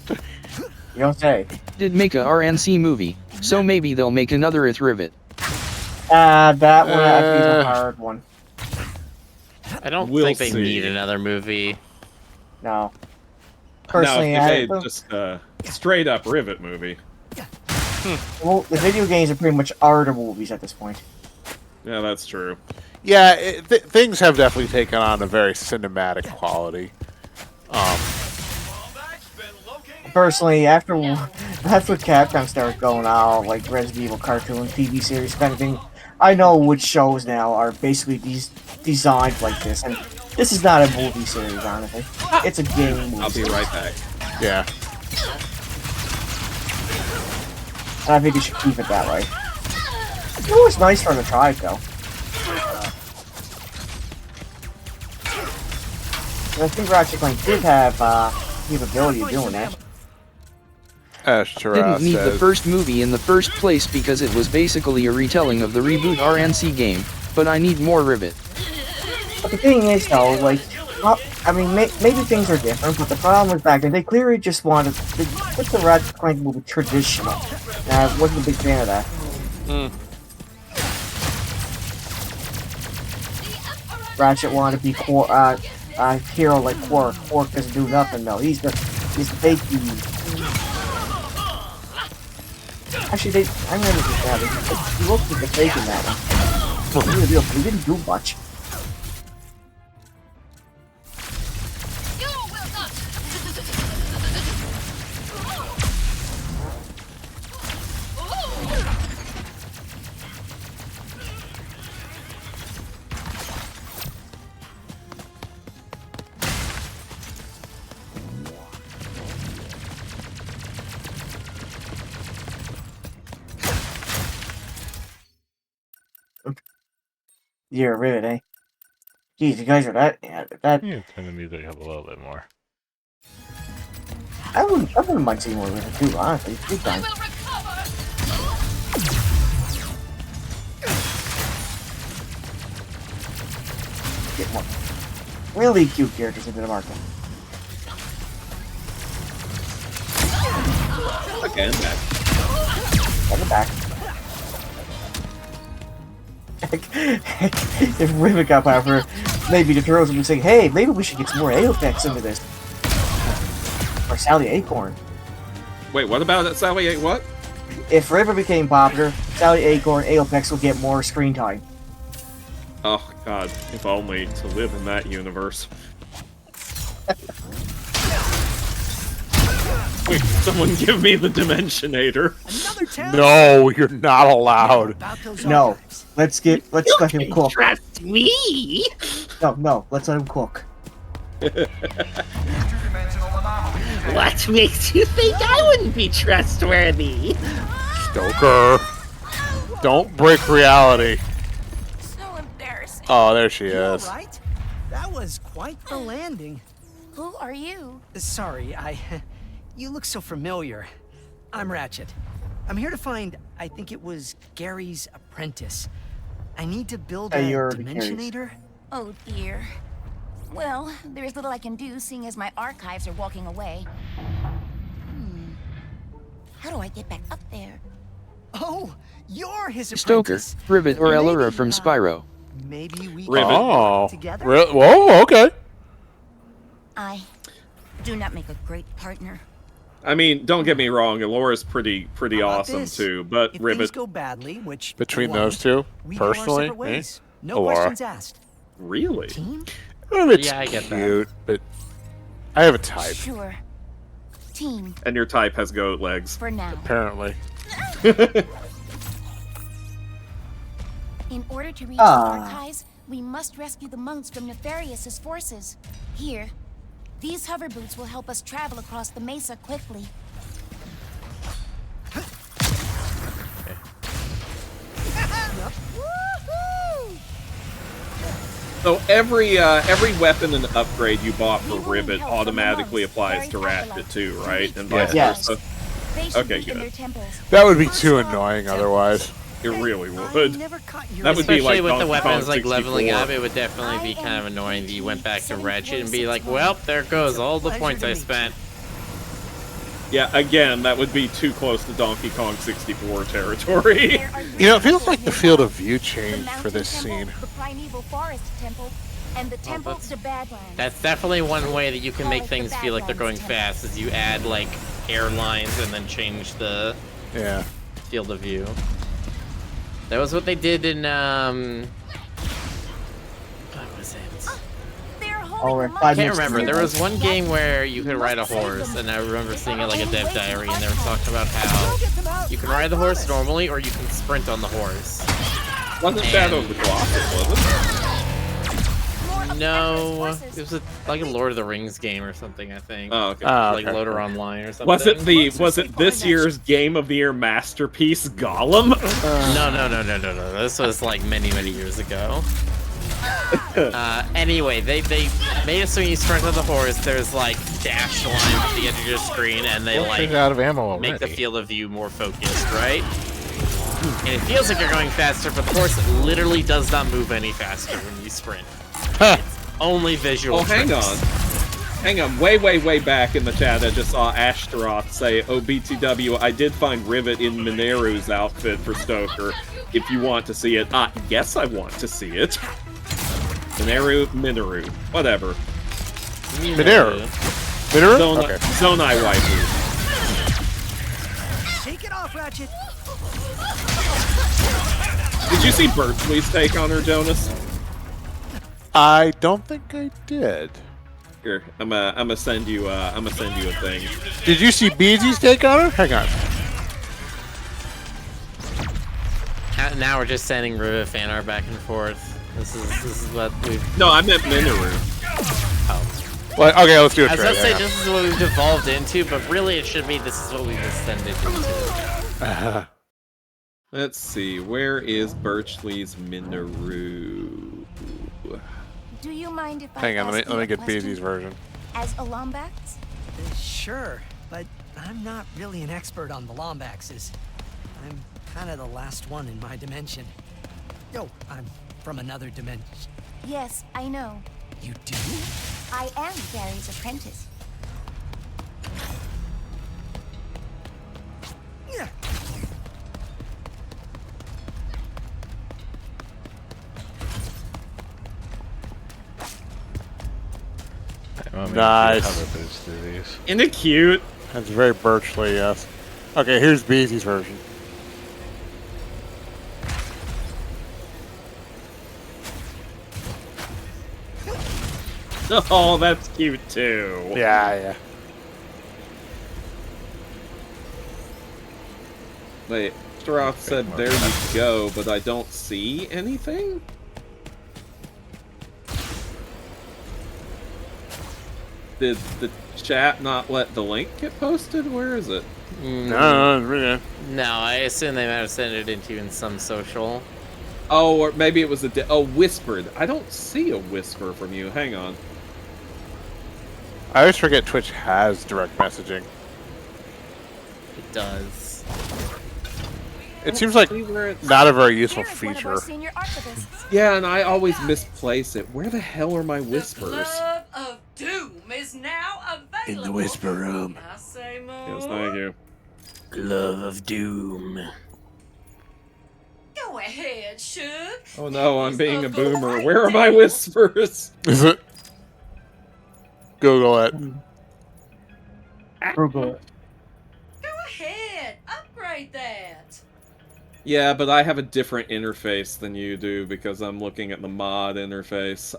S1: point.
S5: You don't say.
S9: Did make a RNC movie, so maybe they'll make another with Rivet.
S5: That one I think is a hard one.
S4: I don't
S1: We'll
S4: think they
S1: see.
S4: need another movie.
S5: No.
S1: Now,
S5: Personally,
S1: if
S5: I,
S1: they made just a straight up Rivet movie.
S5: well, the video games are pretty much are the movies at this point.
S1: Yeah, that's true.
S2: Yeah, things have definitely taken on a very cinematic quality.
S5: Personally, after Capcom started going out, like Resident Evil cartoon, TV series kind of thing, I know which shows now are basically designed like this, and this is not a movie series, honestly. It's a game movie.
S1: I'll be right back.
S2: Yeah.
S5: And I think you should keep it that way. It was nice for them to try it, though. And I think Ratchet Clank did have capability of doing that.
S9: Didn't need the first movie in the first place because it was basically a retelling of the reboot RNC game, but I need more Rivet.
S5: But the thing is, though, like, I mean, maybe things are different, but the problem was back then, they clearly just wanted to put the Ratchet Clank movie traditional. And I wasn't a big fan of that. Ratchet wanted to be a hero like Quark. Quark doesn't do nothing, though. He's the fake dude. Actually, I remember this now. He looked like the fake in that one. He didn't do much. You're a Rivet, eh? Jeez, you guys are that.
S3: You turn the music up a little bit more.
S5: I wouldn't mind seeing more Rivet too, honestly. Big time. Get more really cute characters into the market.
S1: Okay, I'm back.
S5: I'm back. If Rivet got power, maybe the girls would say, hey, maybe we should get some more Aotex into this. Or Sally Acorn.
S1: Wait, what about it? Sally ate what?
S5: If River became popular, Sally Acorn and Apex would get more screen time.
S1: Oh god, if only to live in that universe. Wait, someone give me the Dimensionator.
S2: No, you're not allowed.
S5: No, let's let him cook.
S13: Trust me.
S5: No, let's let him cook.
S13: What makes you think I wouldn't be trustworthy?
S2: Stoker, don't break reality.
S14: So embarrassing.
S2: Oh, there she is.
S20: All right. That was quite the landing.
S14: Who are you?
S20: Sorry, you look so familiar. I'm Ratchet. I'm here to find, I think it was Gary's apprentice. I need to build a
S5: you're
S20: Dimensionator.
S14: Oh dear. Well, there's little I can do, seeing as my archives are walking away. How do I get back up there?
S20: Oh, you're his
S9: Stoker,
S20: apprentice.
S9: Rivet, or Elura from Spyro.
S20: Maybe we
S1: Rivet.
S20: can
S2: Oh,
S20: work together.
S2: Whoa, okay.
S14: I do not make a great partner.
S1: I mean, don't get me wrong, Elora's pretty
S20: How about
S1: awesome
S20: this?
S1: too, but
S20: If
S1: Rivet.
S20: things go badly, which
S2: Between
S20: they
S2: those
S20: won't,
S2: two,
S20: we go our
S2: personally,
S20: separate ways. No
S2: Elora.
S20: questions asked.
S1: Really?
S20: Team?
S2: It's
S4: Yeah, I get that.
S2: cute, but I have a type,
S14: Sure. Team,
S1: And your type has goat legs.
S14: for now.
S2: apparently.
S14: In order to reach the archives, we must rescue the monks from Nefarious's forces. Here, these hover boots will help us travel across the mesa quickly.
S1: So every weapon and upgrade you bought for Rivet automatically applies to Ratchet too, right? And vice
S5: Yes.
S1: versa.
S14: They should
S1: Okay,
S14: be in their
S1: good.
S14: temples.
S2: That would be too annoying otherwise.
S1: It really would.
S20: Never caught your
S1: That would be
S4: Especially
S1: like
S4: with the
S1: Donkey
S4: weapons
S1: Kong
S4: like leveling
S1: 64.
S4: up, it would definitely be kind of annoying that you went back to Ratchet and be like, well, there goes all the points I spent.
S1: Yeah, again, that would be too close to Donkey Kong 64 territory.
S2: You know, it feels like the field of view changed for this scene.
S14: The primeval forest temple and the temple to Badlands.
S4: That's definitely one way that you can make things feel like they're going fast, is you add like airlines and then change the field of view. That was what they did in what was it?
S14: I
S4: Can't remember. There was one game where you could ride a horse, and I remember seeing it like a dev diary, and they were talking about how you can ride the horse normally, or you can sprint on the horse.
S1: Wasn't Shadow of the Colossus, was it?
S4: No, it was like a Lord of the Rings game or something, I think.
S1: Oh, okay.
S4: Like Loader Online or something.
S1: Was it this year's Game of the Year masterpiece, Gollum?
S4: No. This was like many years ago. Anyway, they made it so when you sprint on the horse, there's like dashed lines at the edge of your screen, and they like
S3: out of ammo
S4: make the
S3: already.
S4: field of view more focused, right? And it feels like you're going faster, but the horse literally does not move any faster when you sprint. It's only visual.
S1: Oh, hang
S4: tricks.
S1: on. Hang on, way back in the chat, I just saw Ashtaroth say, "Oh, BTW, I did find Rivet in Mineru's outfit for Stoker. If you want to see it." Yes, I want to see it. Mineru, whatever.
S2: Mineru?
S1: Zonai,
S2: Okay.
S1: Zonai waifu.
S20: Shake it off, Ratchet.
S1: Did you see Birchley's take on her, Jonas?
S2: I don't think I did.
S1: Here, I'm gonna send you a thing.
S2: Did you see Beezy's take on her? Hang on.
S4: Now we're just sending Rivet fan art back and forth. This is what we've.
S1: No, I meant Mineru.
S4: Oh.
S2: Well, okay, let's do it.
S4: I was gonna say this is what we've devolved into, but really it should be this is what we've ascended into.
S1: Let's see, where is Birchley's Mineru?
S14: Do you mind if I
S2: Hang on,
S14: ask
S2: let
S14: you
S2: me
S14: a
S2: get
S14: question?
S2: Beezy's version.
S14: As a Lombax?
S20: Sure, but I'm not really an expert on the Lombaxes. I'm kind of the last one in my dimension. No, I'm from another dimension.
S14: Yes, I know.
S20: You do?
S14: I am Gary's apprentice.
S20: Yeah.
S3: Oh, man,
S2: Nice.
S3: cover boots through these.
S1: Isn't it cute?
S2: That's very Birchley, yes. Okay, here's Beezy's version.
S1: Oh, that's cute too.
S2: Yeah.
S1: Wait, Stroth said there you go, but I don't see anything? Did the chat not let the link get posted? Where is it?
S2: No, really.
S4: No, I assume they might have sent it into you in some social.
S1: Oh, or maybe it was a whispered. I don't see a whisper from you. Hang on.
S2: I always forget Twitch has direct messaging.
S4: It does.
S2: It seems like not a very useful feature.
S1: Yeah, and I always misplace it. Where the hell are my whispers?
S19: Glove of Doom is now available.
S13: In the whisper room.
S19: I say more.
S1: Yes, thank you.
S13: Glove of Doom.
S19: Go ahead, Shook.
S1: Oh no, I'm being a boomer. Where are my whispers?
S2: Is it? Google it.
S5: Google it.
S19: Go ahead, upgrade that.
S1: Yeah, but I have a different interface than you do because I'm looking at the mod interface.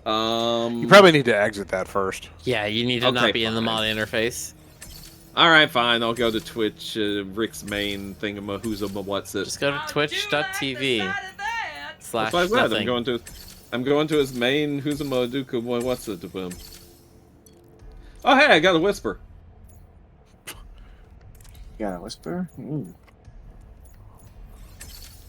S2: You probably need to exit that first.
S4: Yeah, you need to not be in the mod interface.
S1: Alright, fine. I'll go to Twitch, Rick's main thingamahooza, what's it?
S4: Just go to twitch.tv
S1: That's what I said.
S4: /nothing.
S1: I'm going to his main Huzamaduka, what's it? Boom. Oh, hey, I got a whisper.
S5: You got a whisper?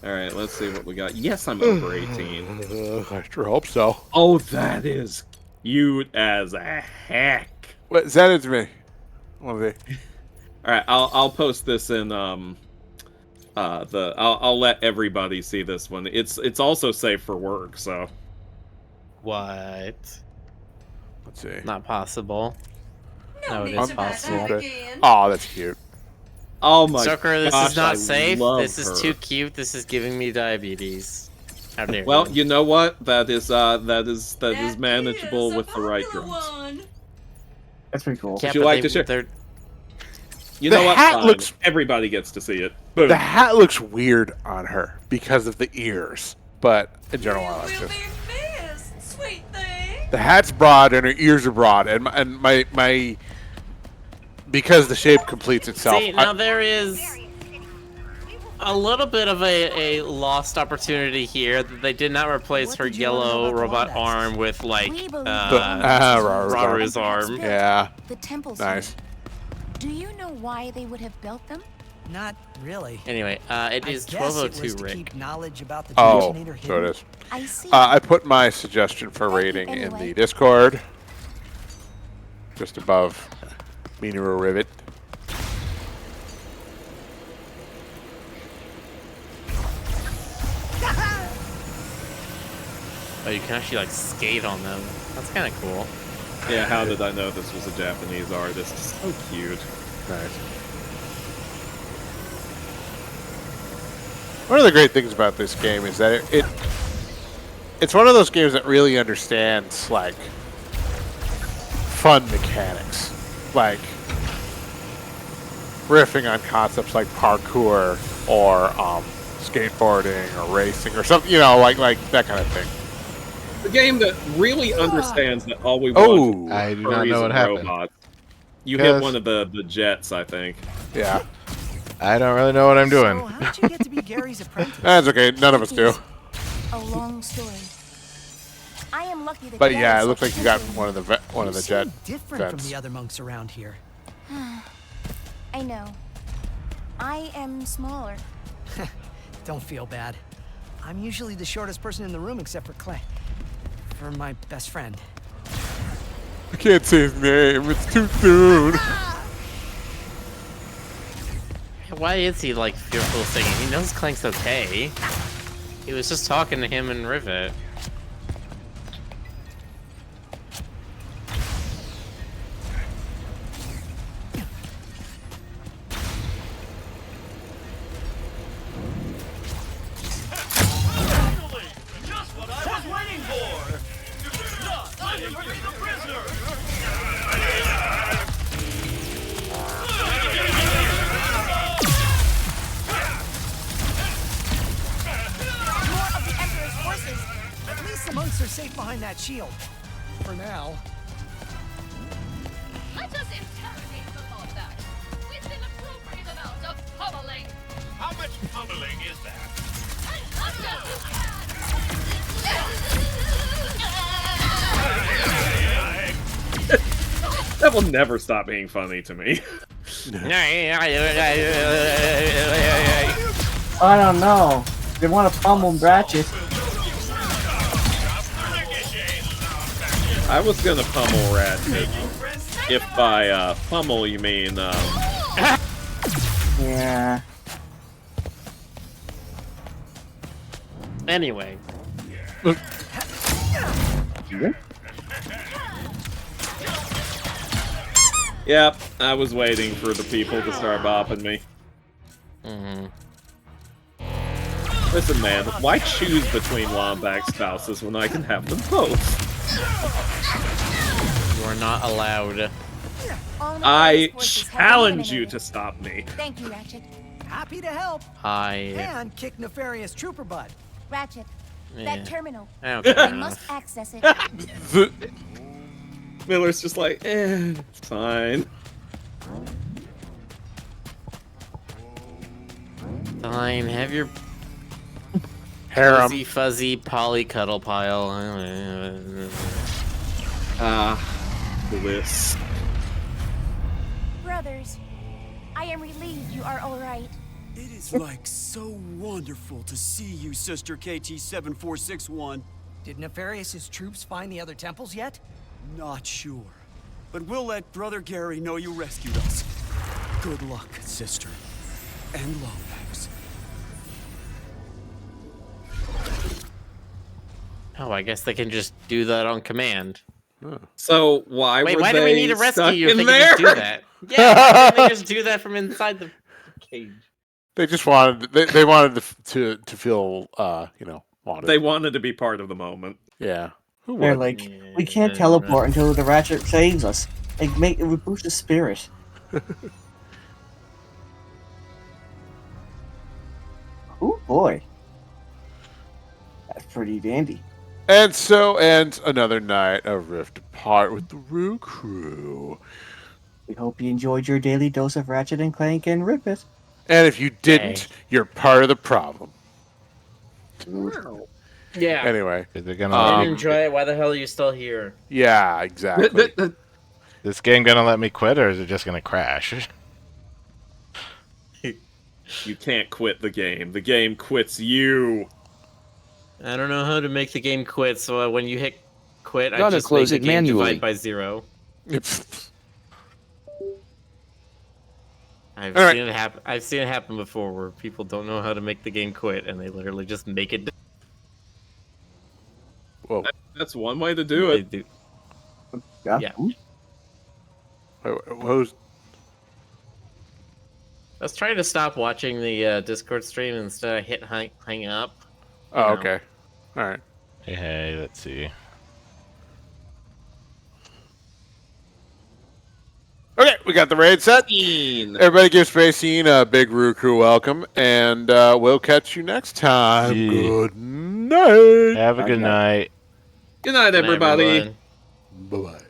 S1: Alright, let's see what we got. Yes, I'm over 18.
S2: I sure hope so.
S1: Oh, that is cute as a heck.
S2: What, send it to me. Alright,
S1: I'll post this in I'll let everybody see this one. It's also safe for work, so.
S4: What?
S2: Let's see.
S4: Not possible. No, it is possible.
S2: Oh, that's cute.
S1: Oh my
S4: Sucker, this
S1: gosh,
S4: is not
S1: I
S4: safe.
S1: love
S4: This is
S1: her.
S4: too cute. This is giving me diabetes. How dare
S1: Well,
S4: you?
S1: you know what? That is manageable with the right drums.
S5: That's pretty cool.
S1: Would you like to share? You
S2: The
S1: know what?
S2: hat
S1: Fine.
S2: looks-
S1: Everybody gets to see it. Boom.
S2: The hat looks weird on her because of the ears, but in general, I like this.
S19: Sweet thing.
S2: The hat's broad and her ears are broad, and my because the shape completes itself.
S4: See, now there is a little bit of a lost opportunity here that they did not replace her yellow robot arm with like Raru's arm.
S2: Yeah.
S14: The temples.
S2: Nice.
S14: Do you know why they would have built them?
S20: Not really.
S4: Anyway, it is
S20: I guess it was
S4: 12:02,
S20: to
S4: Rick.
S20: keep knowledge about the
S2: Oh,
S20: Dimensionator
S2: so it
S20: hidden.
S2: is.
S14: I see.
S2: I put my suggestion for rating in the Discord, just above Minoru Rivet.
S4: Oh, you can actually like skate on them. That's kind of cool.
S1: Yeah, how did I know this was a Japanese artist? So cute.
S2: Nice. One of the great things about this game is that it's one of those games that really understands like fun mechanics, like riffing on concepts like parkour or skateboarding or racing or something, you know, like that kind of thing.
S1: The game that really understands that all we want is
S3: I do not
S1: furries
S3: know what
S1: and
S3: happened.
S1: robots. You
S3: Because-
S1: hit one of the jets, I think.
S2: Yeah.
S3: I don't really know what I'm doing.
S20: So how did you get to be Gary's apprentice?
S2: That's okay. None of us do.
S14: A long story. I am lucky that.
S2: But
S14: Dad
S2: yeah,
S14: is
S2: it looks
S14: so
S2: like you got
S14: gentle.
S2: one of the
S20: You
S2: jet
S20: seem different from
S2: vents.
S20: the other monks around here.
S14: I know. I am smaller.
S20: Don't feel bad. I'm usually the shortest person in the room except for Clay. For my best friend.
S2: I can't say his name. It's too soon.
S4: Why is he like fearful of singing? He knows Clank's okay. He was just talking to him and Rivet.
S16: Just what I was waiting for! Not time to free the prisoner!
S20: the monks are safe behind that shield. For now.
S8: Let us interrogate the Lombax with an appropriate amount of pummeling.
S16: How much pummeling is that?
S1: That will never stop being funny to me.
S5: I don't know. They want to pummel Ratchet.
S1: I was gonna pummel Ratchet. If by pummel you mean
S5: Yeah.
S4: Anyway.
S1: Yep, I was waiting for the people to start bopping me. Listen, man, why choose between Lombax spouses when I can have them both?
S4: You are not allowed.
S1: I challenge you to stop me.
S14: Thank you, Ratchet.
S20: Happy to help. And kick nefarious trooper butt.
S14: Ratchet,
S4: Yeah.
S14: that terminal.
S4: I don't care
S14: We must
S4: enough.
S14: access it.
S1: Miller's just like, it's fine.
S4: Fine, have your
S2: Harem.
S4: fuzzy, fuzzy poly cuddle pile.
S1: Bliss.
S14: Brothers, I am relieved you are all right.
S21: It is like so wonderful to see you, Sister KT-7461.
S20: Did Nefarious' troops find the other temples yet?
S21: Not sure. But we'll let Brother Gary know you rescued us. Good luck, sister. And Lombax.
S4: Oh, I guess they can just do that on command.
S1: So why
S4: Wait,
S1: were
S4: why
S1: they
S4: do we need to rescue
S1: stuck
S4: you if
S1: in
S4: they
S1: there?
S4: can just do that? Yeah, why didn't they just do that from inside the cage?
S2: They just wanted they wanted to feel wanted.
S1: They wanted to be part of the moment.
S2: Yeah. Who
S5: They're
S2: would?
S5: like, we can't teleport until the Ratchet saves us. It would boost the spirit. Oh boy, that's pretty dandy.
S2: And so ends another night of Rift Apart with the Roo Crew.
S5: We hope you enjoyed your daily dose of Ratchet and Clank and Rip It.
S2: And if you didn't, you're part of the problem.
S4: Yeah.
S2: Anyway,
S3: they're
S4: I
S3: gonna
S4: didn't enjoy it. Why the hell are you still here?
S2: yeah, exactly.
S3: this game gonna let me quit, or is it just gonna crash?
S1: You can't quit the game. The game quits you.
S4: I don't know how to make the game quit, so when you hit quit, I
S9: Gotta
S4: just
S9: close
S4: make the
S9: it
S4: game
S9: manually.
S4: divide by 0. I've
S2: All right.
S4: seen it happen. I've seen it happen before, where people don't know how to make the game quit, and they literally just make it.
S2: Whoa.
S1: That's one way to do it.
S4: They do.
S5: Yeah.
S2: Who's?
S4: I was trying to stop watching the Discord stream, and instead I hit hang up.
S2: Oh,
S4: know.
S2: okay. All right.
S3: Hey, let's see.
S2: Okay, we got the raid set. Everybody give Spacine a big Roo Crew welcome, and we'll catch you next time.
S3: Yeah.
S2: Good night.
S3: Have a good night.
S1: Good night, everybody.
S2: Bye-bye.